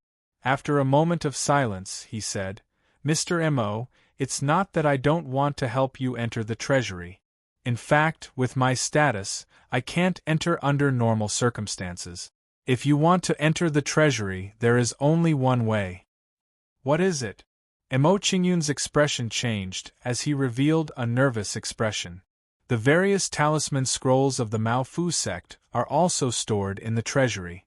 After a moment of silence, he said, Mr. Mo, it's not that I don't want to help you enter the treasury. In fact, with my status, I can't enter under normal circumstances. If you want to enter the treasury, there is only one way. What is it? Mo Qingyun's expression changed as he revealed a nervous expression. The various talisman scrolls of the Mao Fu sect are also stored in the treasury.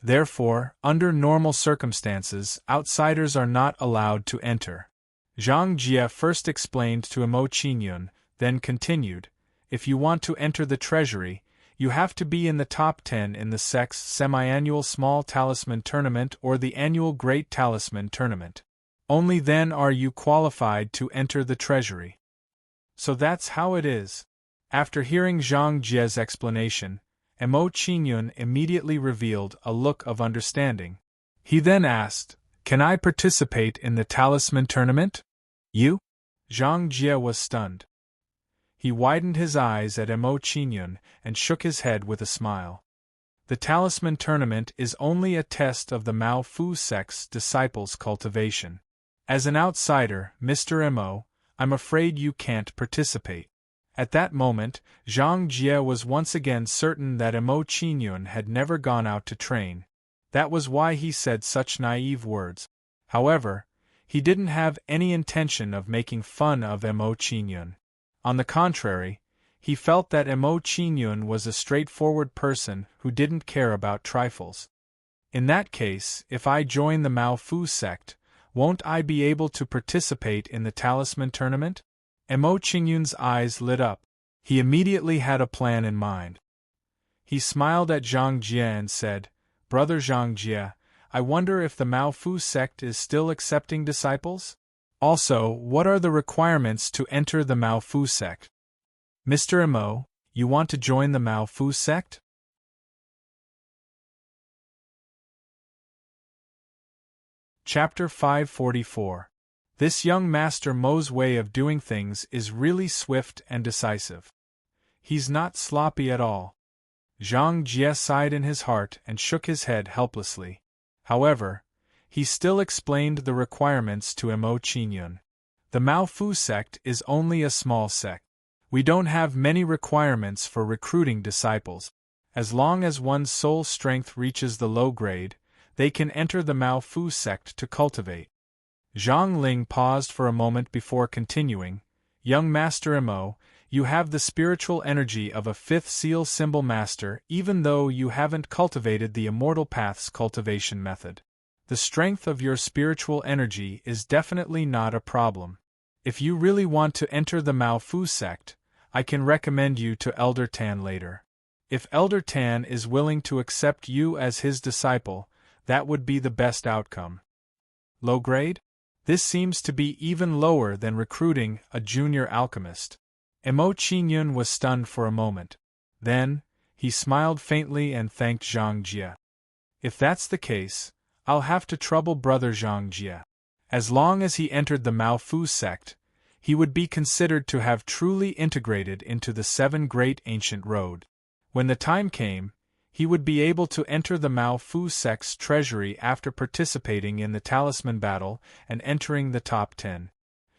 Therefore, under normal circumstances, outsiders are not allowed to enter. Zhang Jie first explained to Mo Qingyun, then continued, if you want to enter the treasury, you have to be in the top 10 in the sect's semi-annual Small Talisman Tournament or the annual Great Talisman Tournament. Only then are you qualified to enter the treasury. So that's how it is. After hearing Zhang Jie's explanation, Mo Qingyun immediately revealed a look of understanding. He then asked, Can I participate in the Talisman Tournament? You? Zhang Jie was stunned. He widened his eyes at Mo Qingyun and shook his head with a smile. The Talisman Tournament is only a test of the Mao Fu sect's disciples' cultivation. As an outsider, Mr. Mo, I'm afraid you can't participate. At that moment, Zhang Jie was once again certain that Mo Qingyun had never gone out to train. That was why he said such naive words. However, he didn't have any intention of making fun of Mo Qingyun. On the contrary, he felt that Mo Qingyun was a straightforward person who didn't care about trifles. In that case, if I join the Mao Fu sect, won't I be able to participate in the Talisman Tournament? Mo Qingyun's eyes lit up. He immediately had a plan in mind. He smiled at Zhang Jie and said, Brother Zhang Jie, I wonder if the Mao Fu sect is still accepting disciples? Also, what are the requirements to enter the Mao Fu sect? Mr. Mo, you want to join the Mao Fu sect? Chapter 544. This young Master Mo's way of doing things is really swift and decisive. He's not sloppy at all. Zhang Jie sighed in his heart and shook his head helplessly. However, he still explained the requirements to Mo Qingyun. The Mao Fu sect is only a small sect. We don't have many requirements for recruiting disciples. As long as one's soul strength reaches the low grade, they can enter the Mao Fu sect to cultivate. Zhang Ling paused for a moment before continuing, Young Master Mo, you have the spiritual energy of a 5th seal symbol master even though you haven't cultivated the Immortal Path's cultivation method. The strength of your spiritual energy is definitely not a problem. If you really want to enter the Mao Fu sect, I can recommend you to Elder Tan later. If Elder Tan is willing to accept you as his disciple, that would be the best outcome. Low grade? This seems to be even lower than recruiting a junior alchemist. Emo Qingyun was stunned for a moment. Then, he smiled faintly and thanked Zhang Jie. If that's the case, I'll have to trouble brother Zhang Jie. As long as he entered the Mao Fu sect, he would be considered to have truly integrated into the Seven Great Ancient Road. When the time came, he would be able to enter the Mao Fu sect's treasury after participating in the Talisman Battle and entering the top 10.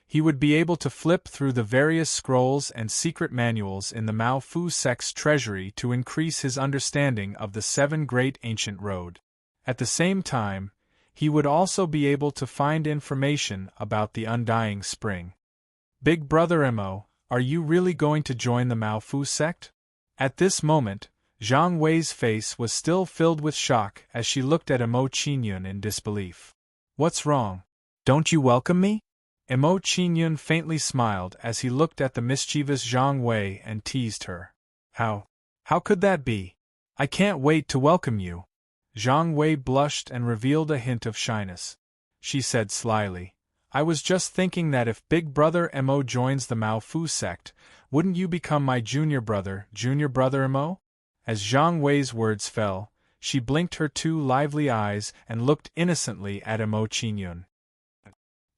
He would be able to flip through the various scrolls and secret manuals in the Mao Fu sect's treasury to increase his understanding of the Seven Great Ancient Road. At the same time, he would also be able to find information about the Undying Spring. Big Brother Mo, are you really going to join the Mao Fu sect? At this moment, Zhang Wei's face was still filled with shock as she looked at Emo Qingyun in disbelief. What's wrong? Don't you welcome me? Emo Qingyun faintly smiled as he looked at the mischievous Zhang Wei and teased her. How could that be? I can't wait to welcome you. Zhang Wei blushed and revealed a hint of shyness. She said slyly, I was just thinking that if Big Brother Mo joins the Mao Fu sect, wouldn't you become my junior brother Mo? As Zhang Wei's words fell, she blinked her two lively eyes and looked innocently at Emo Qingyun.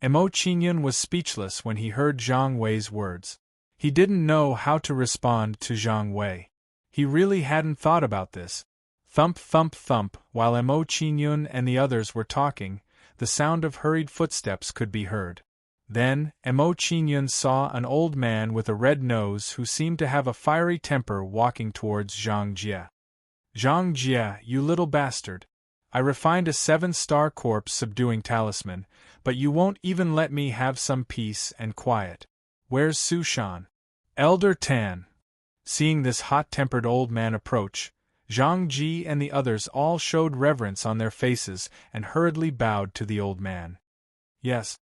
Emo Qingyun was speechless when he heard Zhang Wei's words. He didn't know how to respond to Zhang Wei. He really hadn't thought about this. Thump thump thump, while Emo Qingyun and the others were talking, the sound of hurried footsteps could be heard. Then, Emo Qingyun saw an old man with a red nose who seemed to have a fiery temper walking towards Zhang Jie. Zhang Jie, you little bastard. I refined a 7-star corpse subduing talisman, but you won't even let me have some peace and quiet. Where's Su Shan? Elder Tan. Seeing this hot-tempered old man approach, Zhang Ji and the others all showed reverence on their faces and hurriedly bowed to the old man. Yes.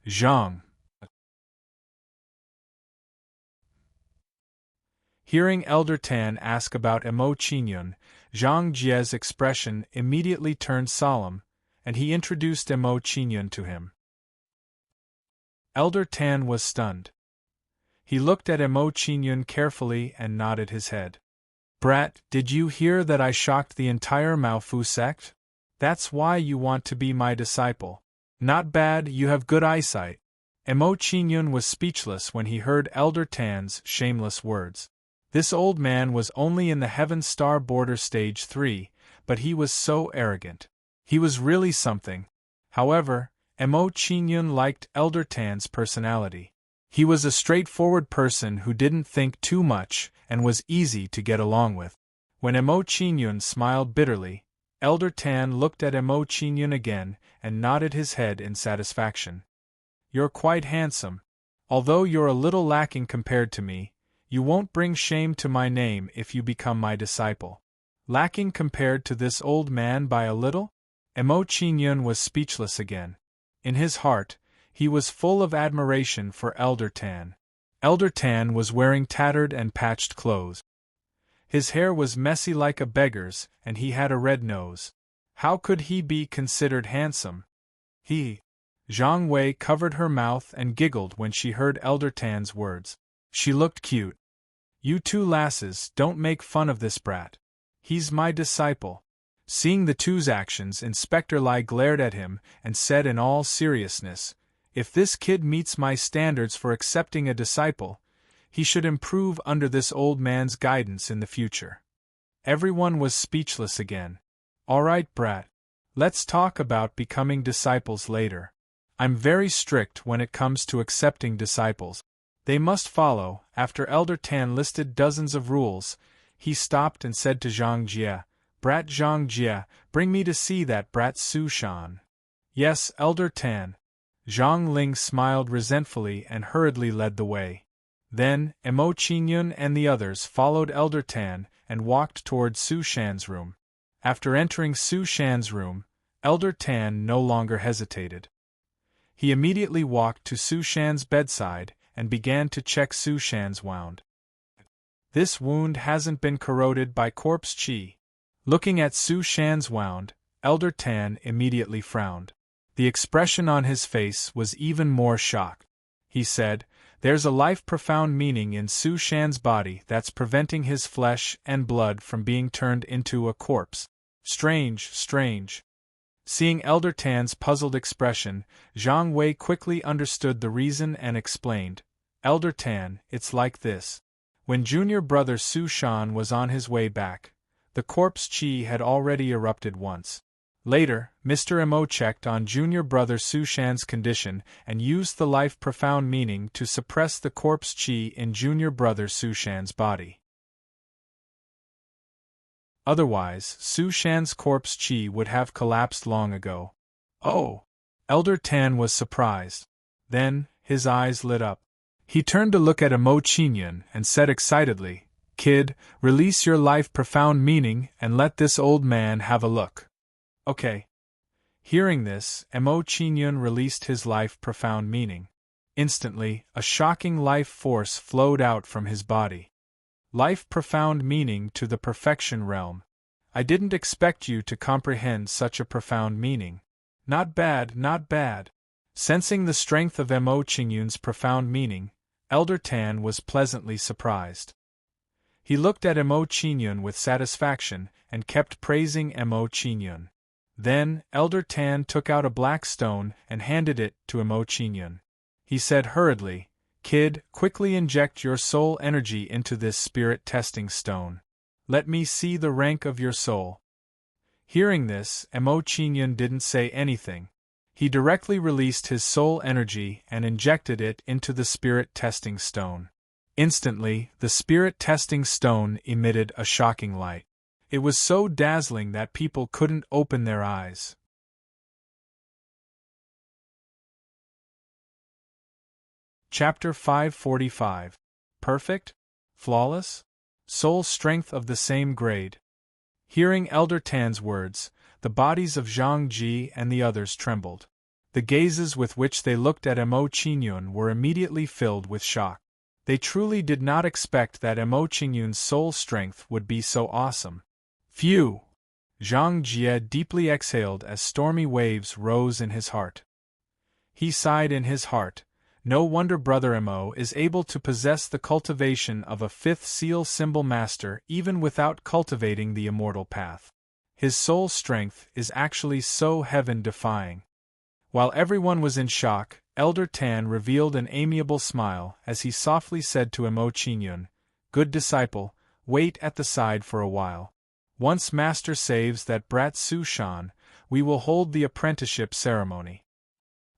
Zhang. Hearing Elder Tan ask about Emo Qingyun, Zhang Jie's expression immediately turned solemn, and he introduced Emo Qingyun to him. Elder Tan was stunned. He looked at Emo Qingyun carefully and nodded his head. Brat, did you hear that I shocked the entire Mao Fu sect? That's why you want to be my disciple. Not bad, you have good eyesight. Emo Qingyun was speechless when he heard Elder Tan's shameless words. This old man was only in the Heaven Star Border Stage 3, but he was so arrogant. He was really something. However, Emo Qingyun liked Elder Tan's personality. He was a straightforward person who didn't think too much and was easy to get along with. When Emo Qingyun smiled bitterly, Elder Tan looked at Emo Qingyun again and nodded his head in satisfaction. You're quite handsome. Although you're a little lacking compared to me, you won't bring shame to my name if you become my disciple. Lacking compared to this old man by a little? Emo Qingyun was speechless again. In his heart, he was full of admiration for Elder Tan. Elder Tan was wearing tattered and patched clothes. His hair was messy like a beggar's, and he had a red nose. How could he be considered handsome? Zhang Wei covered her mouth and giggled when she heard Elder Tan's words. She looked cute. You two lasses, don't make fun of this brat. He's my disciple. Seeing the two's actions, Inspector Lai glared at him and said in all seriousness, if this kid meets my standards for accepting a disciple, he should improve under this old man's guidance in the future. Everyone was speechless again. All right, brat. Let's talk about becoming disciples later. I'm very strict when it comes to accepting disciples. They must follow. After Elder Tan listed dozens of rules, he stopped and said to Zhang Jie, Brat Zhang Jie, bring me to see that brat Su Shan. Yes, Elder Tan. Zhang Ling smiled resentfully and hurriedly led the way. Then, Emo Qingyun and the others followed Elder Tan and walked toward Su Shan's room. After entering Su Shan's room, Elder Tan no longer hesitated. He immediately walked to Su Shan's bedside and began to check Su Shan's wound. This wound hasn't been corroded by corpse qi. Looking at Su Shan's wound, Elder Tan immediately frowned. The expression on his face was even more shock. He said, "There's a life-profound meaning in Su Shan's body that's preventing his flesh and blood from being turned into a corpse. Strange, strange." Seeing Elder Tan's puzzled expression, Zhang Wei quickly understood the reason and explained, "Elder Tan, it's like this. When junior brother Su Shan was on his way back, the corpse qi had already erupted once. Later, Mr. Mo checked on junior brother Su Shan's condition and used the life-profound meaning to suppress the corpse qi in junior brother Su Shan's body. Otherwise, Su Shan's corpse qi would have collapsed long ago." "Oh!" Elder Tan was surprised. Then, his eyes lit up. He turned to look at Mo Qingyun and said excitedly, "Kid, release your life-profound meaning and let this old man have a look." "Okay." Hearing this, Mo Qingyun released his life-profound meaning. Instantly, a shocking life force flowed out from his body. Life-profound meaning to the perfection realm. I didn't expect you to comprehend such a profound meaning. Not bad, not bad. Sensing the strength of Mo Qingyun's profound meaning, Elder Tan was pleasantly surprised. He looked at Mo Qingyun with satisfaction and kept praising Mo Qingyun. Then, Elder Tan took out a black stone and handed it to Mo Qingyun. He said hurriedly, "Kid, quickly inject your soul energy into this spirit testing stone. Let me see the rank of your soul." Hearing this, Mo Qingyun didn't say anything. He directly released his soul energy and injected it into the spirit testing stone. Instantly, the spirit testing stone emitted a shocking light. It was so dazzling that people couldn't open their eyes. Chapter 545. Perfect? Flawless? Soul strength of the same grade. Hearing Elder Tan's words, the bodies of Zhang Ji and the others trembled. The gazes with which they looked at Mo Qingyun were immediately filled with shock. They truly did not expect that Mo Qingyun's soul strength would be so awesome. Phew! Zhang Jie deeply exhaled as stormy waves rose in his heart. He sighed in his heart. No wonder Brother Mo is able to possess the cultivation of a fifth seal symbol master even without cultivating the immortal path. His soul strength is actually so heaven-defying. While everyone was in shock, Elder Tan revealed an amiable smile as he softly said to Mo Qingyun, "Good disciple, wait at the side for a while. Once Master saves that brat Su Shan, we will hold the apprenticeship ceremony."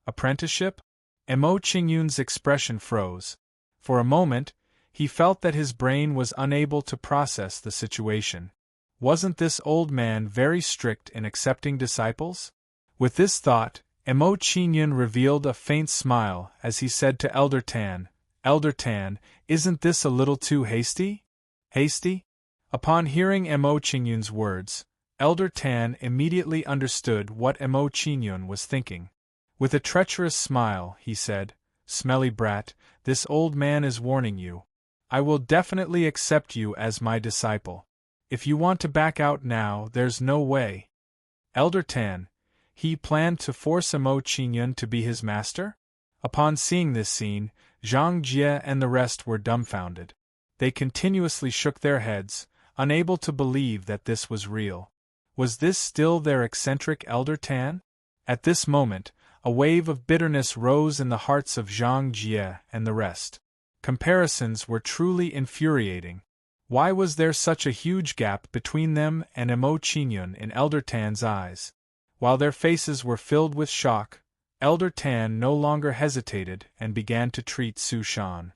Apprenticeship? Mo Qingyun's expression froze. For a moment, he felt that his brain was unable to process the situation. Wasn't this old man very strict in accepting disciples? With this thought, Mo Qingyun revealed a faint smile as he said to Elder Tan, "Elder Tan, isn't this a little too hasty?" Hasty? Upon hearing Mo Qingyun's words, Elder Tan immediately understood what Mo Qingyun was thinking. With a treacherous smile, he said, "Smelly brat, this old man is warning you. I will definitely accept you as my disciple. If you want to back out now, there's no way." Elder Tan, he planned to force Mo Qingyun to be his master? Upon seeing this scene, Zhang Jie and the rest were dumbfounded. They continuously shook their heads, unable to believe that this was real. Was this still their eccentric Elder Tan? At this moment, a wave of bitterness rose in the hearts of Zhang Jie and the rest. Comparisons were truly infuriating. Why was there such a huge gap between them and Mo Qingyun in Elder Tan's eyes? While their faces were filled with shock, Elder Tan no longer hesitated and began to treat Su Shan.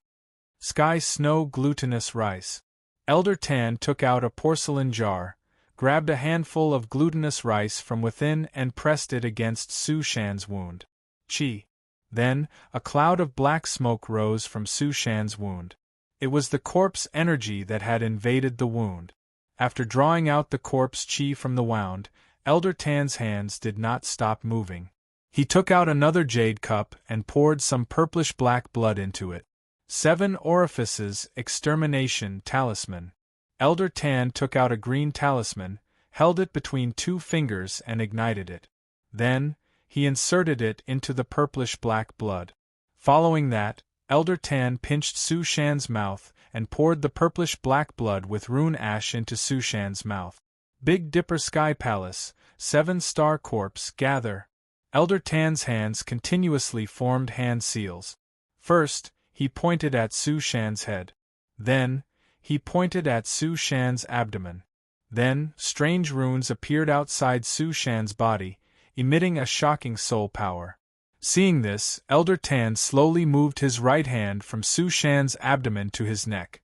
Sky Snow Glutinous Rice. Elder Tan took out a porcelain jar, grabbed a handful of glutinous rice from within and pressed it against Su Shan's wound. Chi. Then, a cloud of black smoke rose from Su Shan's wound. It was the corpse energy that had invaded the wound. After drawing out the corpse chi from the wound, Elder Tan's hands did not stop moving. He took out another jade cup and poured some purplish-black blood into it. 7 Orifices Extermination Talisman. Elder Tan took out a green talisman, held it between 2 fingers and ignited it. Then, he inserted it into the purplish-black blood. Following that, Elder Tan pinched Su Shan's mouth and poured the purplish-black blood with rune ash into Su Shan's mouth. Big Dipper Sky Palace, 7-star corpse, gather. Elder Tan's hands continuously formed hand seals. First, he pointed at Su Shan's head. Then, he pointed at Su Shan's abdomen. Then, strange runes appeared outside Su Shan's body, emitting a shocking soul power. Seeing this, Elder Tan slowly moved his right hand from Su Shan's abdomen to his neck.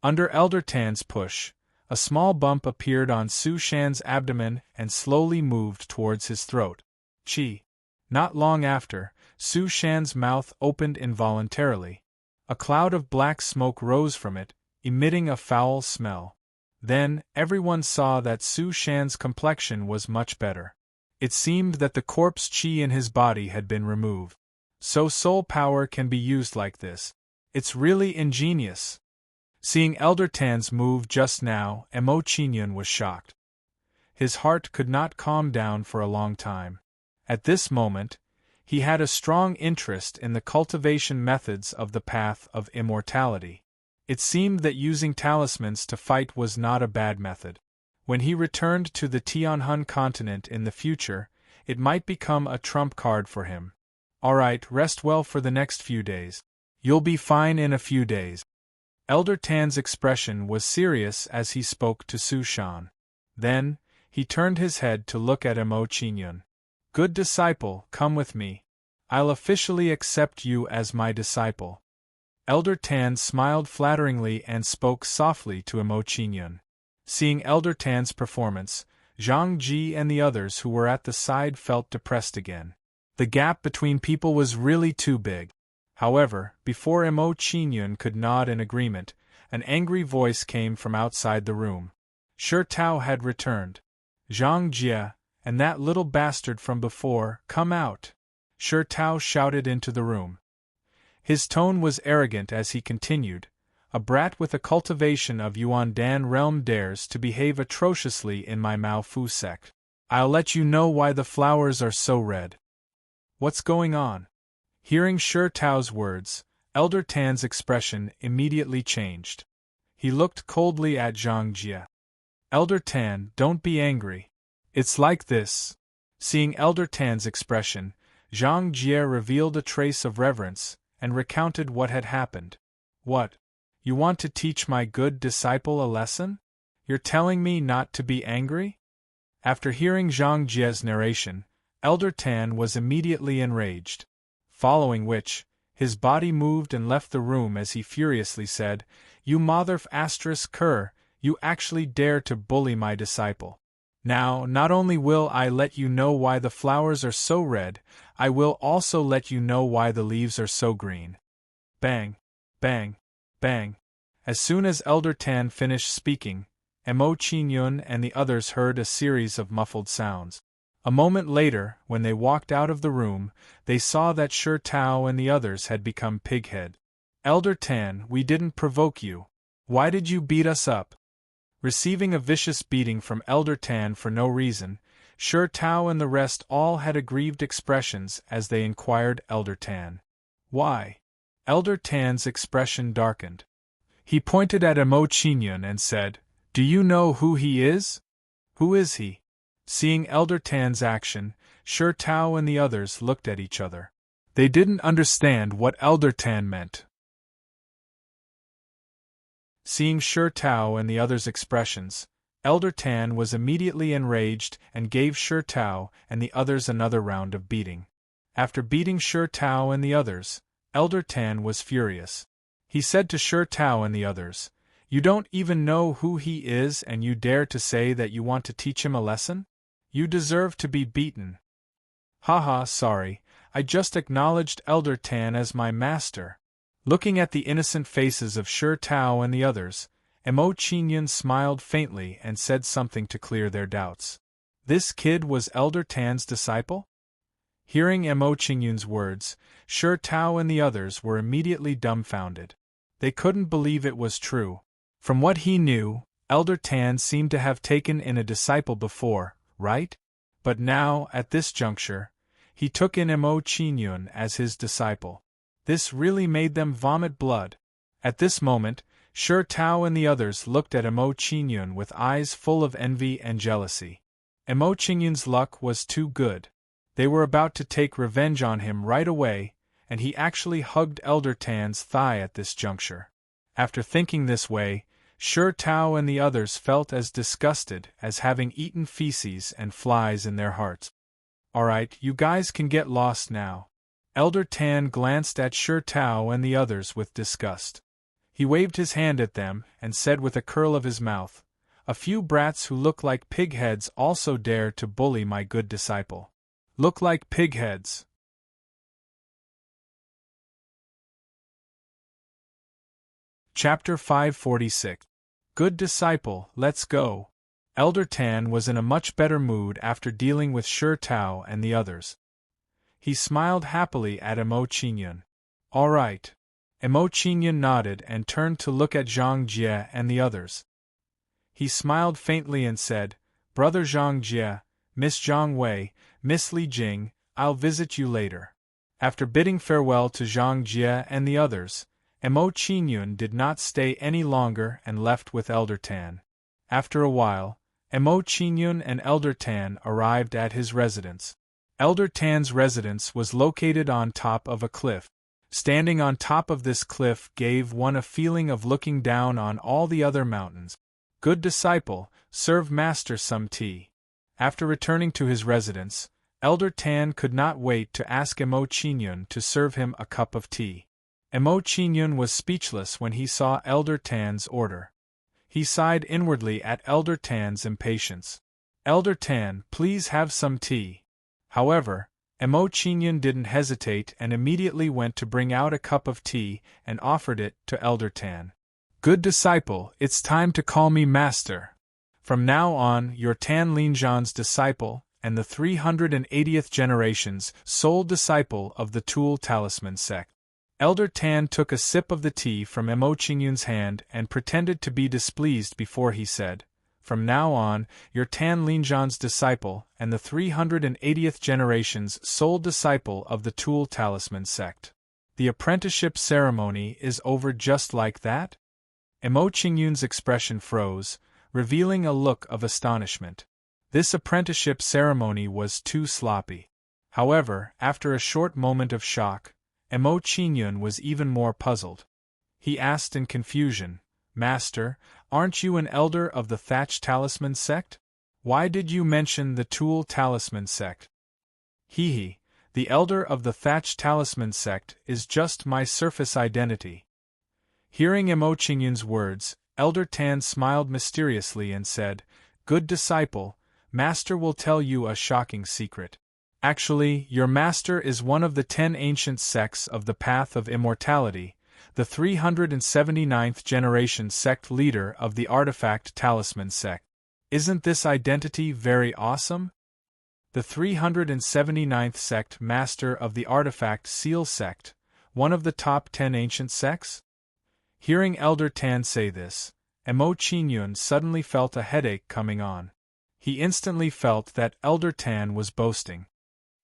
Under Elder Tan's push, a small bump appeared on Su Shan's abdomen and slowly moved towards his throat. Chi. Not long after, Su Shan's mouth opened involuntarily. A cloud of black smoke rose from it, emitting a foul smell. Then, everyone saw that Su Shan's complexion was much better. It seemed that the corpse chi in his body had been removed. So soul power can be used like this. It's really ingenious. Seeing Elder Tan's move just now, Mo Qingyun was shocked. His heart could not calm down for a long time. At this moment, he had a strong interest in the cultivation methods of the path of immortality. It seemed that using talismans to fight was not a bad method. When he returned to the Tianhun continent in the future, it might become a trump card for him. Alright, rest well for the next few days. You'll be fine in a few days. Elder Tan's expression was serious as he spoke to Su Shan. Then, he turned his head to look at Mo Qingyun. Good disciple, come with me. I'll officially accept you as my disciple. Elder Tan smiled flatteringly and spoke softly to Mo Qingyun. Seeing Elder Tan's performance, Zhang Ji and the others who were at the side felt depressed again. The gap between people was really too big. However, before Mo Qingyun could nod in agreement, an angry voice came from outside the room. Shi Tao had returned. Zhang Jie, and that little bastard from before, come out! Shi Tao shouted into the room. His tone was arrogant as he continued, a brat with a cultivation of Yuan Dan realm dares to behave atrociously in my Mao Fu sect. I'll let you know why the flowers are so red. What's going on? Hearing Shi Tao's words, Elder Tan's expression immediately changed. He looked coldly at Zhang Jie. Elder Tan, don't be angry. It's like this. Seeing Elder Tan's expression, Zhang Jie revealed a trace of reverence, and recounted what had happened. What? You want to teach my good disciple a lesson? You're telling me not to be angry? After hearing Zhang Jie's narration, Elder Tan was immediately enraged. Following which, his body moved and left the room as he furiously said, You motherf asterisk cur, you actually dare to bully my disciple. Now, not only will I let you know why the flowers are so red, I will also let you know why the leaves are so green. Bang, bang, bang. As soon as Elder Tan finished speaking, Mo Qingyun and the others heard a series of muffled sounds. A moment later, when they walked out of the room, they saw that Shi Tao and the others had become pighead. Elder Tan, we didn't provoke you. Why did you beat us up? Receiving a vicious beating from Elder Tan for no reason, Shi Tao and the rest all had aggrieved expressions as they inquired Elder Tan. Why? Elder Tan's expression darkened. He pointed at Mo Qingyun and said, Do you know who he is? Who is he? Seeing Elder Tan's action, Shi Tao and the others looked at each other. They didn't understand what Elder Tan meant. Seeing Shi Tao and the others' expressions, Elder Tan was immediately enraged and gave Shi Tao and the others another round of beating. After beating Shi Tao and the others, Elder Tan was furious. He said to Shi Tao and the others, You don't even know who he is and you dare to say that you want to teach him a lesson? You deserve to be beaten. Haha, sorry, I just acknowledged Elder Tan as my master. Looking at the innocent faces of Shi Tao and the others, Mo Qingyun smiled faintly and said something to clear their doubts. This kid was Elder Tan's disciple? Hearing Mo Qingyun's words, Shi Tao and the others were immediately dumbfounded. They couldn't believe it was true. From what he knew, Elder Tan seemed to have taken in a disciple before, right? But now, at this juncture, he took in Mo Qingyun as his disciple. This really made them vomit blood. At this moment, Shi Tao and the others looked at Mo Qingyun with eyes full of envy and jealousy. Mo Qingyun's luck was too good. They were about to take revenge on him right away, and he actually hugged Elder Tan's thigh at this juncture. After thinking this way, Shi Tao and the others felt as disgusted as having eaten feces and flies in their hearts. "Alright, you guys can get lost now." Elder Tan glanced at Shi Tao and the others with disgust. He waved his hand at them and said with a curl of his mouth, "A few brats who look like pigheads also dare to bully my good disciple. Look like pigheads." Chapter 546. Good disciple, let's go. Elder Tan was in a much better mood after dealing with Shi Tao and the others. He smiled happily at Mo Qingyun. "All right." Mo Qingyun nodded and turned to look at Zhang Jie and the others. He smiled faintly and said, "Brother Zhang Jie, Miss Zhang Wei, Miss Li Jing, I'll visit you later." After bidding farewell to Zhang Jie and the others, Mo Qingyun did not stay any longer and left with Elder Tan. After a while, Mo Qingyun and Elder Tan arrived at his residence. Elder Tan's residence was located on top of a cliff. Standing on top of this cliff gave one a feeling of looking down on all the other mountains. "Good disciple, serve master some tea." After returning to his residence, Elder Tan could not wait to ask Mo Qingyun to serve him a cup of tea. Mo Qingyun was speechless when he saw Elder Tan's order. He sighed inwardly at Elder Tan's impatience. "Elder Tan, please have some tea." However, Mo Qingyun didn't hesitate and immediately went to bring out a cup of tea and offered it to Elder Tan. "Good disciple, it's time to call me master. From now on, you're Tan Linzhan's disciple and the 380th generation's sole disciple of the Tool Talisman sect." Elder Tan took a sip of the tea from Mo Qingyun's hand and pretended to be displeased before he said, "From now on, you're Tan Linzhan's disciple and the 380th generation's sole disciple of the Tool Talisman sect. The apprenticeship ceremony is over just like that?" Mo Qingyun's expression froze, revealing a look of astonishment. This apprenticeship ceremony was too sloppy. However, after a short moment of shock, Mo Qingyun was even more puzzled. He asked in confusion, "Master, aren't you an elder of the Thatch Talisman sect? Why did you mention the Tool Talisman sect?" "Hee, the elder of the Thatch Talisman sect is just my surface identity." Hearing Mo Qingyun's words, Elder Tan smiled mysteriously and said, "Good disciple, Master will tell you a shocking secret. Actually, your master is one of the 10 ancient sects of the Path of Immortality, the 379th generation sect leader of the Artifact Talisman sect. Isn't this identity very awesome? The 379th sect master of the Artifact Seal sect, one of the top 10 ancient sects?" Hearing Elder Tan say this, Mo Qingyun suddenly felt a headache coming on. He instantly felt that Elder Tan was boasting.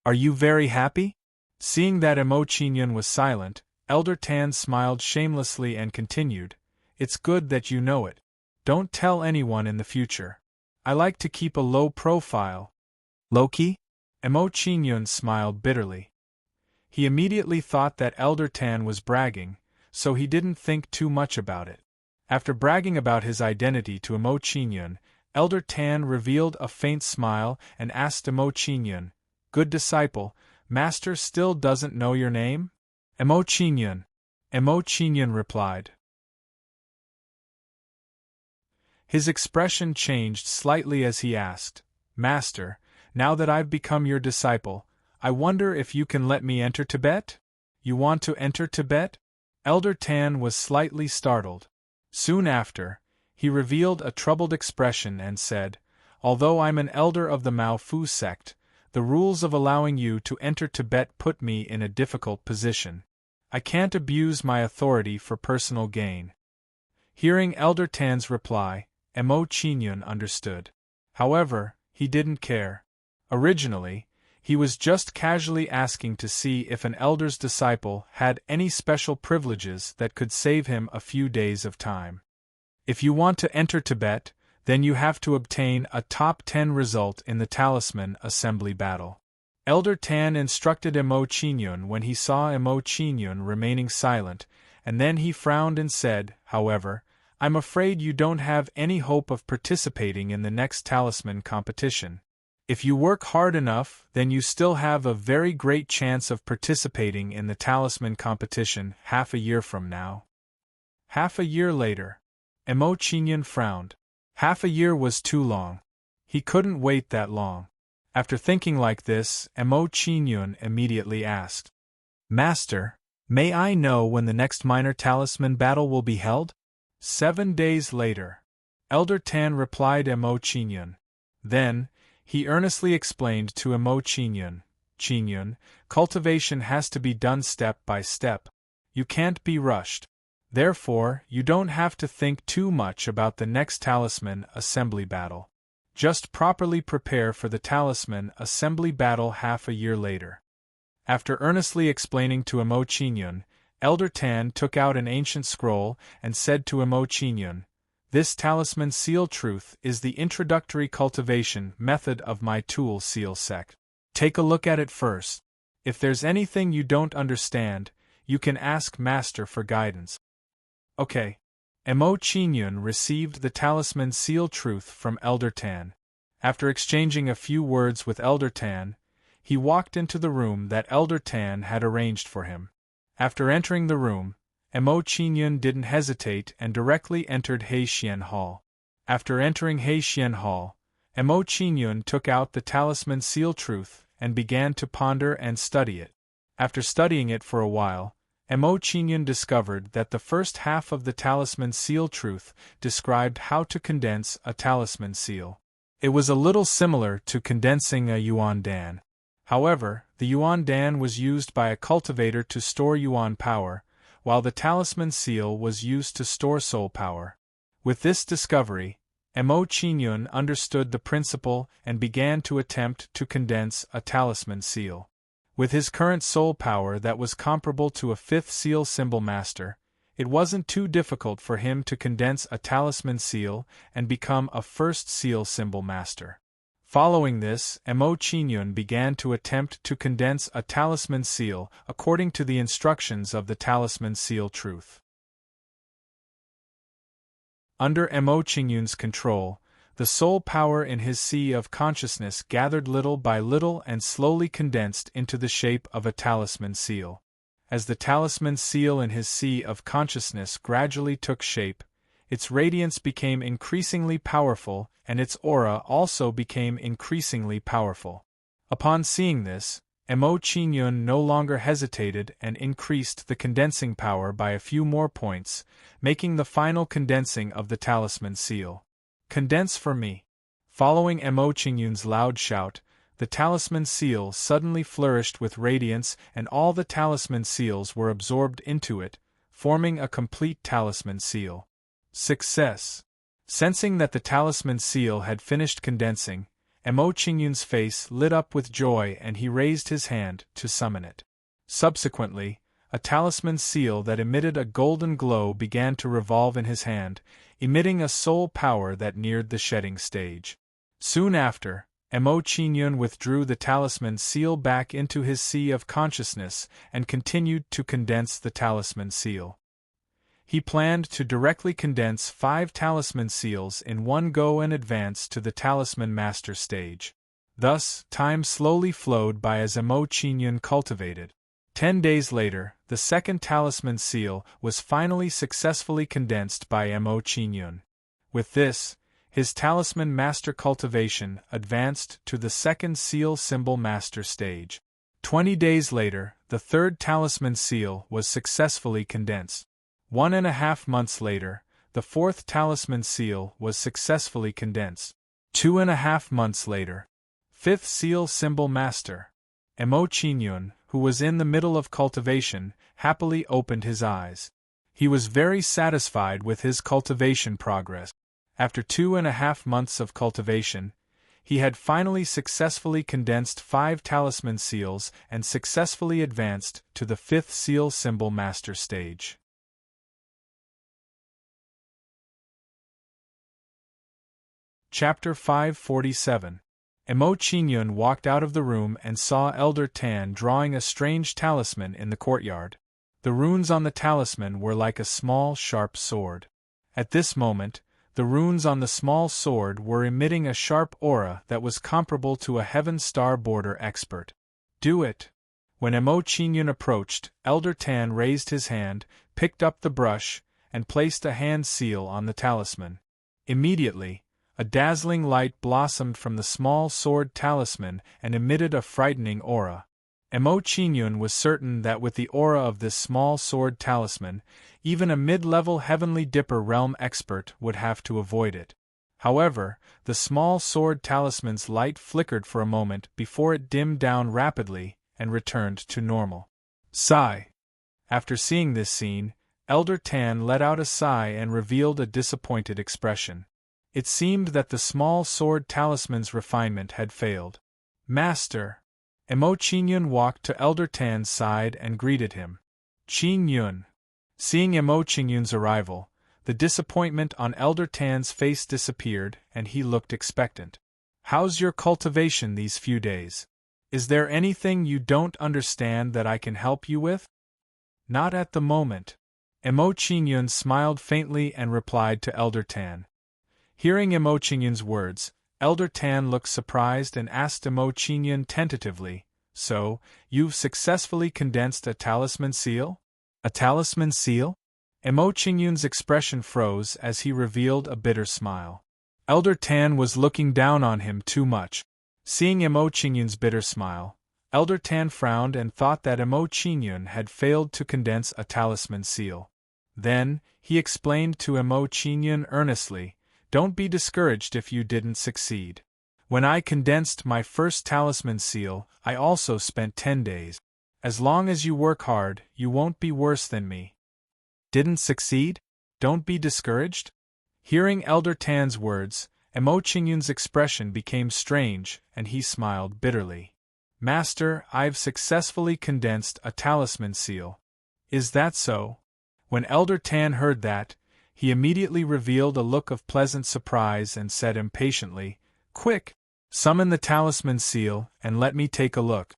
"Are you very happy?" Seeing that Mo Qingyun was silent, Elder Tan smiled shamelessly and continued, "It's good that you know it. Don't tell anyone in the future. I like to keep a low profile." "Loki?" Mo Qingyun smiled bitterly. He immediately thought that Elder Tan was bragging, so he didn't think too much about it. After bragging about his identity to Mo Qingyun, Elder Tan revealed a faint smile and asked Mo Qingyun, "Good disciple, Master still doesn't know your name?" Mo Qingyun. Mo Qingyun replied. His expression changed slightly as he asked, "Master, now that I've become your disciple, I wonder if you can let me enter Tibet? You want to enter Tibet?" Elder Tan was slightly startled. Soon after, he revealed a troubled expression and said, "Although I'm an elder of the Mao Fu sect, the rules of allowing you to enter Tibet put me in a difficult position. I can't abuse my authority for personal gain." Hearing Elder Tan's reply, Emo Chingyun understood. However, he didn't care. Originally, he was just casually asking to see if an elder's disciple had any special privileges that could save him a few days of time. If you want to enter Tibet, then you have to obtain a top 10 result in the Talisman Assembly Battle. Elder Tan instructed Emo Chingyun when he saw Emo Chingyun remaining silent, and then he frowned and said, however, I'm afraid you don't have any hope of participating in the next talisman competition. If you work hard enough, then you still have a very great chance of participating in the talisman competition half a year from now. Half a year later. Emo Chingyun frowned. Half a year was too long. He couldn't wait that long. After thinking like this, Emo Chingyun immediately asked, Master, may I know when the next minor talisman battle will be held? 7 days later. Elder Tan replied Emo Chingyun. Then, he earnestly explained to Emo Chingyun, Chingyun, cultivation has to be done step by step. You can't be rushed. Therefore, you don't have to think too much about the next talisman assembly battle. Just properly prepare for the talisman assembly battle half a year later. After earnestly explaining to Emo Chingyun, Elder Tan took out an ancient scroll and said to Emo Chingyun, This talisman seal truth is the introductory cultivation method of my tool seal sect. Take a look at it first. If there's anything you don't understand, you can ask Master for guidance. Okay. Emo Chingyun received the talisman seal truth from Elder Tan. After exchanging a few words with Elder Tan, he walked into the room that Elder Tan had arranged for him. After entering the room, Emo Chingyun didn't hesitate and directly entered Heixian Hall. After entering Heixian Hall, Emo Chingyun took out the talisman seal truth and began to ponder and study it. After studying it for a while, Emo Chingyun discovered that the first half of the talisman seal truth described how to condense a talisman seal. It was a little similar to condensing a yuan dan. However, the yuan dan was used by a cultivator to store yuan power, while the talisman seal was used to store soul power. With this discovery, Emo Chingyun understood the principle and began to attempt to condense a talisman seal. With his current soul power that was comparable to a 5th seal symbol master, it wasn't too difficult for him to condense a talisman seal and become a 1st seal symbol master. Following this, Emo Chingyun began to attempt to condense a talisman seal according to the instructions of the talisman seal truth. Under Emo Chingyun's control, the soul power in his sea of consciousness gathered little by little and slowly condensed into the shape of a talisman seal. As the talisman seal in his sea of consciousness gradually took shape, its radiance became increasingly powerful and its aura also became increasingly powerful. Upon seeing this, Emo Chingyun no longer hesitated and increased the condensing power by a few more points, making the final condensing of the talisman seal. Condense for me. Following Emo Chingyun's loud shout, the talisman seal suddenly flourished with radiance and all the talisman seals were absorbed into it, forming a complete talisman seal. Success! Sensing that the talisman seal had finished condensing, Emo Chingyun's face lit up with joy and he raised his hand to summon it. Subsequently, a talisman seal that emitted a golden glow began to revolve in his hand, emitting a soul power that neared the shedding stage. Soon after, Emo Chingyun withdrew the talisman seal back into his sea of consciousness and continued to condense the talisman seal. He planned to directly condense 5 talisman seals in one go and advance to the talisman master stage. Thus, time slowly flowed by as Emo Chingyun cultivated. 10 days later, the second talisman seal was finally successfully condensed by Emo Chingyun. With this, his talisman master cultivation advanced to the second seal symbol master stage. 20 days later, the third talisman seal was successfully condensed. 1.5 months later, the fourth talisman seal was successfully condensed. 2.5 months later, 5th seal symbol master. Emo Chingyun, who was in the middle of cultivation, happily opened his eyes. He was very satisfied with his cultivation progress. After 2.5 months of cultivation, he had finally successfully condensed 5 talisman seals and successfully advanced to the 5th seal symbol master stage. Chapter 547. Emo Qingyun walked out of the room and saw Elder Tan drawing a strange talisman in the courtyard. The runes on the talisman were like a small, sharp sword. At this moment, the runes on the small sword were emitting a sharp aura that was comparable to a Heaven Star Border expert. Do it! When Emo Qingyun approached, Elder Tan raised his hand, picked up the brush, and placed a hand seal on the talisman. Immediately, a dazzling light blossomed from the small sword talisman and emitted a frightening aura. Emo Qingyun was certain that with the aura of this small sword talisman, even a mid-level Heavenly Dipper realm expert would have to avoid it. However, the small sword talisman's light flickered for a moment before it dimmed down rapidly and returned to normal. Sigh. After seeing this scene, Elder Tan let out a sigh and revealed a disappointed expression. It seemed that the small sword talisman's refinement had failed. Master! Emo Qingyun walked to Elder Tan's side and greeted him. Qingyun! Seeing Emo Qingyun's arrival, the disappointment on Elder Tan's face disappeared and he looked expectant. How's your cultivation these few days? Is there anything you don't understand that I can help you with? Not at the moment. Emo Qingyun smiled faintly and replied to Elder Tan. Hearing Emo Qingyun's words, Elder Tan looked surprised and asked Emo Qingyun tentatively, So, you've successfully condensed a talisman seal? A talisman seal? Emo Qingyun's expression froze as he revealed a bitter smile. Elder Tan was looking down on him too much. Seeing Emo Qingyun's bitter smile, Elder Tan frowned and thought that Emo Qingyun had failed to condense a talisman seal. Then, he explained to Emo Qingyun earnestly, Don't be discouraged if you didn't succeed. When I condensed my first talisman seal, I also spent 10 days. As long as you work hard, you won't be worse than me. Didn't succeed? Don't be discouraged? Hearing Elder Tan's words, Emo Qingyun's expression became strange, and he smiled bitterly. Master, I've successfully condensed a talisman seal. Is that so? When Elder Tan heard that, he immediately revealed a look of pleasant surprise and said impatiently, Quick! Summon the talisman seal, and let me take a look.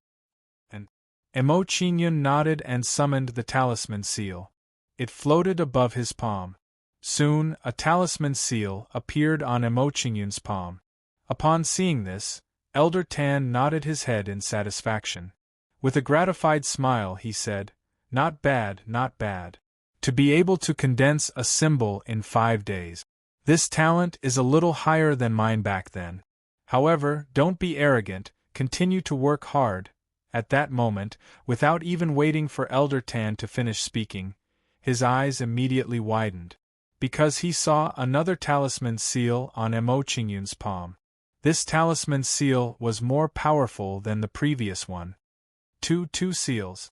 And Emo Qingyun nodded and summoned the talisman seal. It floated above his palm. Soon, a talisman seal appeared on Emo Qingyun's palm. Upon seeing this, Elder Tan nodded his head in satisfaction. With a gratified smile he said, Not bad, not bad. To be able to condense a symbol in 5 days. This talent is a little higher than mine back then. However, don't be arrogant, continue to work hard. At that moment, without even waiting for Elder Tan to finish speaking, his eyes immediately widened. Because he saw another talisman seal on Emo Qingyun's palm. This talisman seal was more powerful than the previous one. Two seals.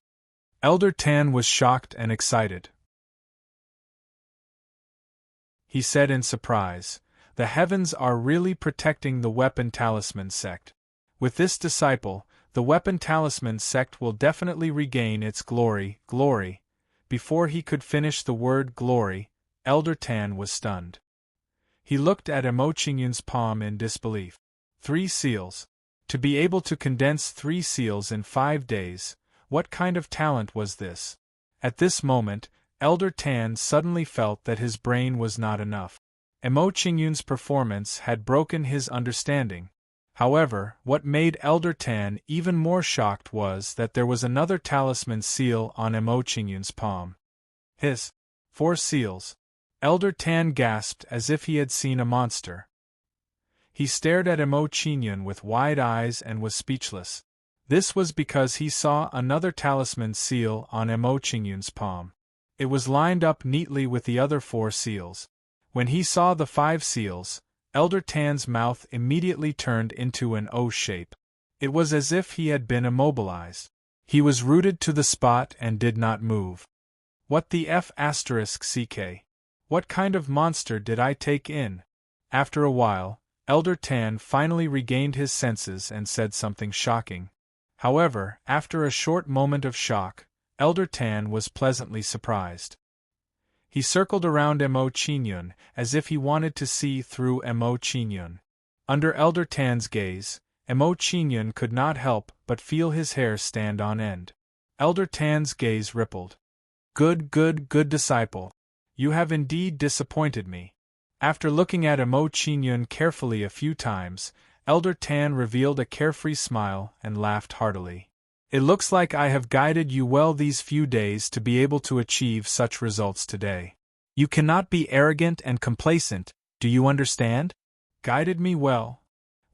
Elder Tan was shocked and excited. He said in surprise, The heavens are really protecting the Weapon Talisman sect. With this disciple, the Weapon Talisman sect will definitely regain its glory. Before he could finish the word glory, Elder Tan was stunned. He looked at Emo Qingyun's palm in disbelief. 3 seals. To be able to condense 3 seals in 5 days, what kind of talent was this? At this moment, Elder Tan suddenly felt that his brain was not enough. Emo Qingyun's performance had broken his understanding. However, what made Elder Tan even more shocked was that there was another talisman seal on Emo Qingyun's palm. 4 seals. Elder Tan gasped as if he had seen a monster. He stared at Emo Qingyun with wide eyes and was speechless. This was because he saw another talisman seal on Emo Qingyun's palm. It was lined up neatly with the other 4 seals. When he saw the 5 seals, Elder Tan's mouth immediately turned into an O shape. It was as if he had been immobilized. He was rooted to the spot and did not move. What the F***? What kind of monster did I take in? After a while, Elder Tan finally regained his senses and said something shocking. However, after a short moment of shock, Elder Tan was pleasantly surprised. He circled around Mo Qingyun as if he wanted to see through Mo Qingyun. Under Elder Tan's gaze, Mo Qingyun could not help but feel his hair stand on end. Elder Tan's gaze rippled. Good disciple. You have indeed disappointed me. After looking at Mo Qingyun carefully a few times, Elder Tan revealed a carefree smile and laughed heartily. It looks like I have guided you well these few days to be able to achieve such results today. You cannot be arrogant and complacent, do you understand? Guided me well.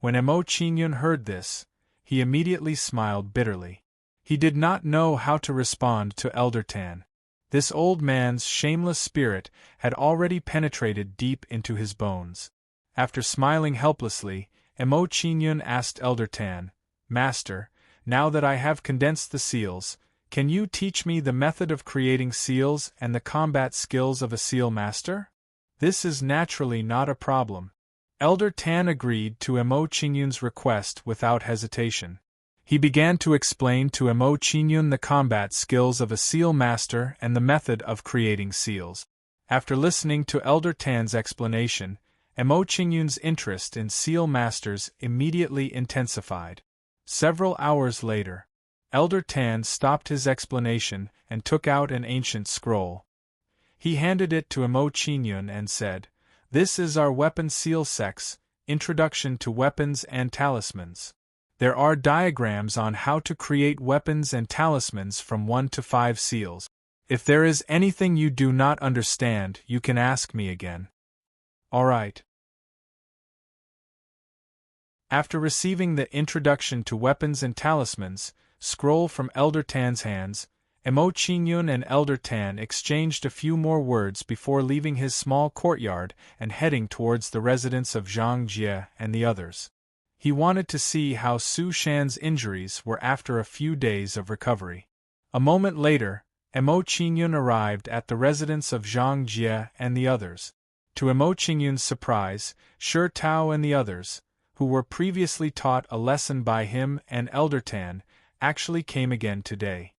When Mo Qingyun heard this, he immediately smiled bitterly. He did not know how to respond to Elder Tan. This old man's shameless spirit had already penetrated deep into his bones. After smiling helplessly, Mo Qingyun asked Elder Tan, Master, now that I have condensed the seals, can you teach me the method of creating seals and the combat skills of a seal master? This is naturally not a problem. Elder Tan agreed to Mo Qingyun's request without hesitation. He began to explain to Mo Qingyun the combat skills of a seal master and the method of creating seals. After listening to Elder Tan's explanation, Mo Qingyun's interest in seal masters immediately intensified. Several hours later, Elder Tan stopped his explanation and took out an ancient scroll. He handed it to Mo Qingyun and said, This is our weapon seal sex, Introduction to Weapons and Talismans. There are diagrams on how to create weapons and talismans from 1 to 5 seals. If there is anything you do not understand, you can ask me again. All right. After receiving the Introduction to Weapons and Talismans scroll from Elder Tan's hands, Mo Qingyun and Elder Tan exchanged a few more words before leaving his small courtyard and heading towards the residence of Zhang Jie and the others. He wanted to see how Su Shan's injuries were after a few days of recovery. A moment later, Mo Qingyun arrived at the residence of Zhang Jie and the others. To Mo Qingyun's surprise, Shi Tao and the others, who were previously taught a lesson by him and Elder Tan, actually came again today.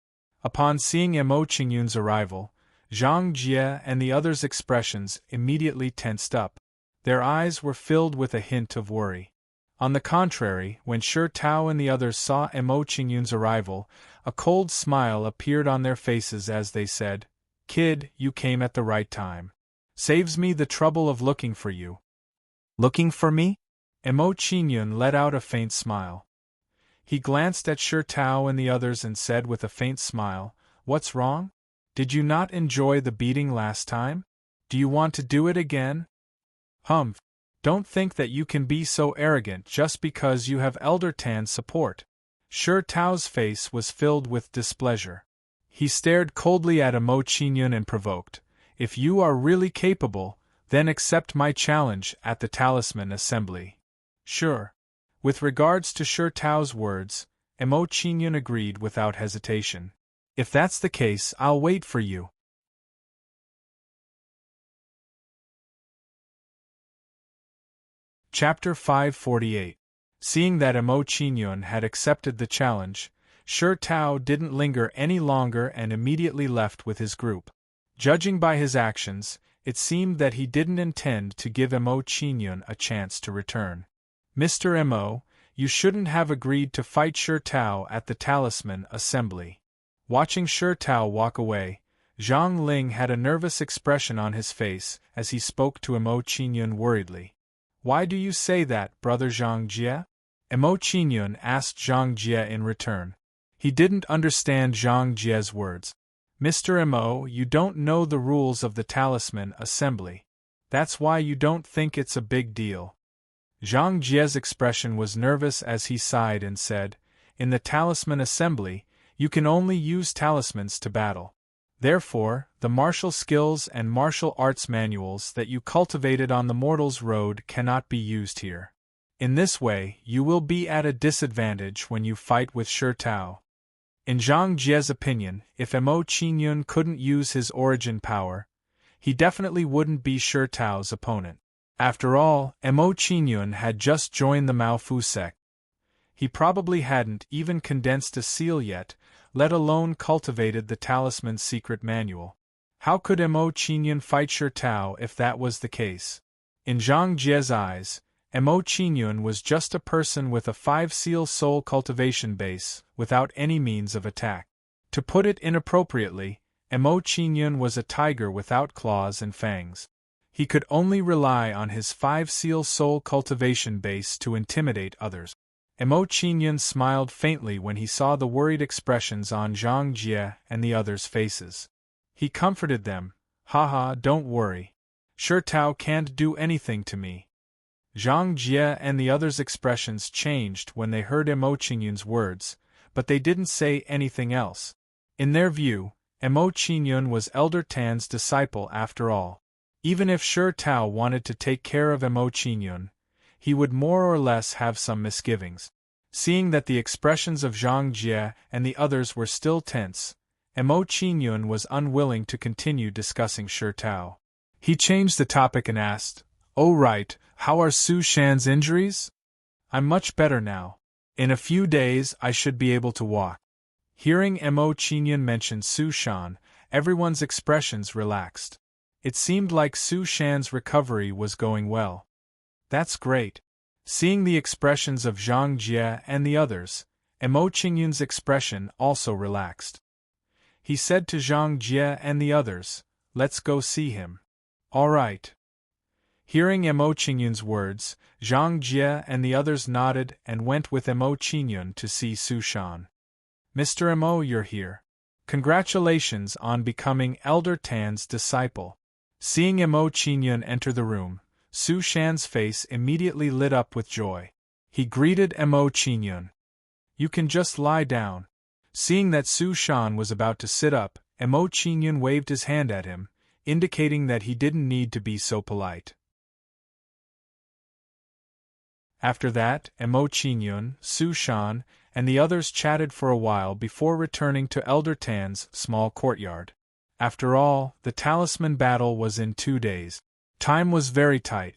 Upon seeing Mo Qingyun's arrival, Zhang Jie and the others' expressions immediately tensed up. Their eyes were filled with a hint of worry. On the contrary, when Shi Tao and the others saw Mo Qingyun's arrival, a cold smile appeared on their faces as they said, Kid, you came at the right time. Saves me the trouble of looking for you. Looking for me? Mo Qingyun let out a faint smile. He glanced at Shi Tao and the others and said with a faint smile, What's wrong? Did you not enjoy the beating last time? Do you want to do it again? Humph. Don't think that you can be so arrogant just because you have Elder Tan's support. Shi Tao's face was filled with displeasure. He stared coldly at Mo Qingyun and provoked, If you are really capable, then accept my challenge at the Talisman Assembly. Sure. With regards to Shi Tao's words, Mo Qingyun agreed without hesitation. If that's the case, I'll wait for you. Chapter 548. Seeing that Mo Qingyun had accepted the challenge, Shi Tao didn't linger any longer and immediately left with his group. Judging by his actions, it seemed that he didn't intend to give Mo Qingyun a chance to return. Mr. Mo, you shouldn't have agreed to fight Shi Tao at the Talisman Assembly. Watching Shi Tao walk away, Zhang Ling had a nervous expression on his face as he spoke to Mo Qingyun worriedly. Why do you say that, brother Zhang Jie? Mo Qingyun asked Zhang Jie in return. He didn't understand Zhang Jie's words. Mr. Mo, you don't know the rules of the Talisman Assembly. That's why you don't think it's a big deal. Zhang Jie's expression was nervous as he sighed and said, In the Talisman Assembly, you can only use talismans to battle. Therefore, the martial skills and martial arts manuals that you cultivated on the Mortal's Road cannot be used here. In this way, you will be at a disadvantage when you fight with Shi Tao. In Zhang Jie's opinion, if Mo Qingyun couldn't use his origin power, he definitely wouldn't be Shi Tao's opponent. After all, Mo Qingyun had just joined the Maofu sect. He probably hadn't even condensed a seal yet, let alone cultivated the talisman's secret manual. How could Mo Qingyun fight Shi Tao if that was the case? In Zhang Jie's eyes, Mo Qingyun was just a person with a 5-seal soul cultivation base, without any means of attack. To put it inappropriately, Mo Qingyun was a tiger without claws and fangs. He could only rely on his 5-seal soul cultivation base to intimidate others. Mo Qingyun smiled faintly when he saw the worried expressions on Zhang Jie and the others' faces. He comforted them, "Haha, don't worry. Shi Tao can't do anything to me." Zhang Jie and the others' expressions changed when they heard Mo Qingyun's words, but they didn't say anything else. In their view, Mo Qingyun was Elder Tan's disciple after all. Even if Shi Tao wanted to take care of Mo Qingyun, he would more or less have some misgivings. Seeing that the expressions of Zhang Jie and the others were still tense, Mo Qingyun was unwilling to continue discussing Shi Tao. He changed the topic and asked, "Oh right, how are Su Shan's injuries?" "I'm much better now. In a few days I should be able to walk." Hearing Mo Qingyun mention Su Shan, everyone's expressions relaxed. It seemed like Su Shan's recovery was going well. "That's great." Seeing the expressions of Zhang Jie and the others, Mo Qingyun's expression also relaxed. He said to Zhang Jie and the others, "Let's go see him." "All right." Hearing Mo Qingyun's words, Zhang Jie and the others nodded and went with Mo Qingyun to see Su Shan. "Mr. Mo, you're here. Congratulations on becoming Elder Tan's disciple." Seeing Mo Qingyun enter the room, Su Shan's face immediately lit up with joy. He greeted Mo Qingyun. "You can just lie down." Seeing that Su Shan was about to sit up, Mo Qingyun waved his hand at him, indicating that he didn't need to be so polite. After that, Mo Qingyun, Su Shan, and the others chatted for a while before returning to Elder Tan's small courtyard. After all, the talisman battle was in 2 days. Time was very tight.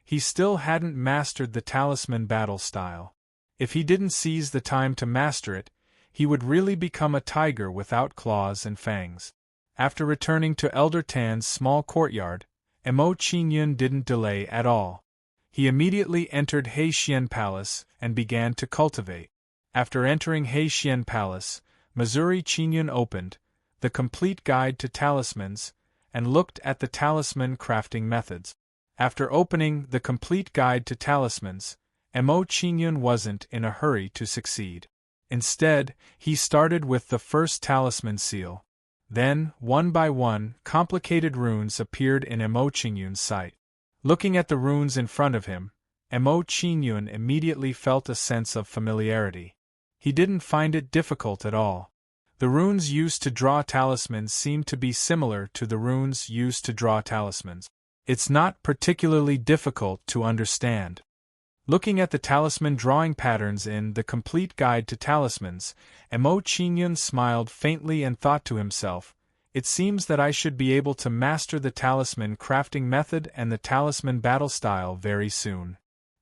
He still hadn't mastered the talisman battle style. If he didn't seize the time to master it, he would really become a tiger without claws and fangs. After returning to Elder Tan's small courtyard, Mo Qingyun didn't delay at all. He immediately entered Heixian Palace and began to cultivate. After entering Heixian Palace, Missouri Qingyun opened The Complete Guide to Talismans and looked at the talisman crafting methods. After opening The Complete Guide to Talismans, Mo Qingyun wasn't in a hurry to succeed. Instead, he started with the first talisman seal. Then, one by one, complicated runes appeared in Mo Qingyun's sight. Looking at the runes in front of him, Mo Qingyun immediately felt a sense of familiarity. He didn't find it difficult at all. The runes used to draw talismans seemed to be similar to the runes used to draw talismans. It's not particularly difficult to understand. Looking at the talisman drawing patterns in The Complete Guide to Talismans, Mo Qingyun smiled faintly and thought to himself, "It seems that I should be able to master the talisman crafting method and the talisman battle style very soon."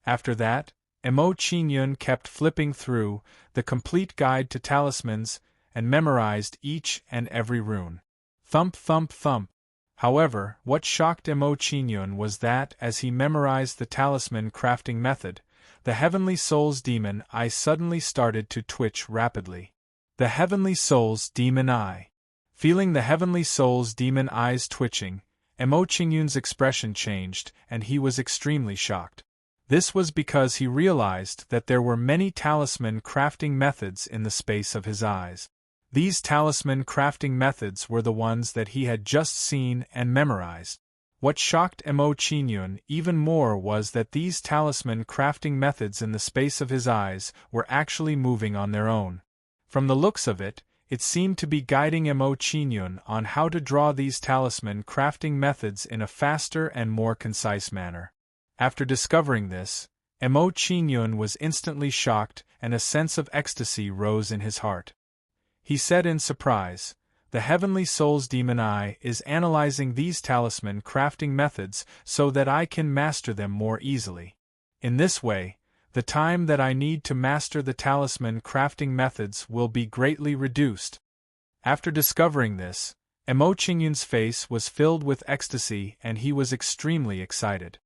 After that, Mo Qingyun kept flipping through The Complete Guide to Talismans and memorized each and every rune. Thump thump thump. However, what shocked Mo Qingyun was that, as he memorized the talisman crafting method, the Heavenly Soul's demon eye suddenly started to twitch rapidly. The Heavenly Soul's demon eye. Feeling the Heavenly Soul's demon eyes twitching, Mo Qingyun's expression changed and he was extremely shocked. This was because he realized that there were many talisman crafting methods in the space of his eyes. These talisman crafting methods were the ones that he had just seen and memorized. What shocked Mo Qingyun even more was that these talisman crafting methods in the space of his eyes were actually moving on their own. From the looks of it, it seemed to be guiding Mo Qingyun on how to draw these talisman crafting methods in a faster and more concise manner. After discovering this, Mo Qingyun was instantly shocked and a sense of ecstasy rose in his heart. He said in surprise, The Heavenly Soul's demon eye is analyzing these talisman crafting methods so that I can master them more easily. In this way, the time that I need to master the talisman crafting methods will be greatly reduced. After discovering this, Emo Qingyun's face was filled with ecstasy and he was extremely excited.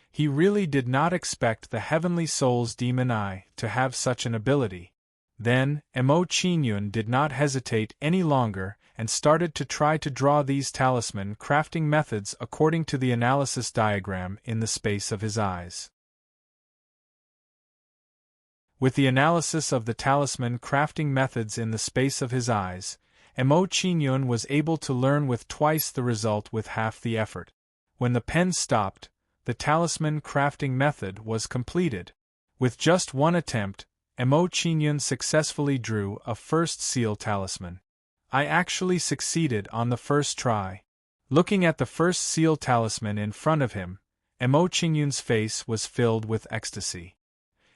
He really did not expect the Heavenly Soul's demon eye to have such an ability. Then, Emo Qingyun did not hesitate any longer and started to try to draw these talisman crafting methods according to the analysis diagram in the space of his eyes. With the analysis of the talisman crafting methods in the space of his eyes, Emo Qingyun was able to learn with twice the result with half the effort. When the pen stopped, the talisman crafting method was completed. With just one attempt, Emo Qingyun successfully drew a first seal talisman. I actually succeeded on the first try. Looking at the first seal talisman in front of him, Emo Qingyun's face was filled with ecstasy.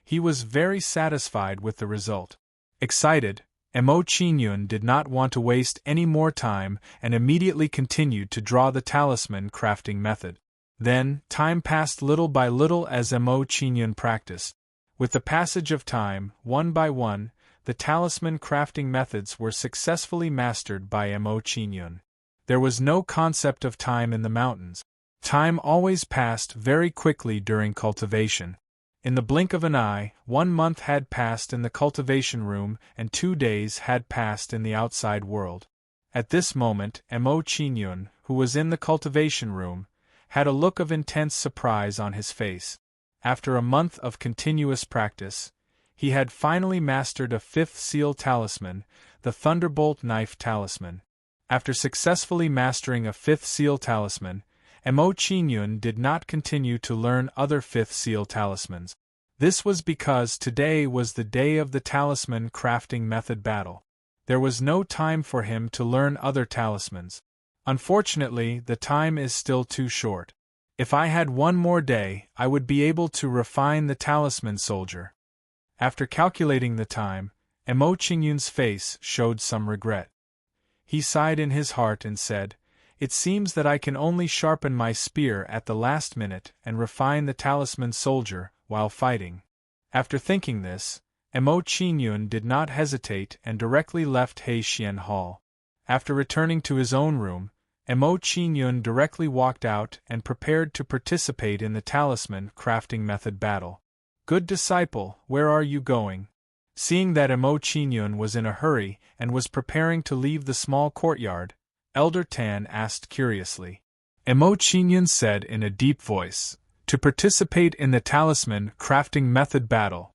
He was very satisfied with the result. Excited, Emo Qingyun did not want to waste any more time and immediately continued to draw the talisman crafting method. Then, time passed little by little as Emo Qingyun practiced. With the passage of time, one by one, the talisman crafting methods were successfully mastered by Emo Qingyun. There was no concept of time in the mountains. Time always passed very quickly during cultivation. In the blink of an eye, 1 month had passed in the cultivation room and 2 days had passed in the outside world. At this moment, Emo Qingyun, who was in the cultivation room, had a look of intense surprise on his face. After a month of continuous practice, he had finally mastered a 5th seal talisman, the Thunderbolt Knife Talisman. After successfully mastering a 5th seal talisman, Emo Qingyun did not continue to learn other 5th seal talismans. This was because today was the day of the talisman crafting method battle. There was no time for him to learn other talismans. Unfortunately, the time is still too short. If I had one more day, I would be able to refine the talisman soldier. After calculating the time, Emo Qingyun's face showed some regret. He sighed in his heart and said, "It seems that I can only sharpen my spear at the last minute and refine the talisman soldier while fighting." After thinking this, Emo Qingyun did not hesitate and directly left Heixian Hall. After returning to his own room, Emo Qingyun directly walked out and prepared to participate in the talisman crafting method battle. "Good disciple, where are you going?" Seeing that Emo Qingyun was in a hurry and was preparing to leave the small courtyard, Elder Tan asked curiously. Emo Qingyun said in a deep voice, "To participate in the talisman crafting method battle.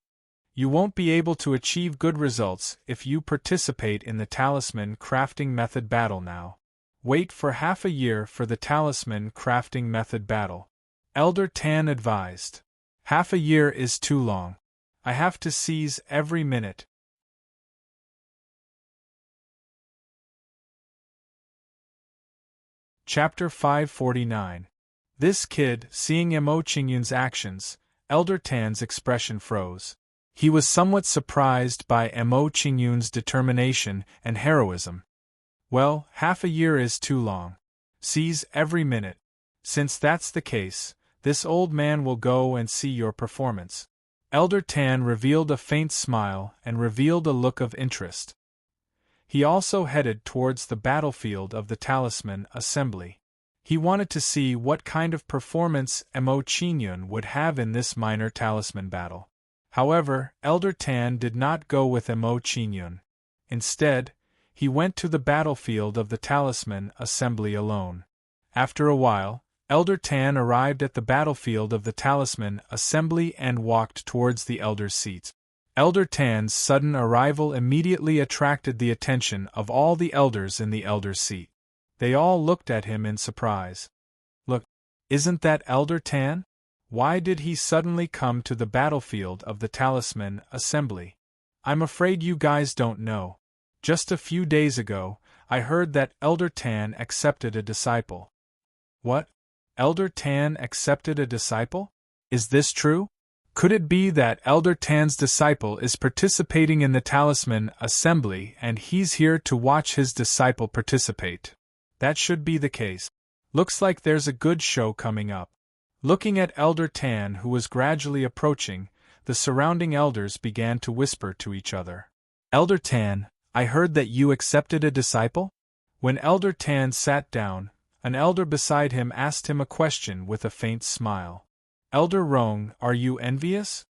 You won't be able to achieve good results if you participate in the talisman crafting method battle now. Wait for half a year for the talisman crafting method battle," Elder Tan advised. "Half a year is too long. I have to seize every minute." Chapter 549. This kid, seeing Emo Qingyun's actions, Elder Tan's expression froze. He was somewhat surprised by Emo Qingyun's determination and heroism. "Well, half a year is too long. Seize every minute. Since that's the case, this old man will go and see your performance." Elder Tan revealed a faint smile and revealed a look of interest. He also headed towards the battlefield of the talisman assembly. He wanted to see what kind of performance Emo Qingyun would have in this minor talisman battle. However, Elder Tan did not go with Emo Qingyun. Instead, he went to the battlefield of the talisman assembly alone. After a while, Elder Tan arrived at the battlefield of the talisman assembly and walked towards the elders' seats. Elder Tan's sudden arrival immediately attracted the attention of all the elders in the elders' seat. They all looked at him in surprise. "Look, isn't that Elder Tan? Why did he suddenly come to the battlefield of the talisman assembly? I'm afraid you guys don't know. Just a few days ago, I heard that Elder Tan accepted a disciple." "What? Elder Tan accepted a disciple? Is this true?" Could it be that Elder Tan's disciple is participating in the talisman assembly and he's here to watch his disciple participate? That should be the case. Looks like there's a good show coming up. Looking at Elder Tan, who was gradually approaching, the surrounding elders began to whisper to each other. Elder Tan, I heard that you accepted a disciple? When Elder Tan sat down, an elder beside him asked him a question with a faint smile. Elder Rong, are you envious?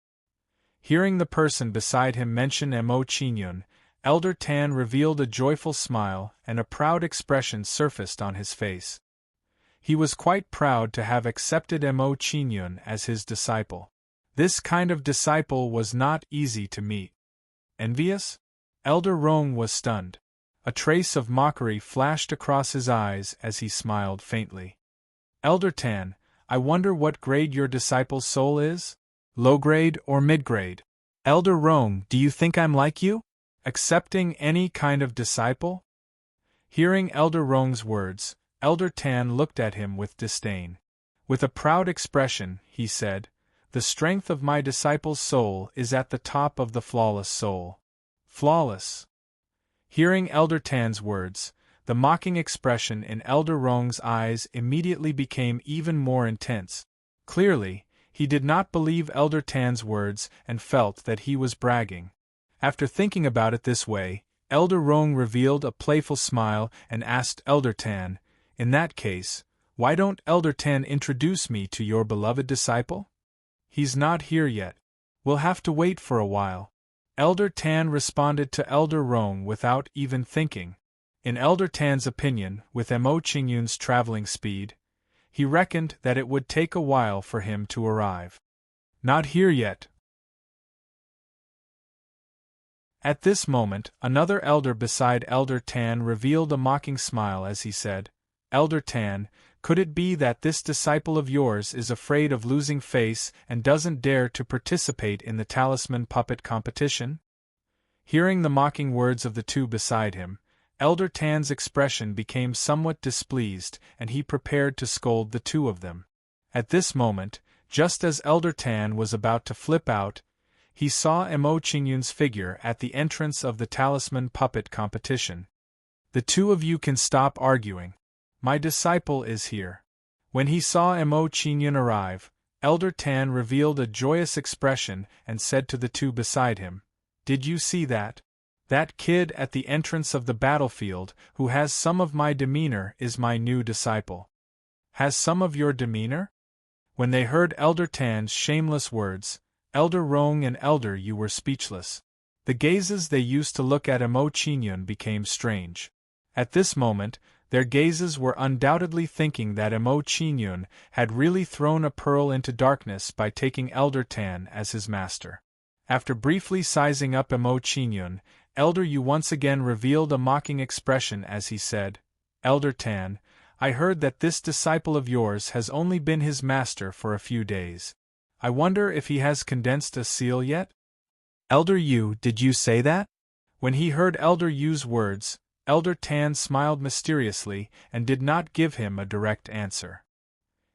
Hearing the person beside him mention Mo Qingyun, Elder Tan revealed a joyful smile and a proud expression surfaced on his face. He was quite proud to have accepted Mo Qingyun as his disciple. This kind of disciple was not easy to meet. Envious? Elder Rong was stunned. A trace of mockery flashed across his eyes as he smiled faintly. Elder Tan, I wonder what grade your disciple's soul is? Low grade or mid grade? Elder Rong, do you think I'm like you? Accepting any kind of disciple? Hearing Elder Rong's words, Elder Tan looked at him with disdain. With a proud expression, he said, The strength of my disciple's soul is at the top of the flawless soul. Flawless. Hearing Elder Tan's words, the mocking expression in Elder Rong's eyes immediately became even more intense. Clearly, he did not believe Elder Tan's words and felt that he was bragging. After thinking about it this way, Elder Rong revealed a playful smile and asked Elder Tan, In that case, why don't Elder Tan introduce me to your beloved disciple? He's not here yet. We'll have to wait for a while. Elder Tan responded to Elder Rong without even thinking. In Elder Tan's opinion, with Mo Qingyun's traveling speed, he reckoned that it would take a while for him to arrive. Not here yet. At this moment, another elder beside Elder Tan revealed a mocking smile as he said, Elder Tan, could it be that this disciple of yours is afraid of losing face and doesn't dare to participate in the talisman puppet competition? Hearing the mocking words of the two beside him, Elder Tan's expression became somewhat displeased and he prepared to scold the two of them. At this moment, just as Elder Tan was about to flip out, he saw Mo Qingyun's figure at the entrance of the talisman puppet competition. The two of you can stop arguing. My disciple is here. When he saw Mo Qingyun arrive, Elder Tan revealed a joyous expression and said to the two beside him, Did you see that? That kid at the entrance of the battlefield who has some of my demeanor is my new disciple. Has some of your demeanor? When they heard Elder Tan's shameless words, Elder Rong and Elder Yu were speechless. The gazes they used to look at Mo Qingyun became strange. At this moment, their gazes were undoubtedly thinking that Mo Qingyun had really thrown a pearl into darkness by taking Elder Tan as his master. After briefly sizing up Mo Qingyun, Elder Yu once again revealed a mocking expression as he said, Elder Tan, I heard that this disciple of yours has only been his master for a few days. I wonder if he has condensed a seal yet? Elder Yu, did you say that? When he heard Elder Yu's words, Elder Tan smiled mysteriously and did not give him a direct answer.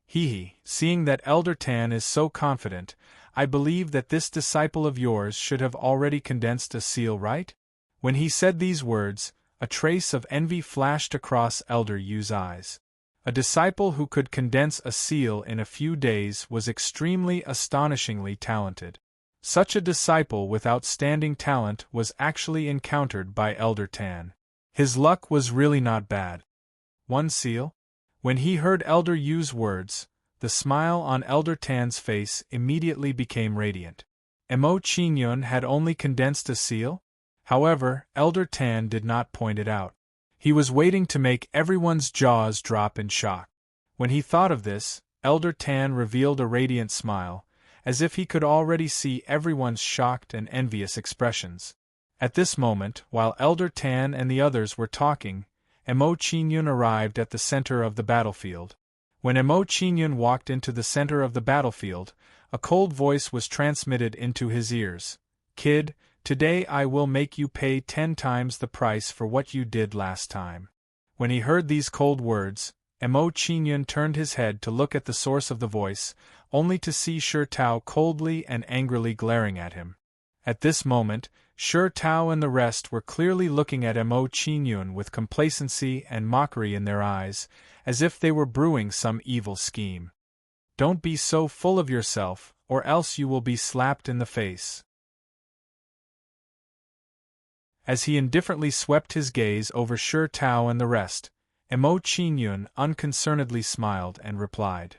Seeing that Elder Tan is so confident, I believe that this disciple of yours should have already condensed a seal, right? When he said these words, a trace of envy flashed across Elder Yu's eyes. A disciple who could condense a seal in a few days was extremely astonishingly talented. Such a disciple with outstanding talent was actually encountered by Elder Tan. His luck was really not bad. One seal? When he heard Elder Yu's words, the smile on Elder Tan's face immediately became radiant. Mo Qingyun had only condensed a seal? However, Elder Tan did not point it out. He was waiting to make everyone's jaws drop in shock. When he thought of this, Elder Tan revealed a radiant smile, as if he could already see everyone's shocked and envious expressions. At this moment, while Elder Tan and the others were talking, Mo Qingyun arrived at the center of the battlefield. When Mo Qingyun walked into the center of the battlefield, a cold voice was transmitted into his ears. Kid, today I will make you pay 10 times the price for what you did last time. When he heard these cold words, Mo Qingyun turned his head to look at the source of the voice, only to see Shi Tao coldly and angrily glaring at him. At this moment, Shi Tao and the rest were clearly looking at Mo Qingyun with complacency and mockery in their eyes, as if they were brewing some evil scheme. "Don't be so full of yourself, or else you will be slapped in the face." As he indifferently swept his gaze over Shi Tao and the rest, Mo Qingyun unconcernedly smiled and replied,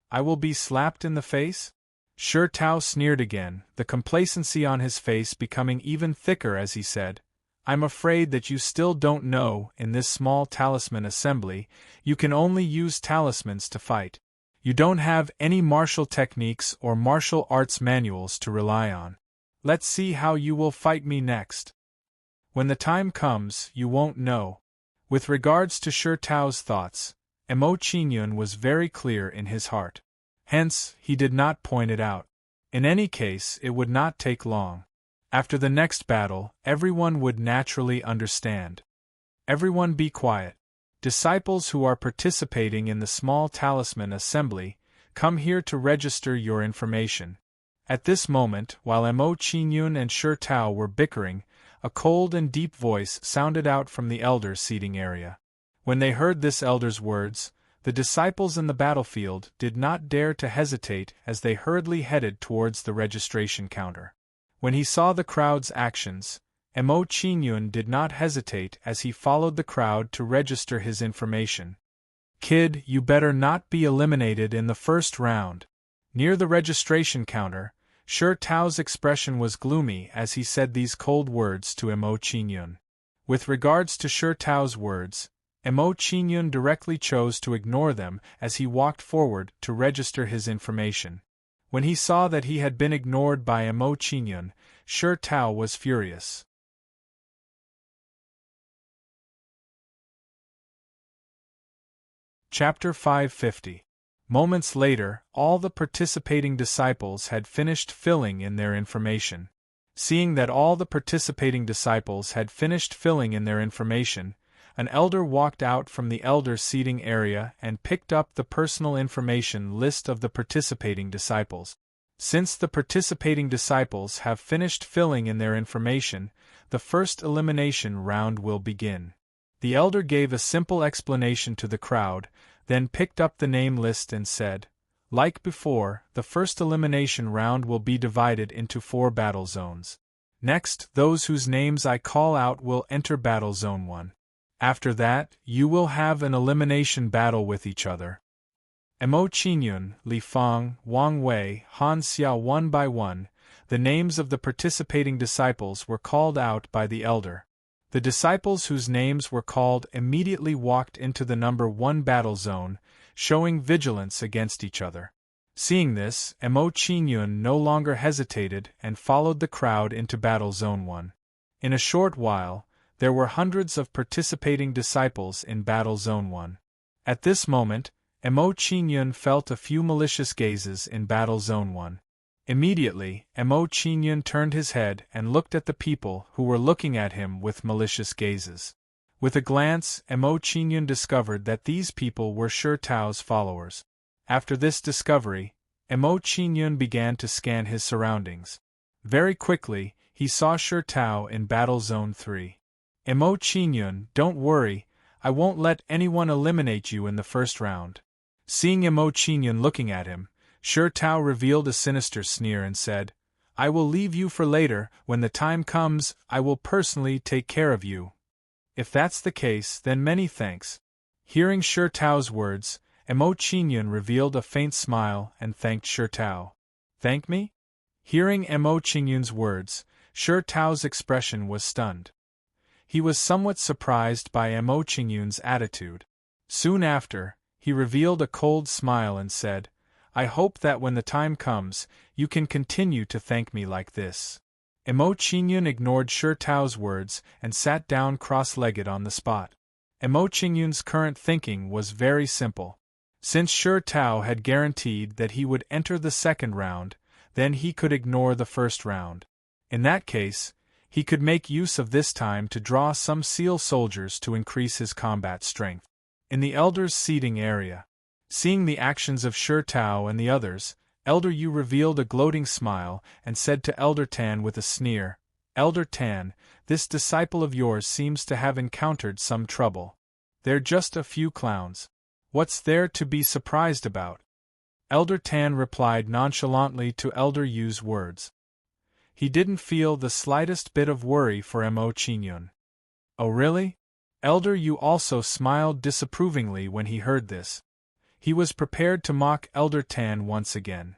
"I will be slapped in the face?" Shi Tao sneered again, the complacency on his face becoming even thicker as he said, "I'm afraid that you still don't know, in this small talisman assembly, you can only use talismans to fight. You don't have any martial techniques or martial arts manuals to rely on. Let's see how you will fight me next. When the time comes, you won't know." With regards to Shi Tao's thoughts, Mo Qingyun was very clear in his heart. Hence, he did not point it out. In any case, it would not take long. After the next battle, everyone would naturally understand. Everyone be quiet. Disciples who are participating in the small talisman assembly, come here to register your information. At this moment, while Mo Qingyun and Shi Tao were bickering, a cold and deep voice sounded out from the elder's seating area. When they heard this elder's words, the disciples in the battlefield did not dare to hesitate as they hurriedly headed towards the registration counter. When he saw the crowd's actions, Mo Qingyun did not hesitate as he followed the crowd to register his information. "Kid, you better not be eliminated in the first round." Near the registration counter, Shi Tao's expression was gloomy as he said these cold words to Mo Qingyun. With regards to Shi Tao's words, Mo Qingyun directly chose to ignore them as he walked forward to register his information. When he saw that he had been ignored by Mo Qingyun, Shi Tao was furious. Chapter 550. Moments later, all the participating disciples had finished filling in their information. Seeing that all the participating disciples had finished filling in their information, an elder walked out from the elder seating area and picked up the personal information list of the participating disciples. Since the participating disciples have finished filling in their information, the first elimination round will begin. The elder gave a simple explanation to the crowd, then picked up the name list and said, "Like before, the first elimination round will be divided into 4 battle zones. Next, those whose names I call out will enter Battle Zone 1. After that, you will have an elimination battle with each other." Mo Qingyun, Li Feng, Wang Wei, Han Xiao one by one, the names of the participating disciples were called out by the elder. The disciples whose names were called immediately walked into the number 1 battle zone, showing vigilance against each other. Seeing this, Mo Qingyun no longer hesitated and followed the crowd into Battle Zone 1. In a short while, there were hundreds of participating disciples in Battle Zone 1. At this moment, Mo Qingyun felt a few malicious gazes in Battle Zone 1. Immediately, Mo Qingyun turned his head and looked at the people who were looking at him with malicious gazes. With a glance, Mo Qingyun discovered that these people were Shi Tao's followers. After this discovery, Mo Qingyun began to scan his surroundings. Very quickly, he saw Shi Tao in Battle Zone 3. "Mo Qingyun, don't worry, I won't let anyone eliminate you in the first round." Seeing Mo Qingyun looking at him, Shi Tao revealed a sinister sneer and said, "I will leave you for later, when the time comes, I will personally take care of you." "If that's the case, then many thanks." Hearing Shi Tao's words, Mo Qingyun revealed a faint smile and thanked Shi Tao. "Thank me?" Hearing Mo Qingyun's words, Shi Tao's expression was stunned. He was somewhat surprised by Mo Qingyun's attitude. Soon after, he revealed a cold smile and said, "I hope that when the time comes, you can continue to thank me like this." Mo Qingyun ignored Shi Tao's words and sat down cross-legged on the spot. Mo Qingyun's current thinking was very simple. Since Shi Tao had guaranteed that he would enter the second round, then he could ignore the first round. In that case, he could make use of this time to draw some SEAL soldiers to increase his combat strength. In the elders' seating area. Seeing the actions of Sher Tao and the others, Elder Yu revealed a gloating smile and said to Elder Tan with a sneer, "Elder Tan, this disciple of yours seems to have encountered some trouble. They're just a few clowns. What's there to be surprised about?" Elder Tan replied nonchalantly to Elder Yu's words. He didn't feel the slightest bit of worry for Mo Qingyun. "Oh really?" Elder Yu also smiled disapprovingly when he heard this. He was prepared to mock Elder Tan once again.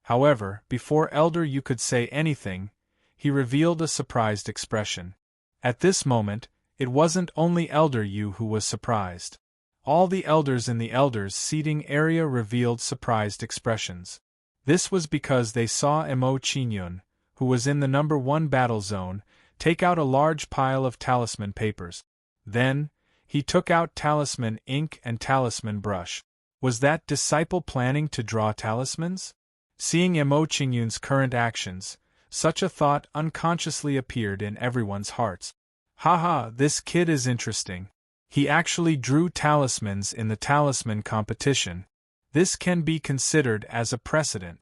However, before Elder Yu could say anything, he revealed a surprised expression. At this moment, it wasn't only Elder Yu who was surprised. All the elders in the elders' seating area revealed surprised expressions. This was because they saw Mo Qingyun, who was in the number 1 battle zone, take out a large pile of talisman papers. Then, he took out talisman ink and talisman brush. Was that disciple planning to draw talismans? Seeing Mo Qingyun's current actions, such a thought unconsciously appeared in everyone's hearts. Haha, this kid is interesting. He actually drew talismans in the talisman competition. This can be considered as a precedent.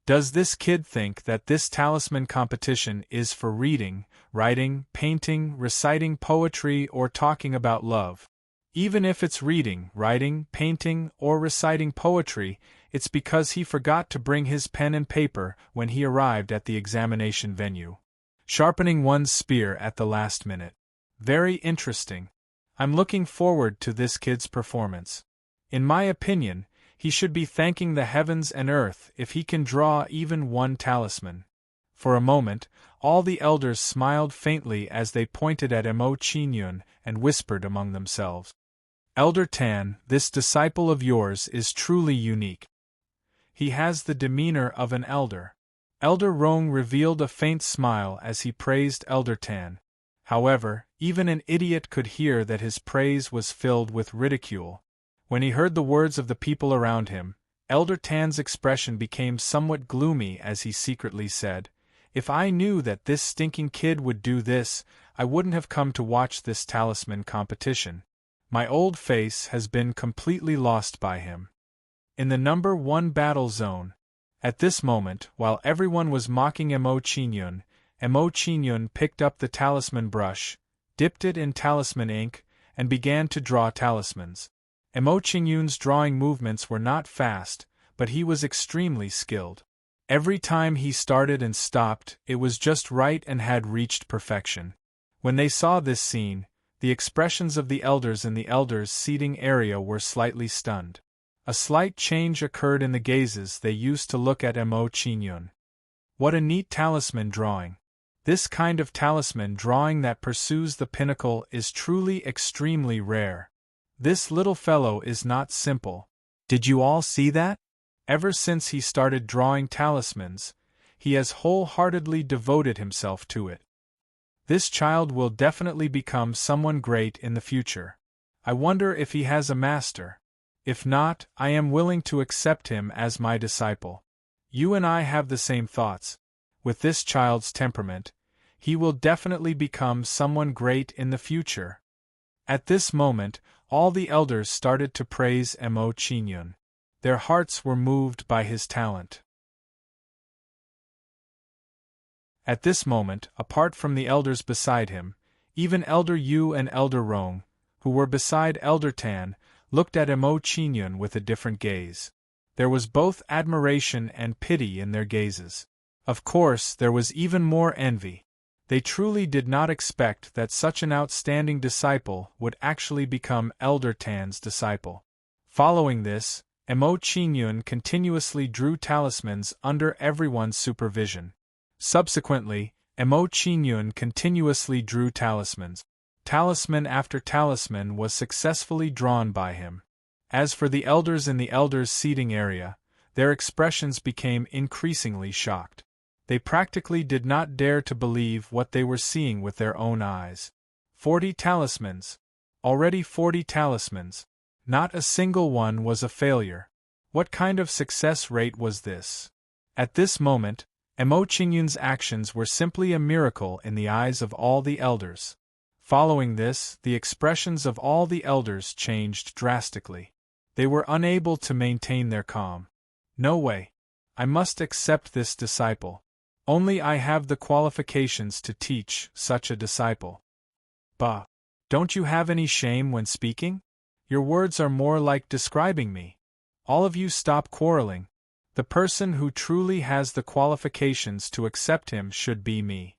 Does this kid think that this talisman competition is for reading, writing, painting, reciting poetry, or talking about love? Even if it's reading, writing, painting, or reciting poetry, it's because he forgot to bring his pen and paper when he arrived at the examination venue. Sharpening one's spear at the last minute. Very interesting. I'm looking forward to this kid's performance. In my opinion, he should be thanking the heavens and earth if he can draw even one talisman. For a moment, all the elders smiled faintly as they pointed at Mo Qingyun and whispered among themselves. "Elder Tan, this disciple of yours is truly unique. He has the demeanor of an elder." Elder Rong revealed a faint smile as he praised Elder Tan. However, even an idiot could hear that his praise was filled with ridicule. When he heard the words of the people around him, Elder Tan's expression became somewhat gloomy as he secretly said, "If I knew that this stinking kid would do this, I wouldn't have come to watch this talisman competition. My old face has been completely lost by him." In the number 1 battle zone. At this moment, while everyone was mocking Mo Qingyun picked up the talisman brush, dipped it in talisman ink, and began to draw talismans. Mo Qingyun's drawing movements were not fast, but he was extremely skilled. Every time he started and stopped, it was just right and had reached perfection. When they saw this scene, the expressions of the elders in the elders' seating area were slightly stunned. A slight change occurred in the gazes they used to look at Mo Qingyun. What a neat talisman drawing! This kind of talisman drawing that pursues the pinnacle is truly extremely rare. This little fellow is not simple. Did you all see that? Ever since he started drawing talismans, he has wholeheartedly devoted himself to it. This child will definitely become someone great in the future. I wonder if he has a master. If not, I am willing to accept him as my disciple. You and I have the same thoughts. With this child's temperament, he will definitely become someone great in the future. At this moment, all the elders started to praise Mo Qingyun. Their hearts were moved by his talent. At this moment, apart from the elders beside him, even Elder Yu and Elder Rong, who were beside Elder Tan, looked at Mo Qingyun with a different gaze. There was both admiration and pity in their gazes. Of course, there was even more envy. They truly did not expect that such an outstanding disciple would actually become Elder Tan's disciple. Following this, Mo Qingyun continuously drew talismans under everyone's supervision. Subsequently, Mo Qingyun continuously drew talismans. Talisman after talisman was successfully drawn by him. As for the elders in the elders' seating area, their expressions became increasingly shocked. They practically did not dare to believe what they were seeing with their own eyes. 40 talismans. Already 40 talismans. Not a single one was a failure. What kind of success rate was this? At this moment, Mo Qingyun's actions were simply a miracle in the eyes of all the elders. Following this, the expressions of all the elders changed drastically. They were unable to maintain their calm. No way. I must accept this disciple. Only I have the qualifications to teach such a disciple. Bah! Don't you have any shame when speaking? Your words are more like describing me. All of you stop quarreling. The person who truly has the qualifications to accept him should be me.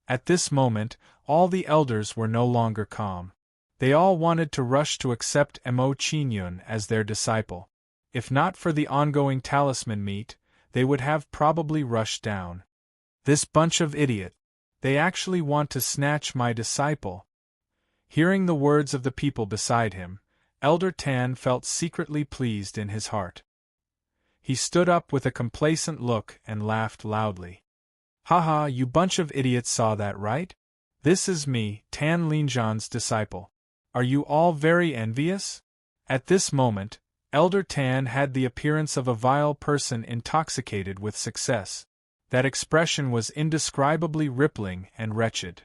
At this moment, all the elders were no longer calm. They all wanted to rush to accept Mo Qingyun as their disciple. If not for the ongoing talisman meet, they would have probably rushed down. This bunch of idiot! They actually want to snatch my disciple. Hearing the words of the people beside him, Elder Tan felt secretly pleased in his heart. He stood up with a complacent look and laughed loudly. Haha, you bunch of idiots saw that, right? This is me, Tan Linjan's disciple. Are you all very envious? At this moment, Elder Tan had the appearance of a vile person intoxicated with success. That expression was indescribably rippling and wretched.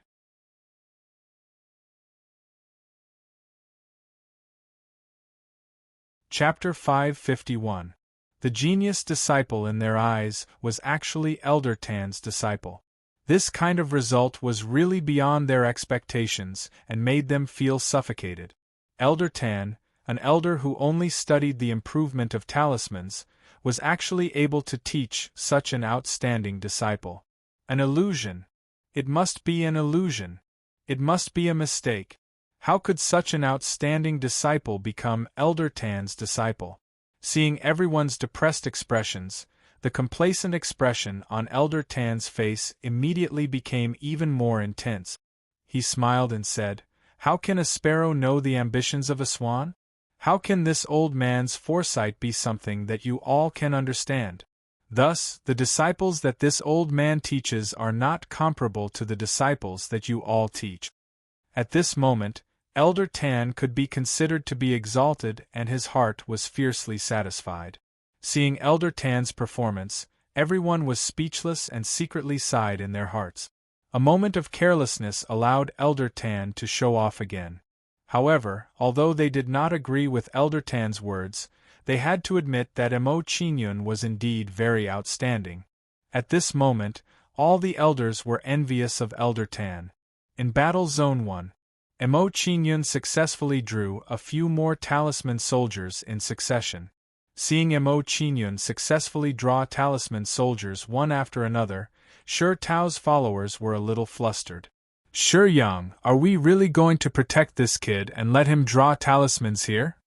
Chapter 551. The genius disciple in their eyes was actually Elder Tan's disciple. This kind of result was really beyond their expectations and made them feel suffocated. Elder Tan, an elder who only studied the improvement of talismans, was actually able to teach such an outstanding disciple. An illusion. It must be an illusion. It must be a mistake. How could such an outstanding disciple become Elder Tan's disciple? Seeing everyone's depressed expressions, the complacent expression on Elder Tan's face immediately became even more intense. He smiled and said, "How can a sparrow know the ambitions of a swan? How can this old man's foresight be something that you all can understand? Thus, the disciples that this old man teaches are not comparable to the disciples that you all teach." At this moment, Elder Tan could be considered to be exalted and his heart was fiercely satisfied. Seeing Elder Tan's performance, everyone was speechless and secretly sighed in their hearts. A moment of carelessness allowed Elder Tan to show off again. However, although they did not agree with Elder Tan's words, they had to admit that Mo Qingyun was indeed very outstanding. At this moment, all the elders were envious of Elder Tan. In Battle Zone 1, Mo Qingyun successfully drew a few more talisman soldiers in succession. Seeing Mo Qingyun successfully draw talisman soldiers one after another, Shi Tao's followers were a little flustered. "Shi Yang, are we really going to protect this kid and let him draw talismans here?"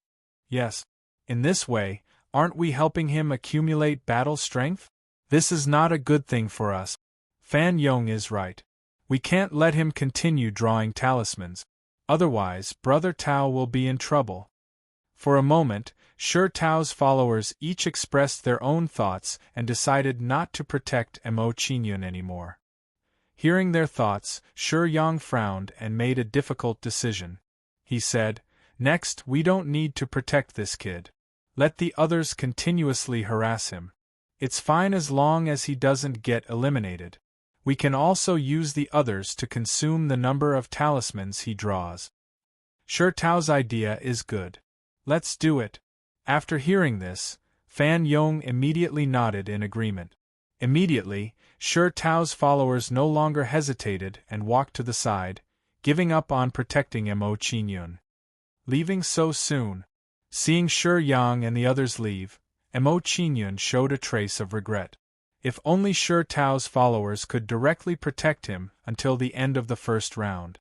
"Yes. In this way, aren't we helping him accumulate battle strength? This is not a good thing for us. Fan Yong is right. We can't let him continue drawing talismans. Otherwise, Brother Tao will be in trouble." For a moment, Shi Tao's followers each expressed their own thoughts and decided not to protect Mo Qingyun anymore. Hearing their thoughts, Shi Yang frowned and made a difficult decision. He said, "Next, we don't need to protect this kid. Let the others continuously harass him. It's fine as long as he doesn't get eliminated. We can also use the others to consume the number of talismans he draws." Shi Tao's idea is good. Let's do it. After hearing this, Fan Yong immediately nodded in agreement. Immediately, Shi Tao's followers no longer hesitated and walked to the side, giving up on protecting Mo Qingyun. Leaving so soon. Seeing Shi Yang and the others leave, Mo Qingyun showed a trace of regret. If only Shi Tao's followers could directly protect him until the end of the first round.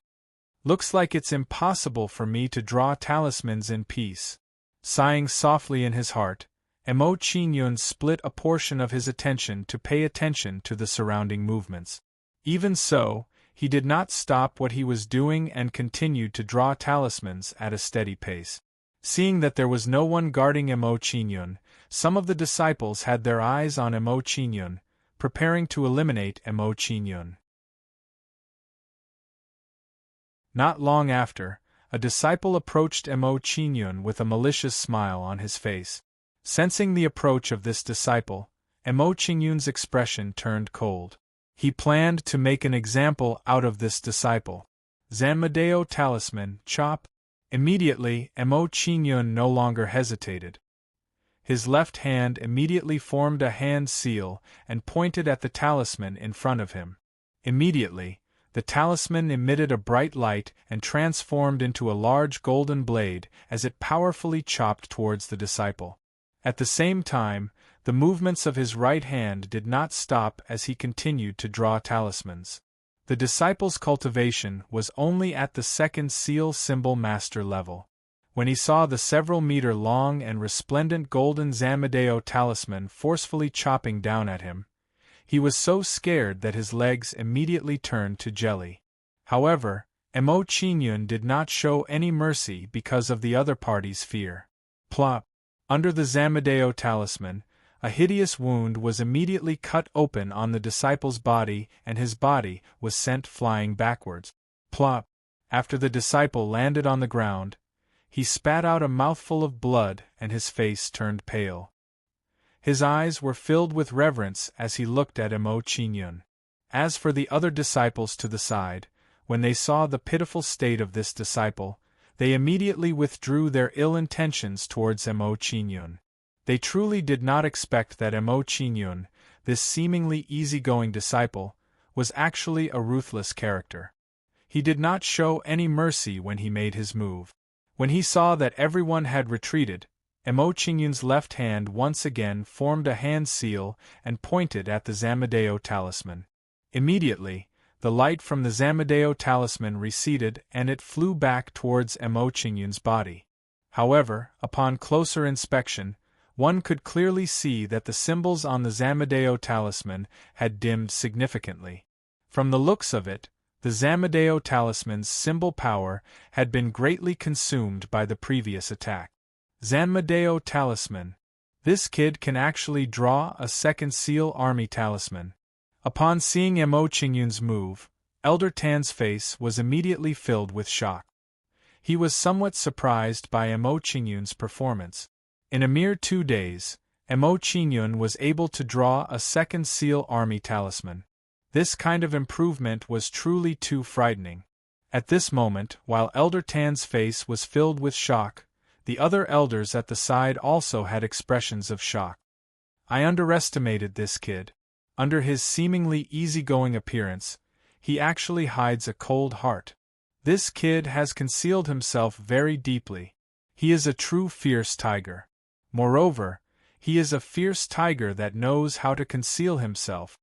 Looks like it's impossible for me to draw talismans in peace. Sighing softly in his heart, Mo Qingyun split a portion of his attention to pay attention to the surrounding movements. Even so, he did not stop what he was doing and continued to draw talismans at a steady pace. Seeing that there was no one guarding Mo Qingyun, some of the disciples had their eyes on Mo Qingyun, preparing to eliminate Mo Qingyun. Not long after, a disciple approached Mo Qingyun with a malicious smile on his face. Sensing the approach of this disciple, Mo Qingyun's expression turned cold. He planned to make an example out of this disciple. Zanmadeo Talisman, Chop. Immediately, Mo Qingyun no longer hesitated. His left hand immediately formed a hand seal and pointed at the talisman in front of him. Immediately, the talisman emitted a bright light and transformed into a large golden blade as it powerfully chopped towards the disciple. At the same time, the movements of his right hand did not stop as he continued to draw talismans. The disciple's cultivation was only at the second seal symbol master level. When he saw the several meter long and resplendent golden Zanmadeo talisman forcefully chopping down at him, he was so scared that his legs immediately turned to jelly. However, Mo Qingyun did not show any mercy because of the other party's fear. Plop! Under the Zanmadeo talisman, a hideous wound was immediately cut open on the disciple's body and his body was sent flying backwards. Plop! After the disciple landed on the ground, he spat out a mouthful of blood and his face turned pale. His eyes were filled with reverence as he looked at Mo Qingyun. As for the other disciples to the side, when they saw the pitiful state of this disciple, they immediately withdrew their ill intentions towards Mo Qingyun. They truly did not expect that Mo Qingyun, this seemingly easygoing disciple, was actually a ruthless character. He did not show any mercy when he made his move. When he saw that everyone had retreated, Mo Qingyun's left hand once again formed a hand seal and pointed at the Zanmadeo talisman. Immediately, the light from the Zanmadeo talisman receded and it flew back towards Mo Qingyun's body. However, upon closer inspection, one could clearly see that the symbols on the Zanmadeo talisman had dimmed significantly. From the looks of it, the Zanmadeo talisman's symbol power had been greatly consumed by the previous attack. Zanmadeo talisman. This kid can actually draw a second seal army talisman. Upon seeing Mo Qingyun's move, Elder Tan's face was immediately filled with shock. He was somewhat surprised by Mo Qingyun's performance. In a mere 2 days, Mo Qingyun was able to draw a second seal army talisman. This kind of improvement was truly too frightening. At this moment, while Elder Tan's face was filled with shock, the other elders at the side also had expressions of shock. I underestimated this kid. Under his seemingly easygoing appearance, he actually hides a cold heart. This kid has concealed himself very deeply. He is a true fierce tiger. Moreover, he is a fierce tiger that knows how to conceal himself.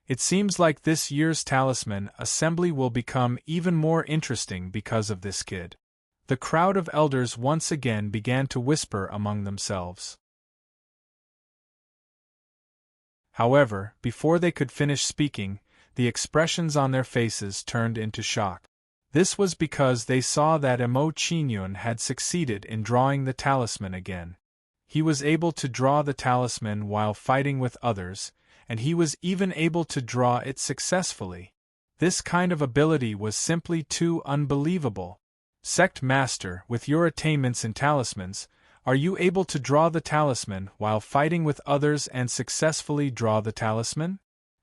It seems like this year's talisman assembly will become even more interesting because of this kid. The crowd of elders once again began to whisper among themselves. However, before they could finish speaking, the expressions on their faces turned into shock. This was because they saw that Mo Qingyun had succeeded in drawing the talisman again. He was able to draw the talisman while fighting with others, and he was even able to draw it successfully. This kind of ability was simply too unbelievable. Sect Master, with your attainments in talismans, are you able to draw the talisman while fighting with others and successfully draw the talisman?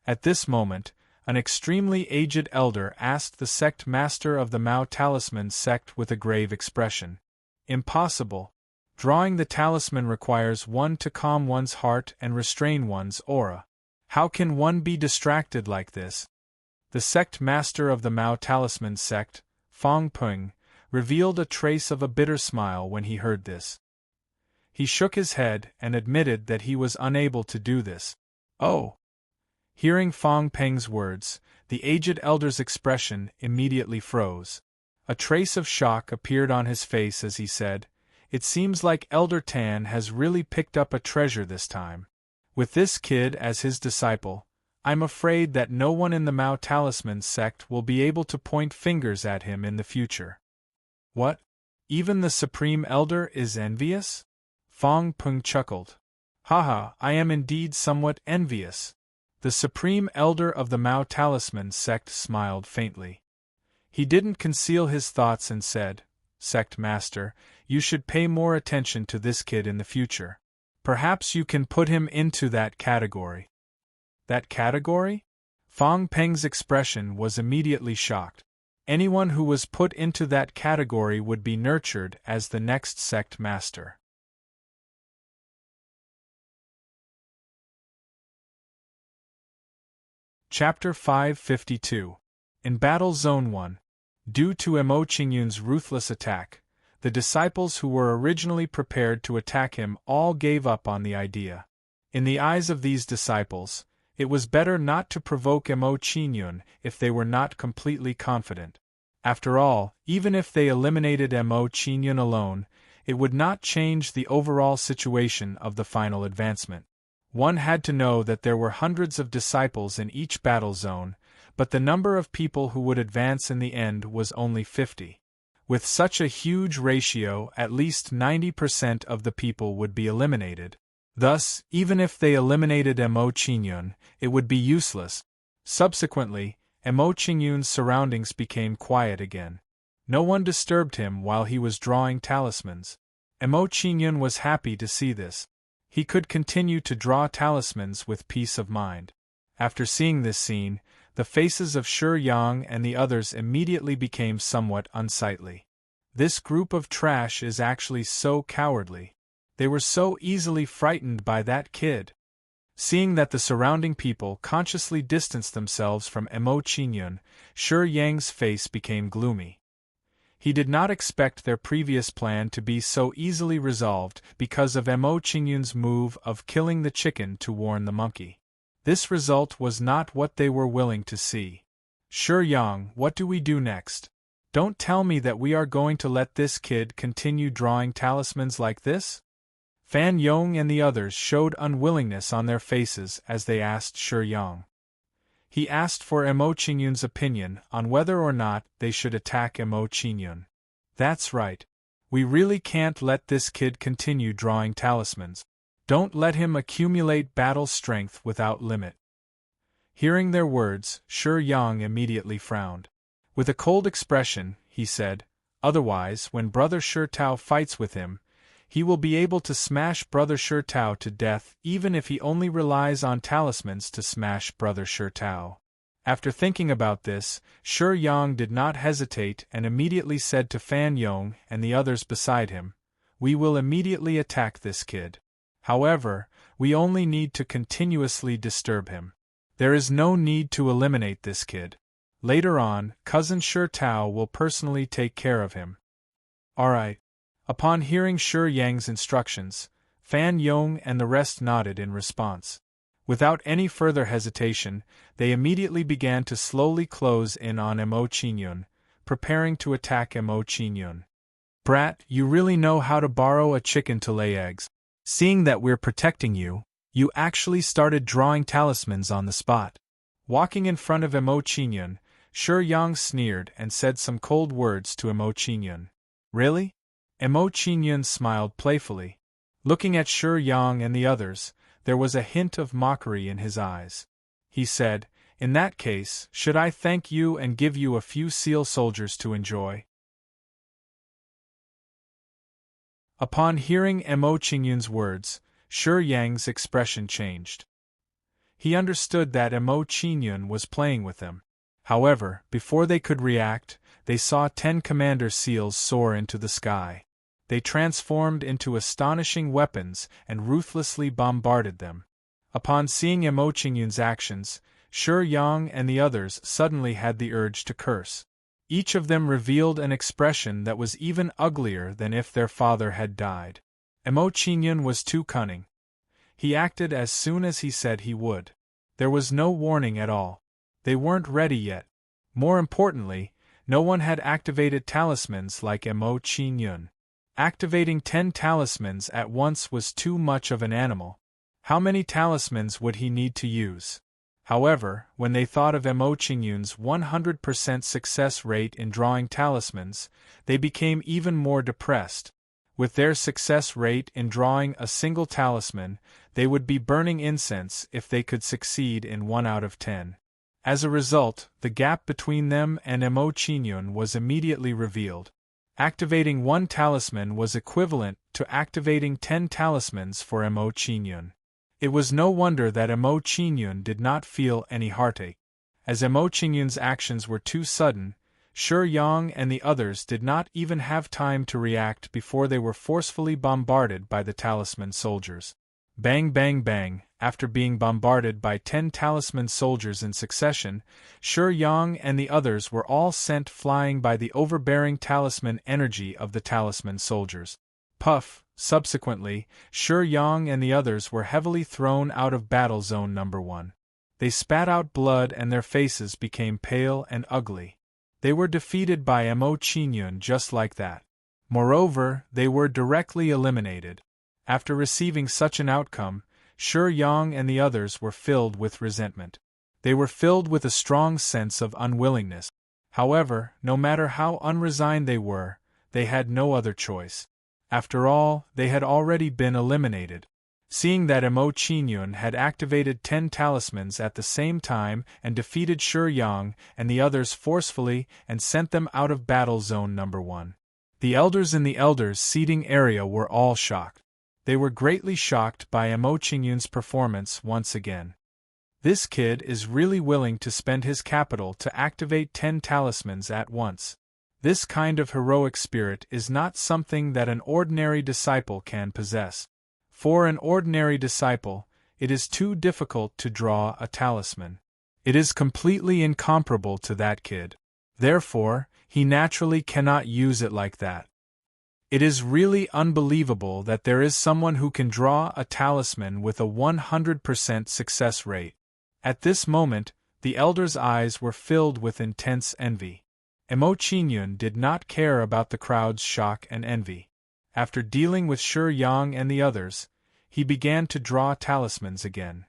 At this moment, an extremely aged elder asked the Sect Master of the Mao Talisman sect with a grave expression. Impossible. Drawing the talisman requires one to calm one's heart and restrain one's aura. How can one be distracted like this? The Sect Master of the Mao Talisman sect, Fong Peng, revealed a trace of a bitter smile when he heard this. He shook his head and admitted that he was unable to do this. Oh! Hearing Fong Peng's words, the aged elder's expression immediately froze. A trace of shock appeared on his face as he said, "It seems like Elder Tan has really picked up a treasure this time. With this kid as his disciple, I'm afraid that no one in the Mao Talisman sect will be able to point fingers at him in the future." What? Even the Supreme Elder is envious? Fong Peng chuckled. Haha, I am indeed somewhat envious. The Supreme Elder of the Mao Talisman sect smiled faintly. He didn't conceal his thoughts and said, "Sect Master, you should pay more attention to this kid in the future. Perhaps you can put him into that category." That category? Fong Peng's expression was immediately shocked. Anyone who was put into that category would be nurtured as the next sect master. Chapter 552. In Battle Zone 1. Due to Emo Qingyun's ruthless attack, the disciples who were originally prepared to attack him all gave up on the idea. In the eyes of these disciples, it was better not to provoke Emo Qingyun if they were not completely confident. After all, even if they eliminated Emo Qingyun alone, it would not change the overall situation of the final advancement. One had to know that there were hundreds of disciples in each battle zone, but the number of people who would advance in the end was only 50. With such a huge ratio, at least 90% of the people would be eliminated. Thus, even if they eliminated Emo Qingyun, it would be useless. Subsequently, Emo Qingyun's surroundings became quiet again. No one disturbed him while he was drawing talismans. Emo Qingyun was happy to see this. He could continue to draw talismans with peace of mind. After seeing this scene, the faces of Shi Yang and the others immediately became somewhat unsightly. This group of trash is actually so cowardly. They were so easily frightened by that kid. Seeing that the surrounding people consciously distanced themselves from Emo Qingyun, Shi Yang's face became gloomy. He did not expect their previous plan to be so easily resolved because of Emo Qingyun's move of killing the chicken to warn the monkey. This result was not what they were willing to see. Shi Yang, what do we do next? Don't tell me that we are going to let this kid continue drawing talismans like this? Fan Yong and the others showed unwillingness on their faces as they asked Shi Yang. He asked for Emo Qingyun's opinion on whether or not they should attack Emo Qingyun. That's right. We really can't let this kid continue drawing talismans. Don't let him accumulate battle strength without limit. Hearing their words, Shi Yang immediately frowned. With a cold expression, he said, "Otherwise, when Brother Shi Tao fights with him, he will be able to smash Brother Shi Tao to death even if he only relies on talismans to smash Brother Shi Tao." After thinking about this, Shi Yang did not hesitate and immediately said to Fan Yong and the others beside him, "We will immediately attack this kid. However, we only need to continuously disturb him. There is no need to eliminate this kid. Later on, Cousin Shi Tao will personally take care of him." "Alright." Upon hearing Shi Yang's instructions, Fan Yong and the rest nodded in response. Without any further hesitation, they immediately began to slowly close in on Emo Qingyun, preparing to attack Emo Qingyun. "Brat, you really know how to borrow a chicken to lay eggs. Seeing that we're protecting you, you actually started drawing talismans on the spot." Walking in front of Emo Qingyun, Shi Yang sneered and said some cold words to Emo Qingyun. "Really?" Emo Qingyun smiled playfully. Looking at Shi Yang and the others, there was a hint of mockery in his eyes. He said, "In that case, should I thank you and give you a few seal soldiers to enjoy?" Upon hearing Emo Qingyun's words, Shi Yang's expression changed. He understood that Emo Qingyun was playing with them. However, before they could react, they saw 10 commander seals soar into the sky. They transformed into astonishing weapons and ruthlessly bombarded them. Upon seeing Emo Qingyun's actions, Shi Yang and the others suddenly had the urge to curse. Each of them revealed an expression that was even uglier than if their father had died. Emo Qingyun was too cunning. He acted as soon as he said he would. There was no warning at all. They weren't ready yet. More importantly, no one had activated talismans like Emo Qingyun. Activating 10 talismans at once was too much of an animal. How many talismans would he need to use? However, when they thought of Emo Qingyun's 100% success rate in drawing talismans, they became even more depressed. With their success rate in drawing a single talisman, they would be burning incense if they could succeed in 1 out of 10. As a result, the gap between them and Emo Qingyun was immediately revealed. Activating 1 talisman was equivalent to activating 10 talismans for Emo Qingyun. It was no wonder that Emo Qingyun did not feel any heartache. As Emo Qingyun's actions were too sudden, Shi Yang and the others did not even have time to react before they were forcefully bombarded by the talisman soldiers. Bang bang bang, after being bombarded by 10 talisman soldiers in succession, Shi Yang and the others were all sent flying by the overbearing talisman energy of the talisman soldiers. Puff. Subsequently, Shi Yang and the others were heavily thrown out of battle zone number 1. They spat out blood and their faces became pale and ugly. They were defeated by Mo Qingyun just like that. Moreover, they were directly eliminated. After receiving such an outcome, Shi Yang and the others were filled with resentment. They were filled with a strong sense of unwillingness. However, no matter how unresigned they were, they had no other choice. After all, they had already been eliminated. Seeing that Mo Qingyun had activated 10 talismans at the same time and defeated Shi Yang and the others forcefully and sent them out of battle zone number 1. The elders in the elders' seating area were all shocked. They were greatly shocked by Mo Qingyun's performance once again. This kid is really willing to spend his capital to activate 10 talismans at once. This kind of heroic spirit is not something that an ordinary disciple can possess. For an ordinary disciple, it is too difficult to draw a talisman. It is completely incomparable to that kid. Therefore, he naturally cannot use it like that. It is really unbelievable that there is someone who can draw a talisman with a 100% success rate. At this moment, the elders' eyes were filled with intense envy. Mo Qingyun did not care about the crowd's shock and envy. After dealing with Shi Yang and the others, he began to draw talismans again.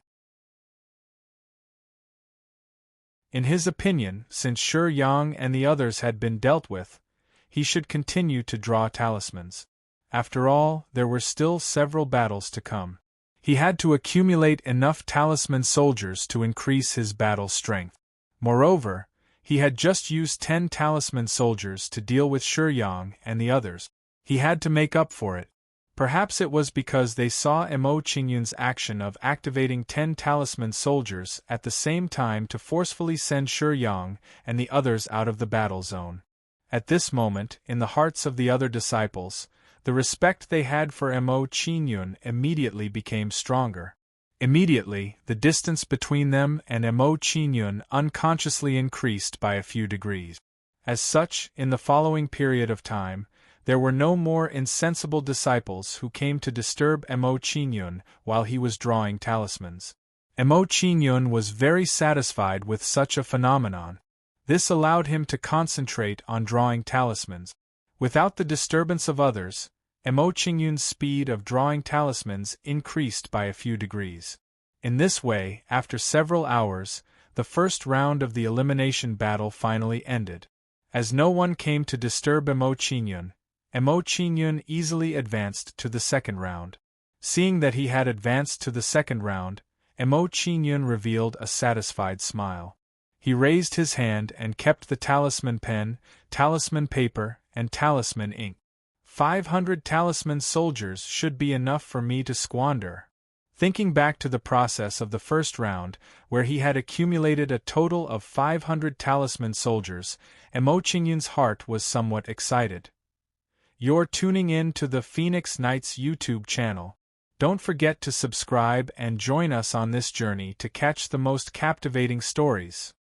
In his opinion, since Shi Yang and the others had been dealt with, he should continue to draw talismans. After all, there were still several battles to come. He had to accumulate enough talisman soldiers to increase his battle strength. Moreover, he had just used 10 talisman soldiers to deal with Shi Yang and the others. He had to make up for it. Perhaps it was because they saw Mo Qingyun's action of activating 10 talisman soldiers at the same time to forcefully send Shi Yang and the others out of the battle zone. At this moment, in the hearts of the other disciples, the respect they had for Mo Qingyun immediately became stronger. Immediately, the distance between them and Mo Qingyun unconsciously increased by a few degrees. As such, in the following period of time, there were no more insensible disciples who came to disturb Mo Qingyun while he was drawing talismans. Mo Qingyun was very satisfied with such a phenomenon. This allowed him to concentrate on drawing talismans. Without the disturbance of others, Mo Qingyun's speed of drawing talismans increased by a few degrees. In this way, after several hours, the first round of the elimination battle finally ended. As no one came to disturb Mo Qingyun easily advanced to the second round. Seeing that he had advanced to the second round, Mo Qingyun revealed a satisfied smile. He raised his hand and kept the talisman pen, talisman paper, and talisman ink. 500 talisman soldiers should be enough for me to squander. Thinking back to the process of the first round, where he had accumulated a total of 500 talisman soldiers, Mo Qingyun's heart was somewhat excited. You're tuning in to the Phoenix Knights YouTube channel. Don't forget to subscribe and join us on this journey to catch the most captivating stories.